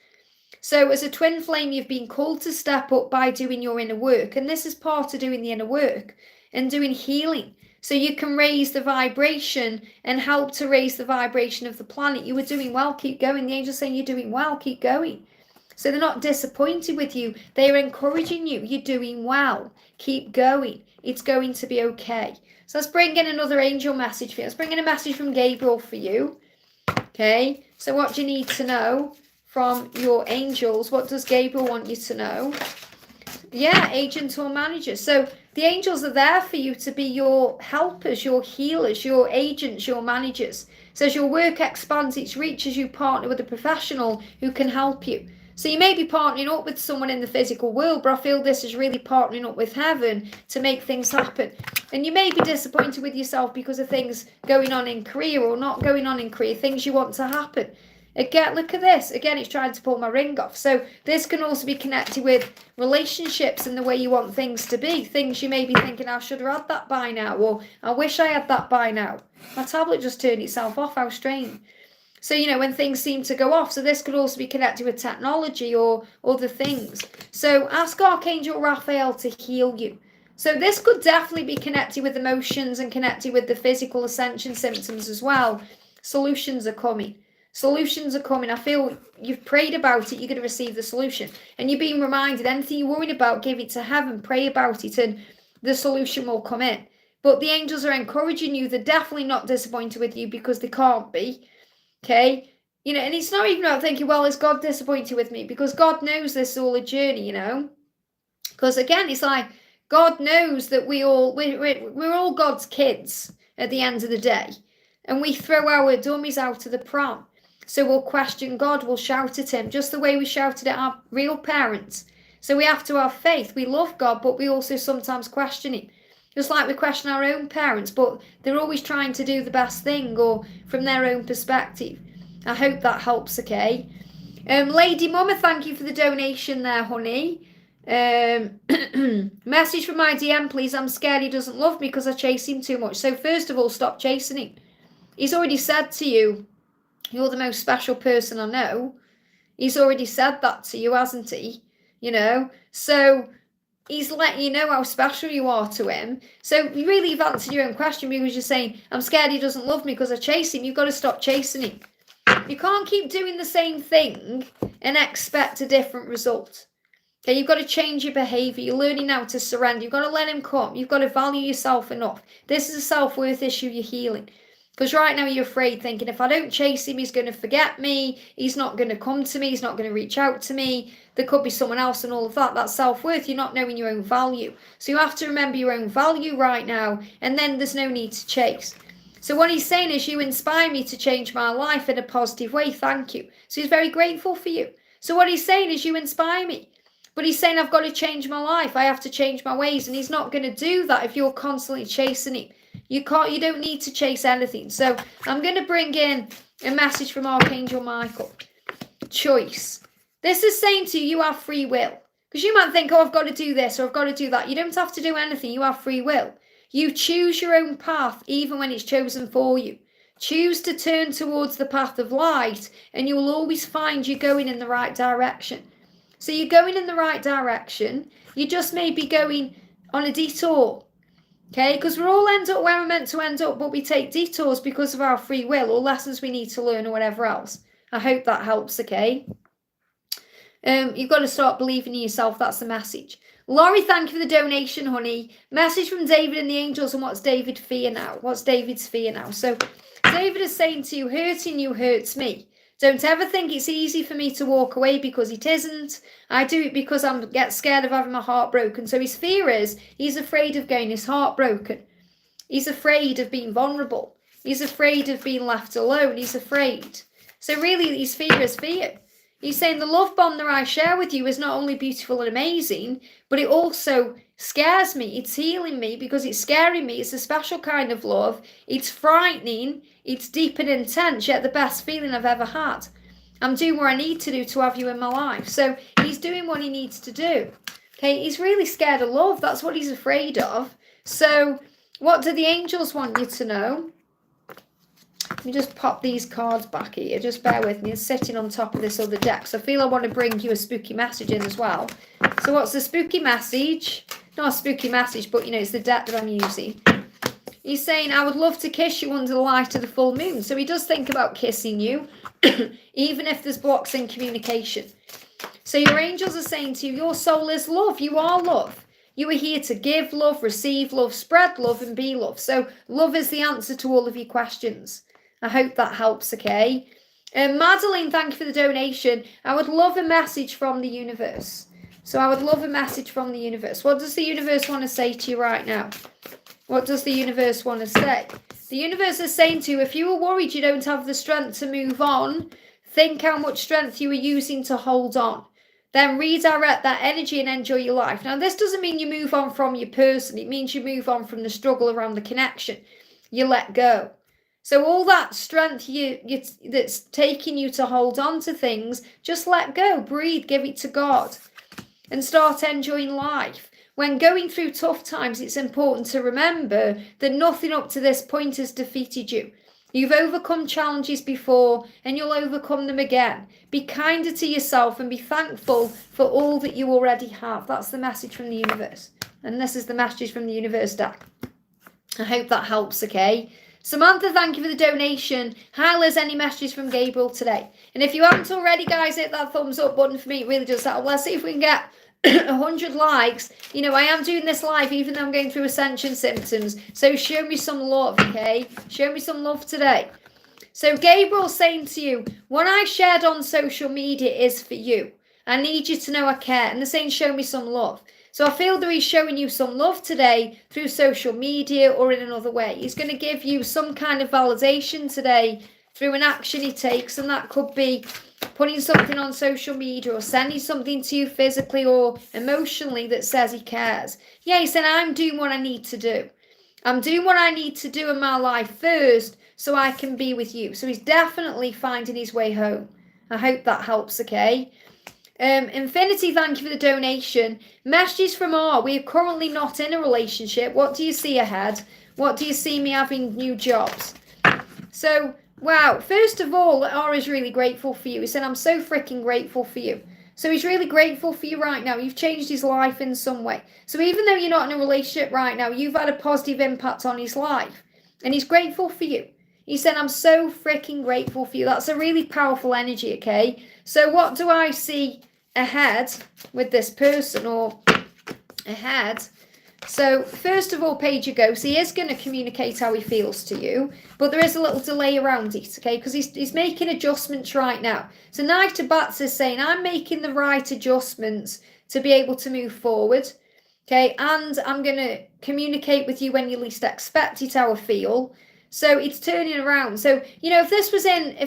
[SPEAKER 1] So as a twin flame, you've been called to step up by doing your inner work. And this is part of doing the inner work and doing healing. So you can raise the vibration and help to raise the vibration of the planet. You were doing well, keep going. The angel's saying you're doing well, keep going. So they're not disappointed with you. They're encouraging you. You're doing well. Keep going. It's going to be okay. So let's bring in another angel message for you. Let's bring in a message from Gabriel for you. Okay. So what do you need to know from your angels? What does Gabriel want you to know? Yeah, agent or manager. So the angels are there for you to be your helpers, your healers, your agents, your managers. So as your work expands its reach, as you partner with a professional who can help you. So you may be partnering up with someone in the physical world, but I feel this is really partnering up with heaven to make things happen. And you may be disappointed with yourself because of things going on in career or not going on in career, things you want to happen. Again, look at this. Again, it's trying to pull my ring off. So this can also be connected with relationships and the way you want things to be. Things you may be thinking, I should have had that by now, or I wish I had that by now. My tablet just turned itself off. How strange. So, you know, when things seem to go off. So this could also be connected with technology or other things. So ask Archangel Raphael to heal you. So this could definitely be connected with emotions and connected with the physical ascension symptoms as well. Solutions are coming. Solutions are coming. I feel you've prayed about it, you're going to receive the solution. And you're being reminded, anything you're worried about, give it to heaven, pray about it, and the solution will come in. But the angels are encouraging you. They're definitely not disappointed with you because they can't be. Okay? You know, and it's not even about thinking, well, is God disappointed with me? Because God knows this is all a journey, you know? Because again, it's like, God knows that we're all God's kids at the end of the day. and we throw our dummies out of the pram. So we'll question God, we'll shout at him, just the way we shouted at our real parents. So we have to have faith. We love God, but we also sometimes question him. Just like we question our own parents, but they're always trying to do the best thing or from their own perspective. I hope that helps, okay? Lady Mama, thank you for the donation there, honey. Message from my DM, please. I'm scared he doesn't love me because I chase him too much. So first of all, stop chasing him. He's already said to you, you're the most special person I know. He's already said that to you, hasn't he? You know, so he's letting you know how special you are to him. So you really have answered your own question because you're saying, I'm scared he doesn't love me because I chase him. You've got to stop chasing him. You can't keep doing the same thing and expect a different result. Okay, you've got to change your behaviour. You're learning now to surrender. You've got to let him come. You've got to value yourself enough. This is a self-worth issue you're healing. Because right now you're afraid, thinking, if I don't chase him, he's going to forget me. He's not going to come to me. He's not going to reach out to me. There could be someone else and all of that. That's self-worth. You're not knowing your own value. So you have to remember your own value right now. And then there's no need to chase. So what he's saying is, you inspire me to change my life in a positive way. Thank you. So he's very grateful for you. So what he's saying is, you inspire me. But he's saying, I've got to change my life. I have to change my ways. And he's not going to do that if you're constantly chasing him. You don't need to chase anything. So I'm going to bring in a message from Archangel Michael. Choice. This is saying to you, you have free will. Because you might think, oh, I've got to do this or I've got to do that. You don't have to do anything. You have free will. You choose your own path even when it's chosen for you. Choose to turn towards the path of light and you'll always find you're going in the right direction. So you're going in the right direction. You just may be going on a detour. Okay, because we're all end up where we're meant to end up, but we take detours because of our free will or lessons we need to learn or whatever else. I hope that helps, okay? You've got to start believing in yourself. That's the message. Laurie, thank you for the donation, honey. Message from David and the angels. And what's David fear now? What's David's fear now? So David is saying to you, hurting you hurts me. Don't ever think it's easy for me to walk away because it isn't. I do it because I get scared of having my heart broken. So his fear is, he's afraid of getting his heart broken. He's afraid of being vulnerable. He's afraid of being left alone. He's afraid. So really his fear is fear. He's saying the love bond that I share with you is not only beautiful and amazing, but it also scares me. It's healing me because it's scaring me. It's a special kind of love. It's frightening. It's deep and intense, yet the best feeling I've ever had. I'm doing what I need to do to have you in my life. So he's doing what he needs to do. Okay, he's really scared of love. That's what he's afraid of. So what do the angels want you to know? Let me just pop these cards back here. Just bear with me. It's sitting on top of this other deck. So I feel I want to bring you a spooky message in as well. So what's the spooky message? Not a spooky message, but, you know, it's the deck that I'm using. He's saying, I would love to kiss you under the light of the full moon. So he does think about kissing you, even if there's blocks in communication. So your angels are saying to you, your soul is love. You are love. You are here to give love, receive love, spread love, and be love. So love is the answer to all of your questions. I hope that helps, okay? Madeline, thank you for the donation. I would love a message from the universe. So I would love a message from the universe. What does the universe want to say to you right now? What does the universe want to say? The universe is saying to you, if you were worried you don't have the strength to move on, think how much strength you are using to hold on. Then redirect that energy and enjoy your life. Now, this doesn't mean you move on from your person. It means you move on from the struggle around the connection. You let go. So all that strength that's taking you to hold on to things, just let go, breathe, give it to God, and start enjoying life. When going through tough times, it's important to remember that nothing up to this point has defeated you. You've overcome challenges before and you'll overcome them again. Be kinder to yourself and be thankful for all that you already have. That's the message from the universe. And this is the message from the universe deck. I hope that helps, okay? Samantha, thank you for the donation. Hi, Liz, any messages from Gabriel today? And if you haven't already, guys, hit that thumbs up button for me. It really does help. Let's see if we can get 100 likes. You know, I am doing this live even though I'm going through ascension symptoms. So show me some love, okay? Show me some love today. So Gabriel's saying to you, what I shared on social media is for you. I need you to know I care. And they're saying, show me some love. So I feel that he's showing you some love today through social media or in another way. He's going to give you some kind of validation today through an action he takes, and that could be putting something on social media or sending something to you physically or emotionally that says he cares. Yeah, he said, I'm doing what I need to do. I'm doing what I need to do in my life first so I can be with you. So he's definitely finding his way home. I hope that helps, okay? Infinity, thank you for the donation. Messages from R. We are currently not in a relationship. What do you see ahead? What do you see me having new jobs? So, wow. First of all, R is really grateful for you. He said, I'm so freaking grateful for you. So he's really grateful for you right now. You've changed his life in some way. So even though you're not in a relationship right now, you've had a positive impact on his life. And he's grateful for you. He said, I'm so freaking grateful for you. That's a really powerful energy, okay? So what do I see ahead with this person or ahead? So first of all, Page of Ghosts, he is going to communicate how he feels to you, but there is a little delay around it, okay? Because he's making adjustments right now. So Knight of Bats is saying, I'm making the right adjustments to be able to move forward, okay? And I'm going to communicate with you when you least expect it, how I feel. So it's turning around. So, you know, if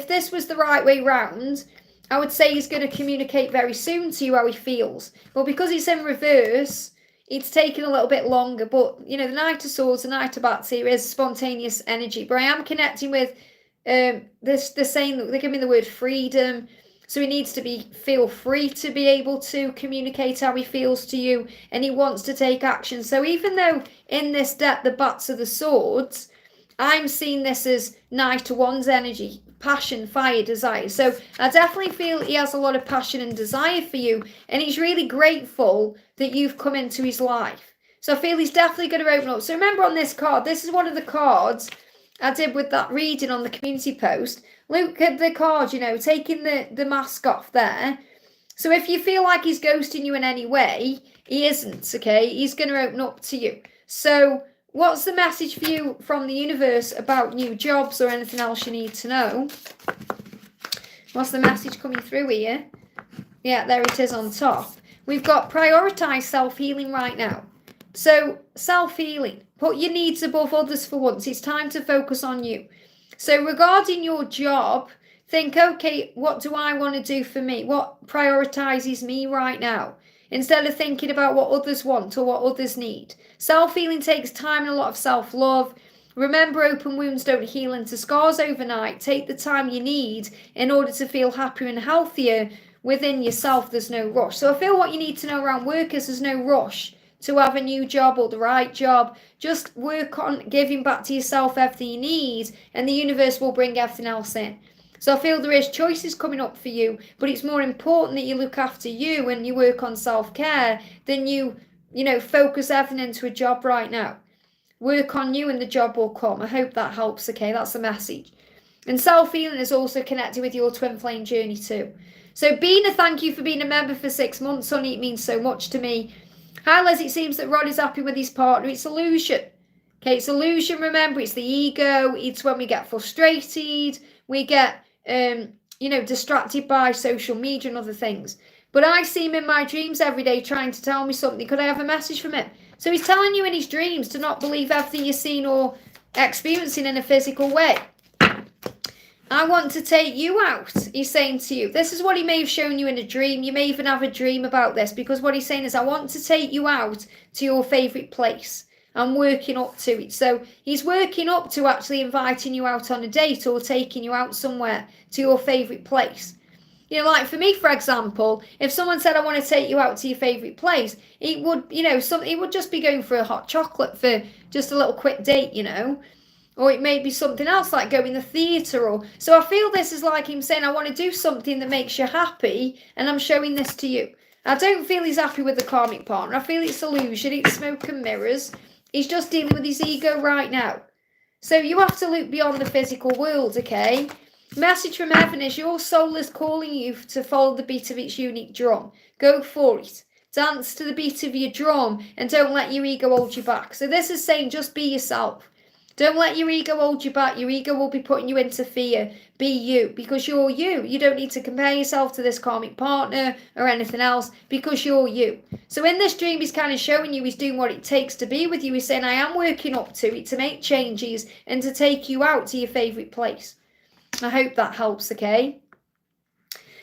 [SPEAKER 1] this was the right way round, I would say he's going to communicate very soon to you how he feels. But because it's in reverse, it's taken a little bit longer. But, you know, the Knight of Swords, the Knight of Bats here is spontaneous energy. But I am connecting with this. They're saying, they're giving me the word freedom. So he needs to feel free to be able to communicate how he feels to you. And he wants to take action. So even though in this deck, the Bats are the Swords, I'm seeing this as Knight of Wands energy, passion, fire, desire. So I definitely feel he has a lot of passion and desire for you, and he's really grateful that you've come into his life. So I feel he's definitely going to open up. So remember on this card, this is one of the cards I did with that reading on the community post. Look at the card, you know, taking the mask off there. So if you feel like he's ghosting you in any way, he isn't, okay? He's going to open up to you. So what's the message for you from the universe about new jobs or anything else you need to know? What's the message coming through here? Yeah, there it is on top. We've got prioritize self-healing right now. So self-healing. Put your needs above others for once. It's time to focus on you. So regarding your job, think, okay, what do I want to do for me? What prioritizes me right now? Instead of thinking about what others want or what others need. Self-healing takes time and a lot of self-love. Remember, open wounds don't heal into scars overnight. Take the time you need in order to feel happier and healthier within yourself. There's no rush. So I feel what you need to know around work is there's no rush to have a new job or the right job. Just work on giving back to yourself everything you need, and the universe will bring everything else in. So I feel there is choices coming up for you, but it's more important that you look after you and you work on self-care than you focus everything into a job right now. Work on you and the job will come. I hope that helps, okay? That's the message. And self-healing is also connected with your twin flame journey too. So Bena, thank you for being a member for 6 months, honey. It means so much to me. Hi, Les. It seems that Rod is happy with his partner. It's illusion. Okay, it's illusion. Remember, it's the ego. It's when we get frustrated. We get distracted by social media and other things. But I see him in my dreams every day trying to tell me something. Could I have a message from him? So he's telling you in his dreams to not believe everything you're seeing or experiencing in a physical way. I want to take you out, he's saying to you. This is what he may have shown you in a dream. You may even have a dream about this, because what he's saying is, I want to take you out to your favourite place. I'm working up to it. So he's working up to actually inviting you out on a date or taking you out somewhere to your favourite place. You know, like for me, for example, if someone said, I want to take you out to your favourite place, it would, it would just be going for a hot chocolate for just a little quick date, Or it may be something else like going to the theatre. So I feel this is like him saying, I want to do something that makes you happy, and I'm showing this to you. I don't feel he's happy with the karmic partner. I feel it's illusion, it's smoke and mirrors. He's just dealing with his ego right now. So you have to look beyond the physical world, okay? Message from heaven is your soul is calling you to follow the beat of its unique drum. Go for it. Dance to the beat of your drum and don't let your ego hold you back. So this is saying just be yourself. Don't let your ego hold you back. Your ego will be putting you into fear. Be you, because you're you. You don't need to compare yourself to this karmic partner or anything else, because you're you. So in this dream, he's kind of showing you he's doing what it takes to be with you. He's saying, I am working up to it, to make changes and to take you out to your favourite place. I hope that helps, okay?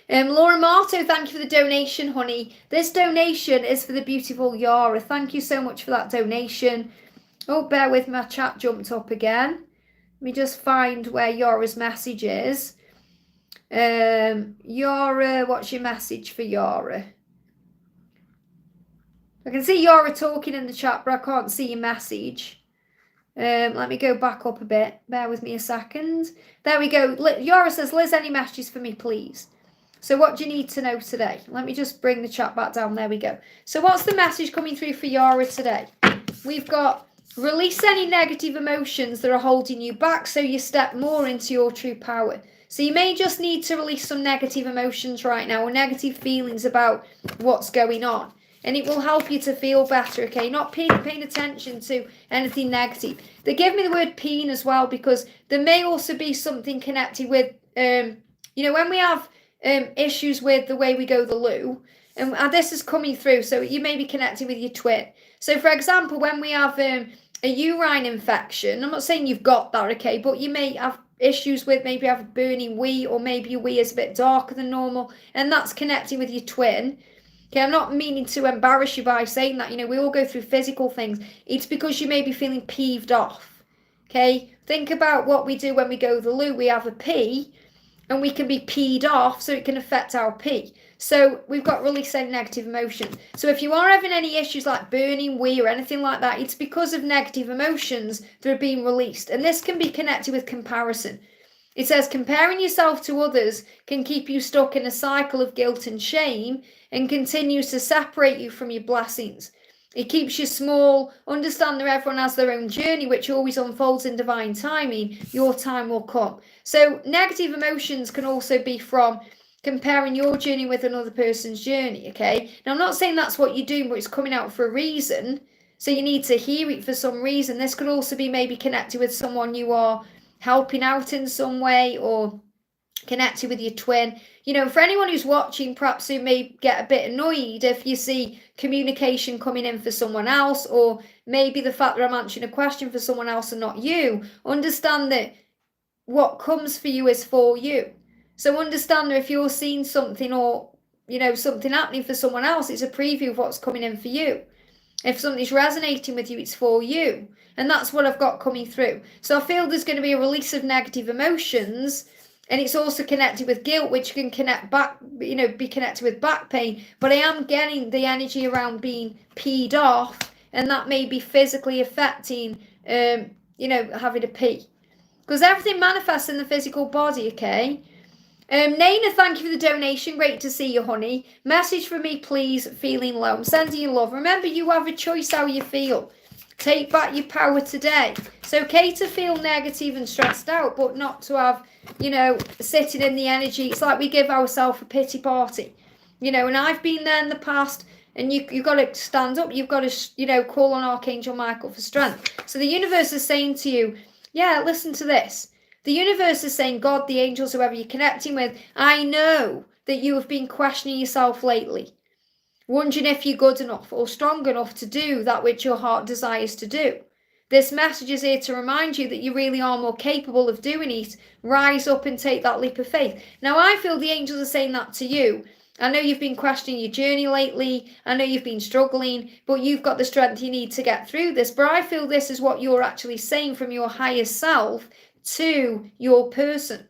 [SPEAKER 1] Laura Marto, thank you for the donation, honey. This donation is for the beautiful Yara. Thank you so much for that donation. Oh, bear with me, my chat jumped up again. Let me just find where Yara's message is. Yara, what's your message for Yara? I can see Yara talking in the chat, but I can't see your message. Let me go back up a bit. Bear with me a second. There we go. Yara says, Liz, any messages for me, please? So what do you need to know today? Let me just bring the chat back down. There we go. So what's the message coming through for Yara today? We've got release any negative emotions that are holding you back so you step more into your true power. So you may just need to release some negative emotions right now, or negative feelings about what's going on. And it will help you to feel better, okay? Not paying attention to anything negative. They give me the word pain as well, because there may also be something connected with, when we have issues with the way we go the loo, and this is coming through, so you may be connected with your twin. So, for example, when we have a urine infection, I'm not saying you've got that, okay, but you may have issues with, maybe have a burning wee, or maybe your wee is a bit darker than normal, and that's connecting with your twin. Okay, I'm not meaning to embarrass you by saying that. We all go through physical things. It's because you may be feeling peeved off. Okay, think about what we do when we go to the loo. We have a pee, and we can be peed off, so it can affect our pee. So we've got releasing negative emotions. So if you are having any issues like burning wee or anything like that, it's because of negative emotions that are being released. And this can be connected with comparison. It says comparing yourself to others can keep you stuck in a cycle of guilt and shame and continues to separate you from your blessings. It keeps you small. Understand that everyone has their own journey, which always unfolds in divine timing. Your time will come. So negative emotions can also be from comparing your journey with another person's journey, okay? Now, I'm not saying that's what you're doing, but it's coming out for a reason. So you need to hear it for some reason. This could also be maybe connected with someone you are helping out in some way, or connected with your twin. For anyone who's watching, perhaps who may get a bit annoyed if you see communication coming in for someone else, or maybe the fact that I'm answering a question for someone else and not you, understand that what comes for you is for you. So understand that if you're seeing something, or something happening for someone else, it's a preview of what's coming in for you. If something's resonating with you, it's for you. And that's what I've got coming through. So I feel there's going to be a release of negative emotions, and it's also connected with guilt, which can connect back, be connected with back pain. But I am getting the energy around being peed off, and that may be physically affecting, having to pee. Because everything manifests in the physical body, okay? Naina, thank you for the donation. Great to see you, honey. Message for me, please. Feeling low. I'm sending you love. Remember, you have a choice how you feel. Take back your power today. It's okay to feel negative and stressed out, but not to have, sitting in the energy. It's like we give ourselves a pity party, and I've been there in the past, and you've got to stand up. You've got to, call on Archangel Michael for strength. So the universe is saying to you, yeah, listen to this. The universe is saying, God, the angels, whoever you're connecting with, I know that you have been questioning yourself lately, wondering if you're good enough or strong enough to do that which your heart desires to do. This message is here to remind you that you really are more capable of doing it. Rise up and take that leap of faith. Now, I feel the angels are saying that to you. I know you've been questioning your journey lately. I know you've been struggling, but you've got the strength you need to get through this. But I feel this is what you're actually saying from your higher self to your person.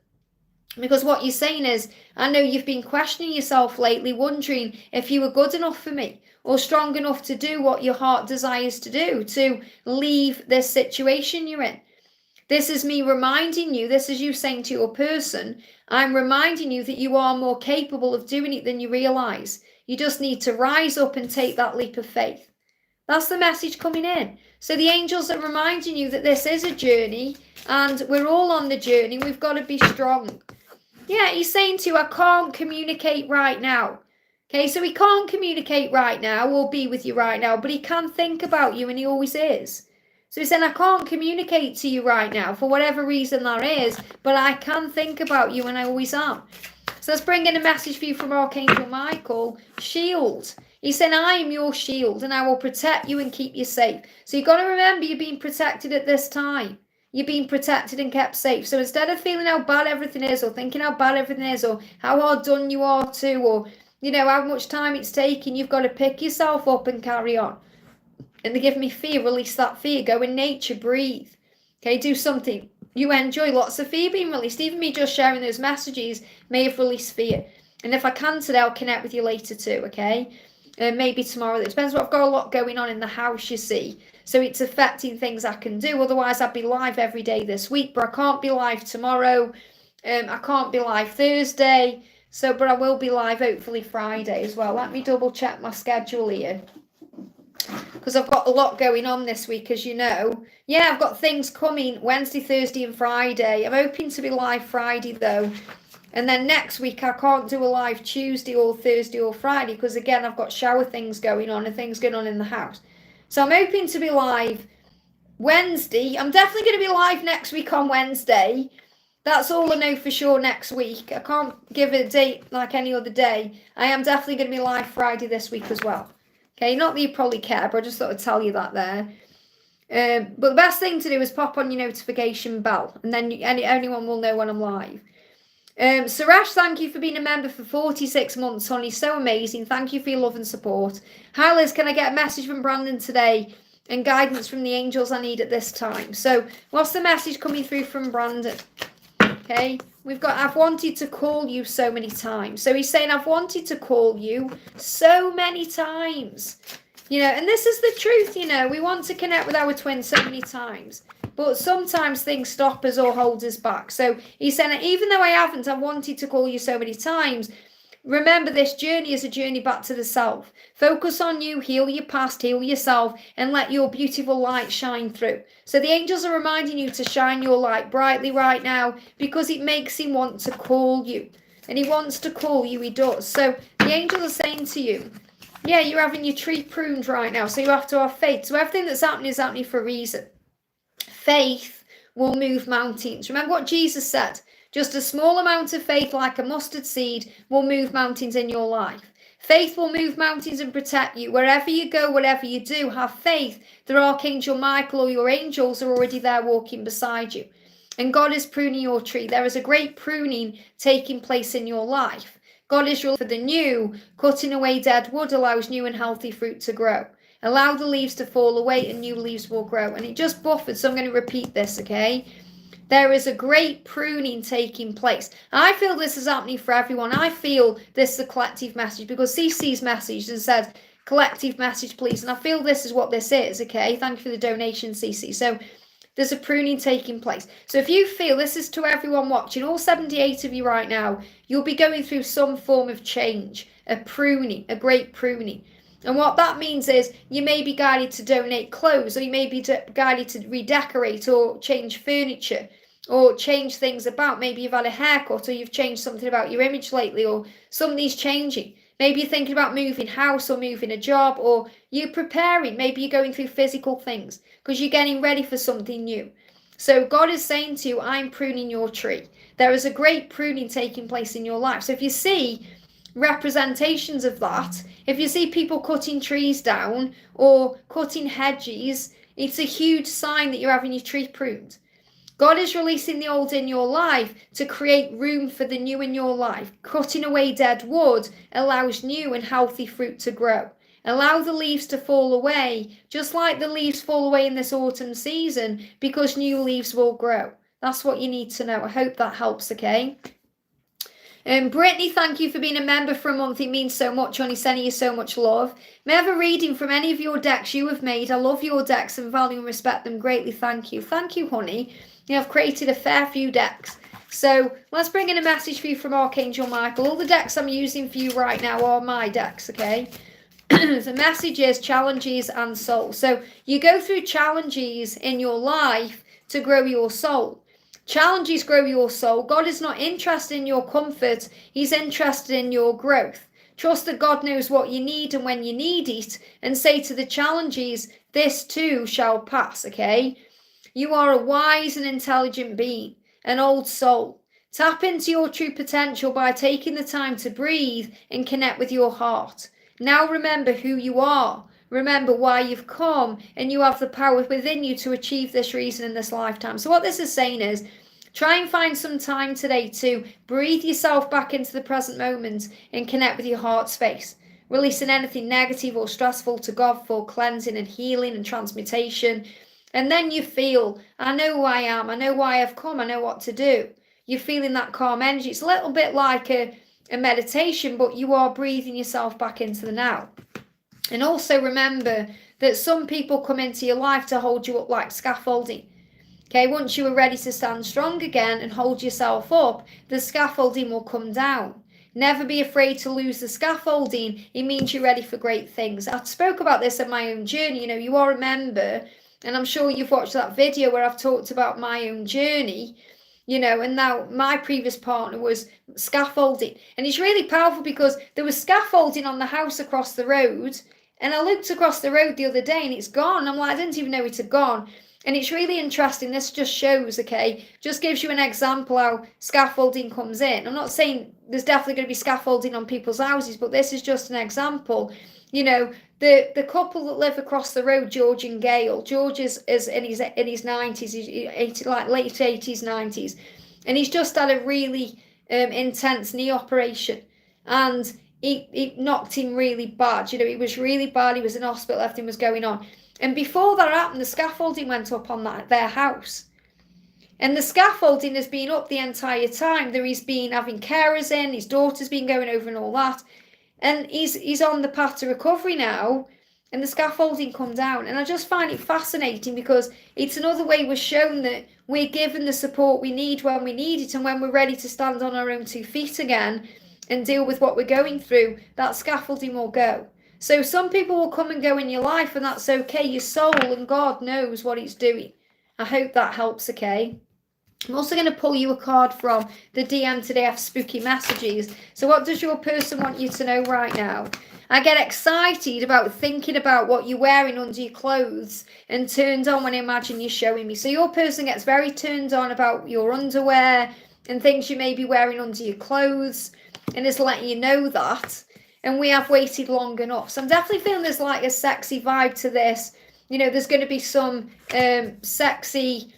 [SPEAKER 1] Because what you're saying is, I know you've been questioning yourself lately, wondering if you were good enough for me or strong enough to do what your heart desires to do, to leave this situation you're in. This is me reminding you, this is you saying to your person, I'm reminding you that you are more capable of doing it than you realize. You just need to rise up and take that leap of faith. That's the message coming in. So the angels are reminding you that this is a journey, and we're all on the journey. We've got to be strong. Yeah, he's saying to you, I can't communicate right now. Okay, so he can't communicate right now or be with you right now, but he can think about you, and he always is. So he's saying, I can't communicate to you right now for whatever reason there is, but I can think about you and I always am. So let's bring in a message for you from Archangel Michael. Shield. He's saying, I am your shield and I will protect you and keep you safe. So you've got to remember you're being protected at this time. You're being protected and kept safe. So instead of feeling how bad everything is or thinking how bad everything is or how hard done you are to or, you know, how much time it's taking, you've got to pick yourself up and carry on. And they give me fear, release that fear. Go in nature, breathe. Okay, do something you enjoy. Lots of fear being released. Even me just sharing those messages may have released fear. And if I can today, I'll connect with you later too, okay? Maybe tomorrow. It depends. I've got a lot going on in the house, you see. So it's affecting things I can do. Otherwise, I'd be live every day this week. But I can't be live tomorrow. I can't be live Thursday. So, but I will be live hopefully Friday as well. Let me double check my schedule here. Because I've got a lot going on this week, as you know. Yeah, I've got things coming Wednesday, Thursday and Friday. I'm hoping to be live Friday though. And then next week I can't do a live Tuesday or Thursday or Friday because again I've got shower things going on and things going on in the house. So I'm hoping to be live Wednesday. I'm definitely going to be live next week on Wednesday. That's all I know for sure next week. I can't give a date like any other day. I am definitely going to be live Friday this week as well. Okay, not that you probably care, but I just thought I'd tell you that there. But the best thing to do is pop on your notification bell and then anyone will know when I'm live. Suresh, thank you for being a member for 46 months, honey. So amazing. Thank you for your love and support. Hi, Liz. Can I get a message from Brandon today and guidance from the angels I need at this time? So what's the message coming through from Brandon? Okay, we've got, I've wanted to call you so many times. So he's saying, I've wanted to call you so many times. You know, and this is the truth, you know. We want to connect with our twins so many times. But sometimes things stop us or hold us back. So he's saying, even though I've wanted to call you so many times, remember this journey is a journey back to the self. Focus on you, heal your past, heal yourself, and let your beautiful light shine through. So the angels are reminding you to shine your light brightly right now because it makes him want to call you. And he wants to call you, he does. So the angels are saying to you, yeah, you're having your tree pruned right now, so you have to have faith. So everything that's happening is happening for a reason. Faith will move mountains. Remember what Jesus said. Just a small amount of faith, like a mustard seed, will move mountains in your life. Faith will move mountains and protect you. Wherever you go, whatever you do, have faith. The Archangel Michael or your angels are already there walking beside you. And God is pruning your tree. There is a great pruning taking place in your life. God is your for the new. Cutting away dead wood allows new and healthy fruit to grow. Allow the leaves to fall away and new leaves will grow. And it just buffered, so I'm going to repeat this, okay? There is a great pruning taking place. I feel this is happening for everyone. I feel this is a collective message because CC's messaged and said, collective message, please. And I feel this is what this is, okay? Thank you for the donation, CC. So there's a pruning taking place. So if you feel this is to everyone watching, all 78 of you right now, you'll be going through some form of change, a pruning, a great pruning. And what that means is you may be guided to donate clothes, or you may be guided to redecorate or change furniture or change things about. Maybe you've had a haircut or you've changed something about your image lately or something's changing. Maybe you're thinking about moving house or moving a job, or you're preparing. Maybe you're going through physical things because you're getting ready for something new. So God is saying to you, I'm pruning your tree. There is a great pruning taking place in your life. So if you see representations of that, if you see people cutting trees down or cutting hedges, it's a huge sign that you're having your tree pruned. God is releasing the old in your life to create room for the new in your life. Cutting away dead wood allows new and healthy fruit to grow. Allow the leaves to fall away, just like the leaves fall away in this autumn season, because new leaves will grow. That's what you need to know. I hope that helps, okay? Britney, thank you for being a member for a month. It means so much, honey. Sending you so much love. May I have a reading from any of your decks you have made? I love your decks and value and respect them greatly. Thank you. Thank you, honey. You have created a fair few decks. So let's bring in a message for you from Archangel Michael. All the decks I'm using for you right now are my decks, okay? The message is challenges and soul. So you go through challenges in your life to grow your soul. Challenges grow your soul. God is not interested in your comfort. He's interested in your growth. Trust that God knows what you need and when you need it, and say to the challenges, This too shall pass, okay? You are a wise and intelligent being, an old soul. Tap into your true potential by taking the time to breathe and connect with your heart. Now remember who you are. Remember why you've come, and you have the power within you to achieve this reason in this lifetime. So what this is saying is, try and find some time today to breathe yourself back into the present moment and connect with your heart space. Releasing anything negative or stressful to God for cleansing and healing and transmutation. And then you feel, I know who I am, I know why I've come, I know what to do. You're feeling that calm energy. It's a little bit like a meditation, but you are breathing yourself back into the now. And also remember that some people come into your life to hold you up like scaffolding. Okay, once you are ready to stand strong again and hold yourself up, the scaffolding will come down. Never be afraid to lose the scaffolding. It means you're ready for great things. I spoke about this in my own journey. You know, you are a member, and I'm sure you've watched that video where I've talked about my own journey, you know, and now my previous partner was scaffolding. And it's really powerful because there was scaffolding on the house across the road, and I looked across the road the other day and it's gone. I'm like, I didn't even know it had gone. And it's really interesting. This just shows, okay, just gives you an example how scaffolding comes in. I'm not saying there's definitely going to be scaffolding on people's houses, but this is just an example. You know, the couple that live across the road, George and Gaer. George is in his 90s, he's like late 80s, 90s. And he's just had a really intense knee operation. And he knocked him really bad. You know, it was really bad. He was in hospital, everything was going on. And before that happened, the scaffolding went up on their house. And the scaffolding has been up the entire time. There he's been having carers in, his daughter's been going over and all that. And he's on the path to recovery now. And the scaffolding come down. And I just find it fascinating because it's another way we're shown that we're given the support we need when we need it. And when we're ready to stand on our own 2 feet again and deal with what we're going through, that scaffolding will go. So some people will come and go in your life, and that's okay. Your soul and God knows what it's doing. I hope that helps, okay? I'm also going to pull you a card from the DM today of spooky messages. So what does your person want you to know right now? I get excited about thinking about what you're wearing under your clothes and turned on when I imagine you're showing me. So your person gets very turned on about your underwear and things you may be wearing under your clothes and is letting you know that. And we have waited long enough. So I'm definitely feeling there's like a sexy vibe to this. You know, there's going to be some sexy,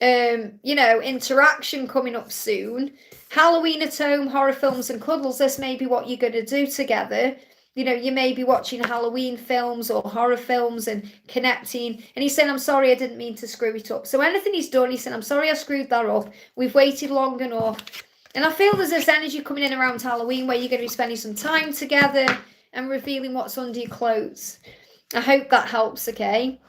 [SPEAKER 1] you know, interaction coming up soon. Halloween at home, horror films and cuddles. This may be what you're going to do together. You know, you may be watching Halloween films or horror films and connecting. And he's saying, I'm sorry, I didn't mean to screw it up. So anything he's done, he's saying, I'm sorry I screwed that up. We've waited long enough. And I feel there's this energy coming in around Halloween where you're going to be spending some time together and revealing what's under your clothes. I hope that helps, okay?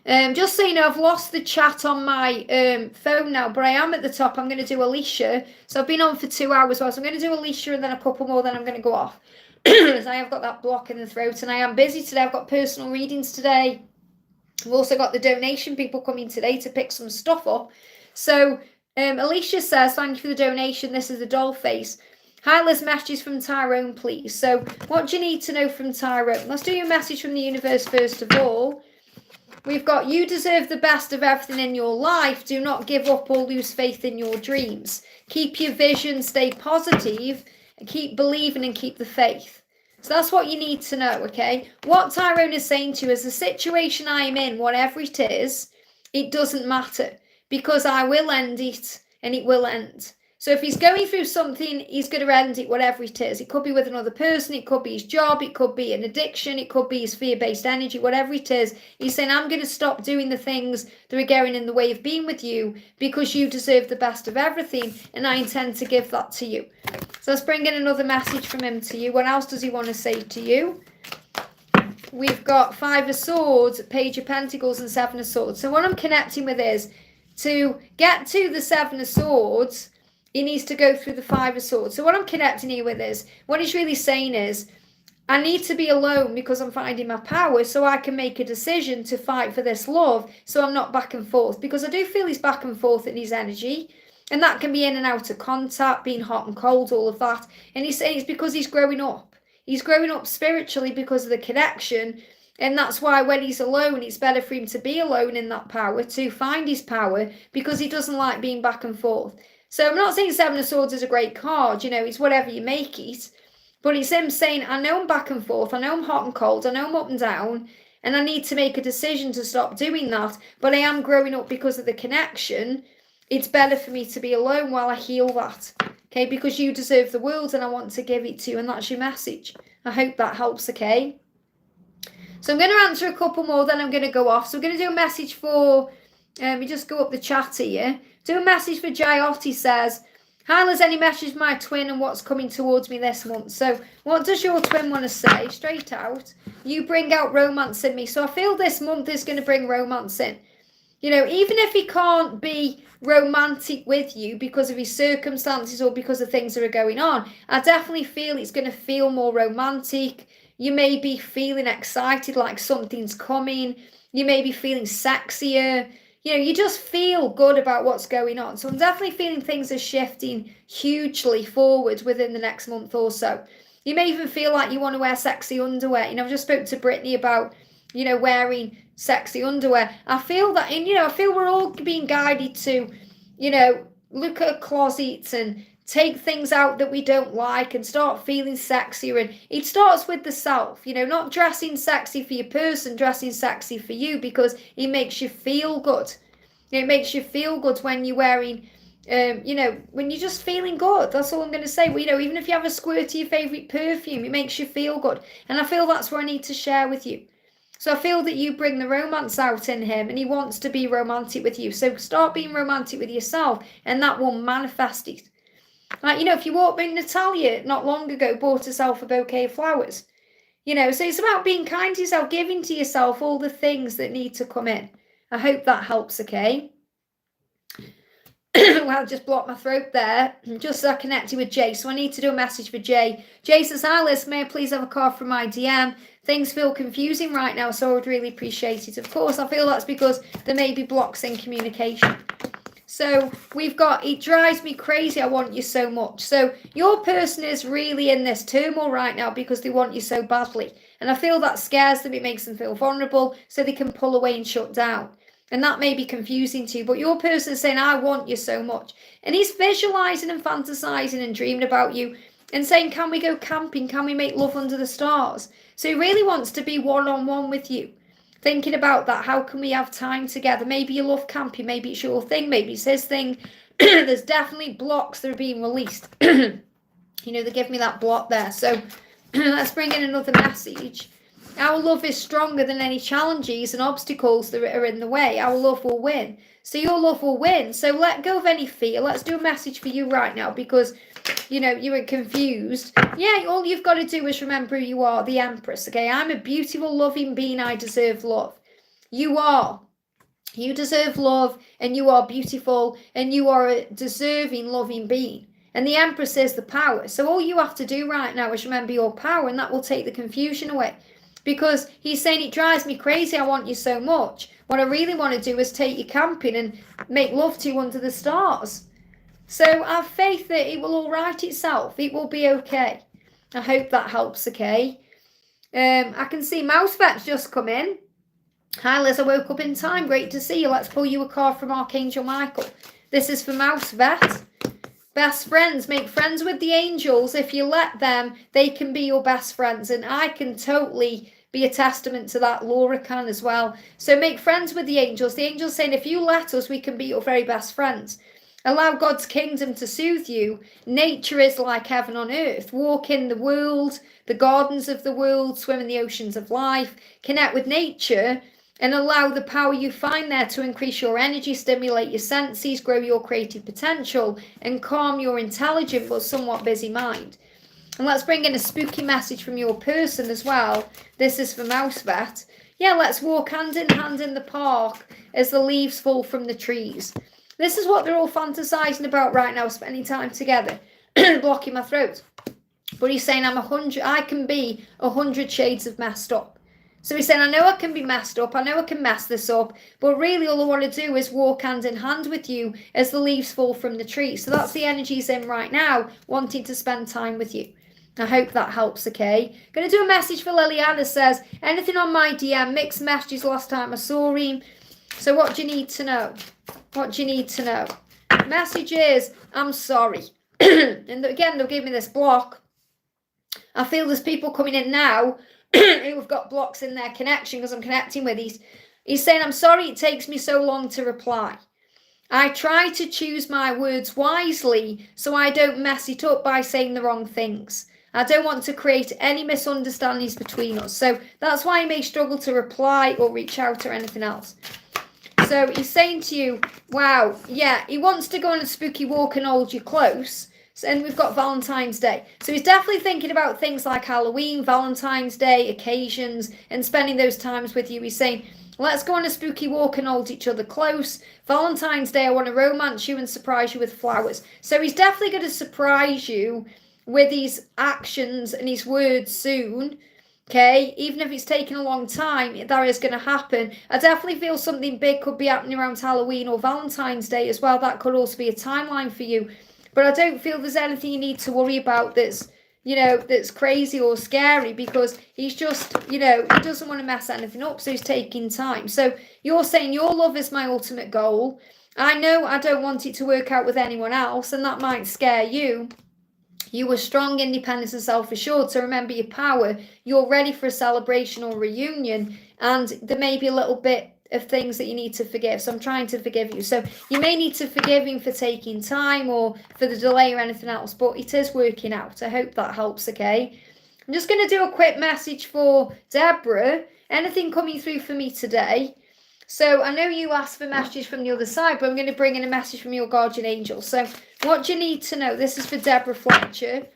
[SPEAKER 1] Just so you know, I've lost the chat on my phone now, but I am at the top. I'm going to do Alicia. So I've been on for 2 hours. So I'm going to do Alicia and then a couple more, then I'm going to go off. As I have got that block in the throat and I am busy today. I've got personal readings today. I've also got the donation people coming today to pick some stuff up. So Alicia says, thank you for the donation. This is the doll face. Hi, Liz, messages from Tyrone, please. So what do you need to know from Tyrone? Let's do your message from the universe first of all. We've got, you deserve the best of everything in your life. Do not give up or lose faith in your dreams. Keep your vision, stay positive, and keep believing and keep the faith. So that's what you need to know, okay? What Tyrone is saying to you is the situation I'm in, whatever it is, it doesn't matter. Because I will end it and it will end. So if he's going through something, he's going to end it, whatever it is. It could be with another person. It could be his job. It could be an addiction. It could be his fear-based energy, whatever it is. He's saying, I'm going to stop doing the things that are getting in the way of being with you because you deserve the best of everything. And I intend to give that to you. So let's bring in another message from him to you. What else does he want to say to you? We've got 5 of Swords, Page of Pentacles and 7 of Swords. So what I'm connecting with is, to get to the 7 of Swords, he needs to go through the 5 of Swords. So what I'm connecting here with is, what he's really saying is, I need to be alone because I'm finding my power so I can make a decision to fight for this love so I'm not back and forth. Because I do feel he's back and forth in his energy. And that can be in and out of contact, being hot and cold, all of that. And he's saying it's because he's growing up. He's growing up spiritually because of the connection. And that's why when he's alone, it's better for him to be alone in that power, to find his power, because he doesn't like being back and forth. So I'm not saying Seven of Swords is a great card, you know, it's whatever you make it. But it's him saying, I know I'm back and forth, I know I'm hot and cold, I know I'm up and down, and I need to make a decision to stop doing that, but I am growing up because of the connection. It's better for me to be alone while I heal that. Okay, because you deserve the world and I want to give it to you, and that's your message. I hope that helps, okay? So I'm going to answer a couple more, then I'm going to go off. So we're going to do a message for, we just go up the chat here. Do a message for Jotti, says, hi, there's any message for my twin and what's coming towards me this month? So what does your twin want to say? Straight out, you bring out romance in me. So I feel this month is going to bring romance in. You know, even if he can't be romantic with you because of his circumstances or because of things that are going on, I definitely feel it's going to feel more romantic. You may be feeling excited like something's coming. You may be feeling sexier. You know, you just feel good about what's going on. So I'm definitely feeling things are shifting hugely forward within the next month or so. You may even feel like you want to wear sexy underwear. You know, I just spoke to Britney about, you know, wearing sexy underwear. I feel that, and, you know, I feel we're all being guided to, you know, look at closets and take things out that we don't like and start feeling sexier. And it starts with the self, you know, not dressing sexy for your person, dressing sexy for you, because it makes you feel good. You know, it makes you feel good when you're wearing, you know, when you're just feeling good. That's all I'm going to say. Well, you know, even if you have a squirt of your favourite perfume, it makes you feel good. And I feel that's what I need to share with you. So I feel that you bring the romance out in him and he wants to be romantic with you. So start being romantic with yourself and that will manifest it. Like, you know, if you walked in, Natalia not long ago bought herself a bouquet of flowers. You know, so it's about being kind to yourself, giving to yourself all the things that need to come in. I hope that helps, okay? Well, I just blocked my throat there. Just so I connected with Jay. So I need to do a message for Jay. Jay says, hi, Liz, may I please have a card from my DM? Things feel confusing right now, so I would really appreciate it. Of course, I feel that's because there may be blocks in communication. So we've got, it drives me crazy, I want you so much. So your person is really in this turmoil right now because they want you so badly. And I feel that scares them, it makes them feel vulnerable, so they can pull away and shut down. And that may be confusing to you, but your person is saying, I want you so much. And he's visualizing and fantasizing and dreaming about you and saying, can we go camping? Can we make love under the stars? So he really wants to be one-on-one with you. Thinking about that, how can we have time together? Maybe you love camping, maybe it's your thing, maybe it's his thing. There's definitely blocks that are being released. You know, they give me that block there. So let's bring in another message. Our love is stronger than any challenges and obstacles that are in the way. Our love will win. So your love will win. So let go of any fear. Let's do a message for you right now because, you know, you were confused. Yeah, all you've got to do is remember who you are, the Empress, okay? I'm a beautiful, loving being. I deserve love. You are. You deserve love and you are beautiful and you are a deserving, loving being. And the Empress is the power. So all you have to do right now is remember your power and that will take the confusion away. Because he's saying, it drives me crazy, I want you so much. What I really want to do is take you camping and make love to you under the stars. So I have faith that it will all right itself. It will be okay. I hope that helps, okay? I can see Mouse Vet's just come in. Hi Liz, I woke up in time. Great to see you. Let's pull you a card from Archangel Michael. This is for Mouse Vet. Best friends, make friends with the angels. If you let them, they can be your best friends. And I can totally be a testament to that. Laura can as well. So make friends with the angels. The angels saying, if you let us, we can be your very best friends. Allow God's kingdom to soothe you. Nature is like heaven on earth. Walk in the world, the gardens of the world, swim in the oceans of life. Connect with nature and allow the power you find there to increase your energy, stimulate your senses, grow your creative potential, and calm your intelligent but somewhat busy mind. And let's bring in a spooky message from your person as well. This is for Mouse Vet. Yeah, let's walk hand in hand in the park as the leaves fall from the trees. This is what they're all fantasizing about right now, spending time together. Blocking my throat. But he's saying I can be 100 shades of messed up. So he's saying, I know I can be messed up, I know I can mess this up, but really all I want to do is walk hand in hand with you as the leaves fall from the tree. So that's the energy he's in right now, wanting to spend time with you. I hope that helps, okay? Going to do a message for Liliana. Says, anything on my DM? Mixed messages last time I saw him. So what do you need to know? What do you need to know? Message is, I'm sorry. And again, they'll give me this block. I feel there's people coming in now who have got blocks in their connection because I'm connecting with. He's saying, I'm sorry it takes me so long to reply. I try to choose my words wisely so I don't mess it up by saying the wrong things. I don't want to create any misunderstandings between us. So that's why I may struggle to reply or reach out or anything else. So he's saying to you, wow, yeah, he wants to go on a spooky walk and hold you close. And we've got Valentine's Day. So he's definitely thinking about things like Halloween, Valentine's Day, occasions, and spending those times with you. He's saying, let's go on a spooky walk and hold each other close. Valentine's Day, I want to romance you and surprise you with flowers. So he's definitely going to surprise you with his actions and his words soon. Okay, even if it's taken a long time, that is going to happen. I definitely feel something big could be happening around Halloween or Valentine's Day as well. That could also be a timeline for you. But I don't feel there's anything you need to worry about that's, that's crazy or scary, because he's just, he doesn't want to mess anything up, so he's taking time. So you're saying your love is my ultimate goal. I know I don't want it to work out with anyone else, and that might scare you. You are strong, independent, and self-assured, so remember your power. You're ready for a celebration or reunion, and there may be a little bit of things that you need to forgive. So I'm trying to forgive you. So you may need to forgive him for taking time or for the delay or anything else, but it is working out. I hope that helps, okay? I'm just going to do a quick message for Deborah. Anything coming through for me today? So I know you asked for messages from the other side, but I'm going to bring in a message from your guardian angel. So what do you need to know? This is for Deborah Fletcher.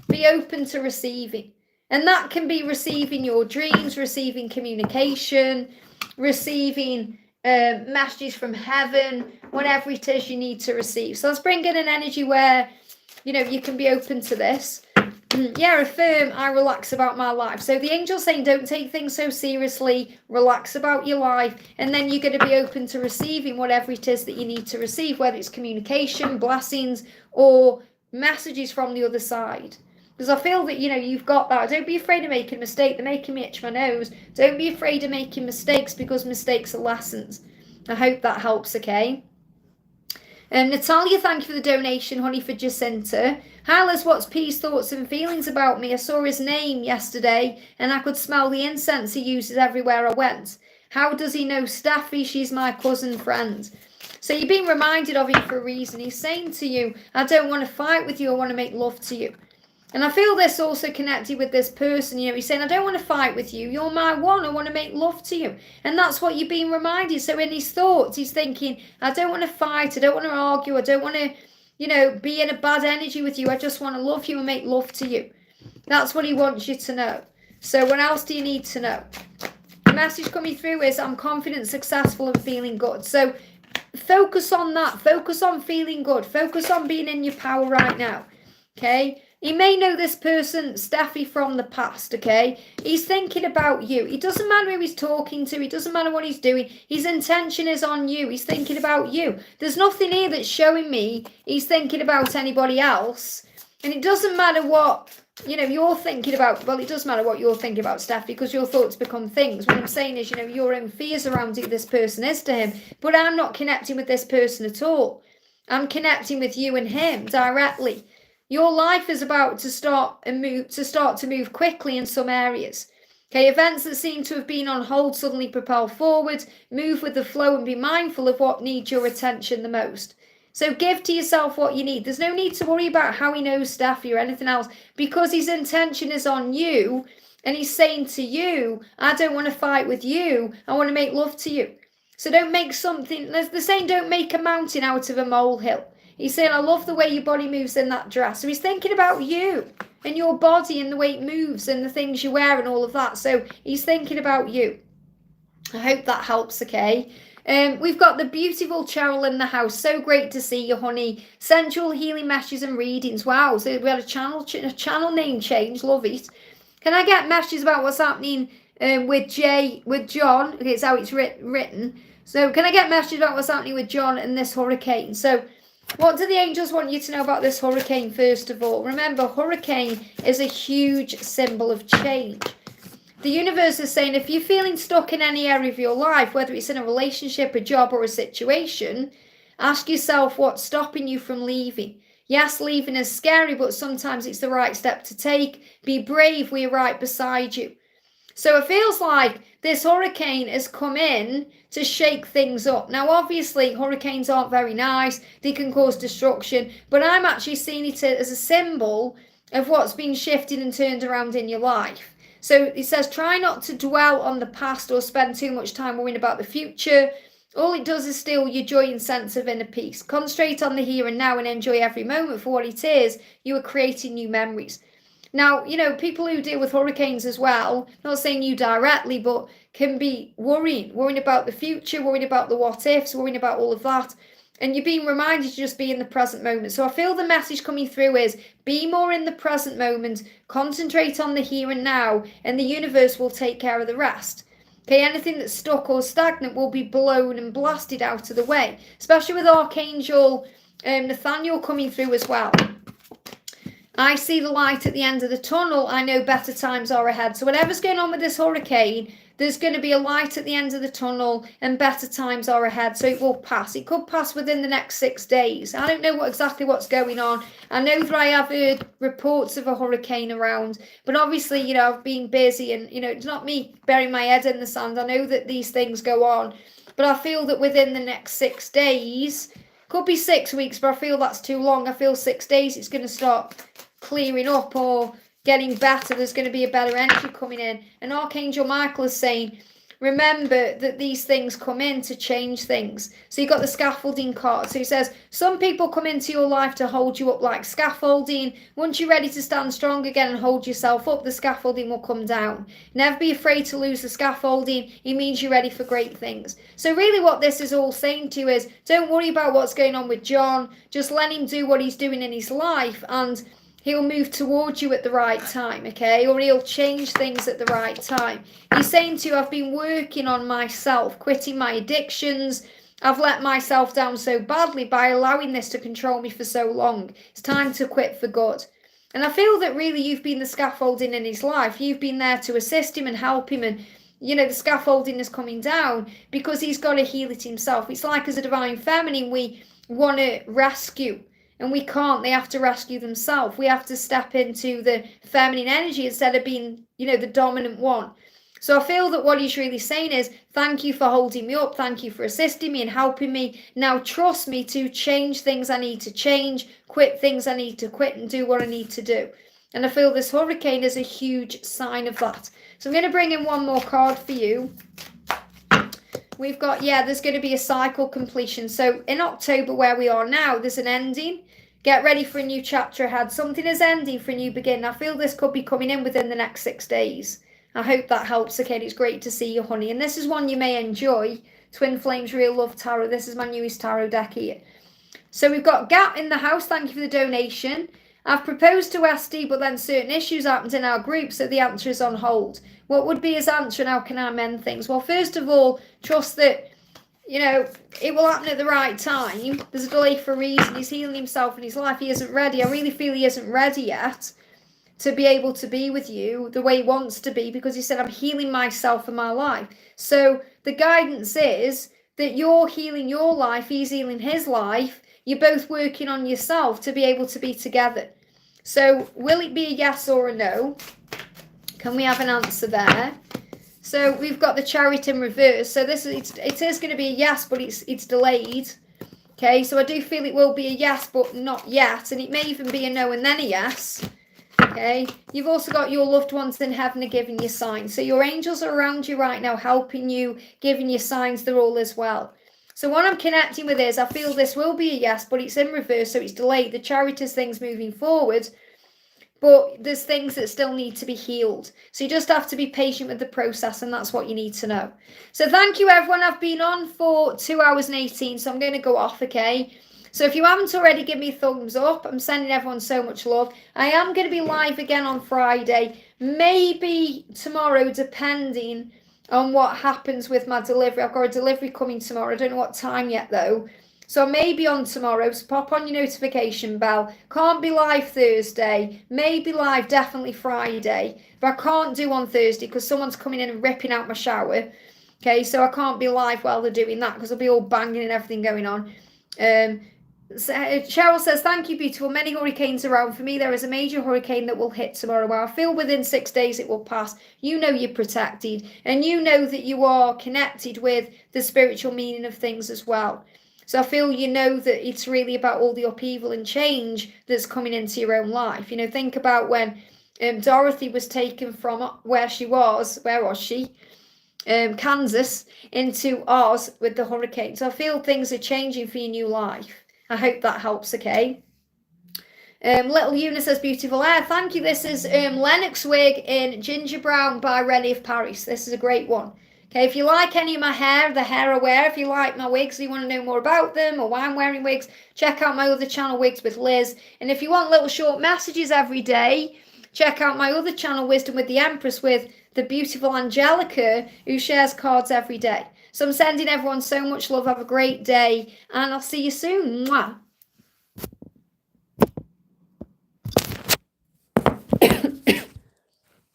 [SPEAKER 1] Be open to receiving. And that can be receiving your dreams, receiving communication, receiving messages from heaven, whatever it is you need to receive. So let's bring in an energy where, you can be open to this. Yeah, affirm, I relax about my life. So the angel's saying, don't take things so seriously, relax about your life, and then you're going to be open to receiving whatever it is that you need to receive, whether it's communication, blessings, or messages from the other side. Because I feel that, you've got that. Don't be afraid of making a mistake. They're making me itch my nose. Don't be afraid of making mistakes, because mistakes are lessons. I hope that helps, okay? Natalia, thank you for the donation, honey, for Jacinta. Hi, Liz, what's P's thoughts and feelings about me? I saw his name yesterday, and I could smell the incense he uses everywhere I went. How does he know Staffy? She's my cousin friend. So you're being reminded of him for a reason. He's saying to you, I don't want to fight with you. I want to make love to you. And I feel this also connected with this person. He's saying, I don't want to fight with you. You're my one. I want to make love to you. And that's what you're being reminded. So in his thoughts, he's thinking, I don't want to fight. I don't want to argue. I don't want to, be in a bad energy with you. I just want to love you and make love to you. That's what he wants you to know. So what else do you need to know? The message coming through is, I'm confident, successful, and feeling good. So focus on that. Focus on feeling good. Focus on being in your power right now. Okay? He may know this person, Steffi, from the past, okay? He's thinking about you. It doesn't matter who he's talking to. It doesn't matter what he's doing. His intention is on you. He's thinking about you. There's nothing here that's showing me he's thinking about anybody else. And it doesn't matter what, you're thinking about. Well, it does matter what you're thinking about, Steffi, because your thoughts become things. What I'm saying is, your own fears around who this person is to him. But I'm not connecting with this person at all. I'm connecting with you and him directly. Your life is about to start to move quickly in some areas. Okay, events that seem to have been on hold suddenly propel forward, move with the flow, and be mindful of what needs your attention the most. So give to yourself what you need. There's no need to worry about how he knows Staffy or anything else, because his intention is on you, and he's saying to you, I don't want to fight with you. I want to make love to you. So don't make something, they're saying don't make a mountain out of a molehill. He's saying, I love the way your body moves in that dress. So he's thinking about you and your body and the way it moves and the things you wear and all of that. So he's thinking about you. I hope that helps, okay? We've got the beautiful Cherel in the house. So great to see you, honey. Sensual healing messages and readings. Wow, so we had a channel name change. Love it. Can I get messages about what's happening with John? Okay, it's how it's written. So can I get messages about what's happening with John and this hurricane? So What do the angels want you to know about this hurricane, first of all? Remember, hurricane is a huge symbol of change. The universe is saying if you're feeling stuck in any area of your life, whether it's in a relationship, a job, or a situation, ask yourself what's stopping you from leaving. Yes, leaving is scary, but sometimes it's the right step to take. Be brave, we're right beside you. So it feels like this hurricane has come in to shake things up. Now, obviously, hurricanes aren't very nice. They can cause destruction. But I'm actually seeing it as a symbol of what's been shifted and turned around in your life. So it says, try not to dwell on the past or spend too much time worrying about the future. All it does is steal your joy and sense of inner peace. Concentrate on the here and now and enjoy every moment for what it is. You are creating new memories. Now, you know, people who deal with hurricanes as well, not saying you directly, but can be worrying about the future, worrying about the what ifs, worrying about all of that. And you're being reminded to just be in the present moment. So I feel the message coming through is be more in the present moment, concentrate on the here and now, and the universe will take care of the rest. Okay, anything that's stuck or stagnant will be blown and blasted out of the way, especially with Archangel Nathaniel coming through as well. I see the light at the end of the tunnel. I know better times are ahead. So whatever's going on with this hurricane, there's going to be a light at the end of the tunnel and better times are ahead. So it will pass. It could pass within the next 6 days. I don't know exactly what's going on. I know that I have heard reports of a hurricane around, but obviously, you know, I've been busy and, you know, it's not me burying my head in the sand. I know that these things go on, but I feel that within the next 6 days, could be 6 weeks, but I feel that's too long. I feel 6 days it's going to start clearing up or getting better. There's going to be a better energy coming in. And Archangel Michael is saying, remember that these things come in to change things. So you've got the scaffolding card. So he says, some people come into your life to hold you up like scaffolding. Once you're ready to stand strong again and hold yourself up, the scaffolding will come down. Never be afraid to lose the scaffolding. It means you're ready for great things. So really what this is all saying to you is, don't worry about what's going on with John. Just let him do what he's doing in his life, and he'll move towards you at the right time, okay? Or he'll change things at the right time. He's saying to you, I've been working on myself, quitting my addictions. I've let myself down so badly by allowing this to control me for so long. It's time to quit for good. And I feel that really you've been the scaffolding in his life. You've been there to assist him and help him, and you know, the scaffolding is coming down because he's got to heal it himself. It's like as a divine feminine, we want to rescue. And we can't. They have to rescue themselves. We have to step into the feminine energy instead of being, you know, the dominant one. So I feel that what he's really saying is, thank you for holding me up. Thank you for assisting me and helping me. Now trust me to change things I need to change, quit things I need to quit, and do what I need to do. And I feel this hurricane is a huge sign of that. So I'm going to bring in one more card for you. We've got, yeah, there's going to be a cycle completion. So in October, where we are now, there's an ending. Get ready for a new chapter ahead. Something is ending for a new beginning. I feel this could be coming in within the next 6 days. I hope that helps. Okay, it's great to see you, honey. And this is one you may enjoy. Twin Flames Real Love Tarot. This is my newest tarot deck here. So we've got Gap in the house. Thank you for the donation. I've proposed to SD, but then certain issues happened in our group, so the answer is on hold. What would be his answer and how can I mend things? Well, first of all, trust that, you know, it will happen at the right time. There's a delay for a reason. He's healing himself in his life. He isn't ready. I really feel he isn't ready yet to be able to be with you the way he wants to be, because he said, I'm healing myself in my life. So the guidance is that you're healing your life. He's healing his life. You're both working on yourself to be able to be together. So will it be a yes or a no? Can we have an answer there? So we've got the Chariot in reverse. So it is going to be a yes, but it's delayed. Okay, so I do feel it will be a yes, but not yet. And it may even be a no and then a yes. Okay, you've also got your loved ones in heaven are giving you signs. So your angels are around you right now, helping you, giving you signs they're all as well. So what I'm connecting with is, I feel this will be a yes, but it's in reverse, so it's delayed. The Chariot is things moving forward, but there's things that still need to be healed. So you just have to be patient with the process, and that's what you need to know. So thank you, everyone. I've been on for 2 hours and 18, so I'm going to go off, okay? So if you haven't already, give me a thumbs up. I'm sending everyone so much love. I am going to be live again on Friday, maybe tomorrow, depending on what happens with my delivery. I've got a delivery coming tomorrow. I don't know what time yet, though. So I may be on tomorrow, so pop on your notification bell. Can't be live Thursday, maybe live definitely Friday, but I can't do on Thursday because someone's coming in and ripping out my shower. Okay, so I can't be live while they're doing that because I'll be all banging and everything going on. Cherel says, thank you, beautiful. Many hurricanes around. For me, there is a major hurricane that will hit tomorrow. Where I feel within 6 days it will pass. You know you're protected, and you know that you are connected with the spiritual meaning of things as well. So I feel you know that it's really about all the upheaval and change that's coming into your own life. You know, think about when Dorothy was taken from where was she? Kansas into Oz with the hurricane. So I feel things are changing for your new life. I hope that helps, okay? Little Eunice says, beautiful hair. Thank you. This is Lennox wig in Ginger Brown by Rennie of Paris. This is a great one. Okay, if you like any of my hair, the hair I wear, if you like my wigs, you want to know more about them or why I'm wearing wigs, check out my other channel, Wigs with Liz. And if you want little short messages every day, check out my other channel, Wisdom with the Empress, with the beautiful Angelica, who shares cards every day. So I'm sending everyone so much love. Have a great day, and I'll see you soon. Mwah.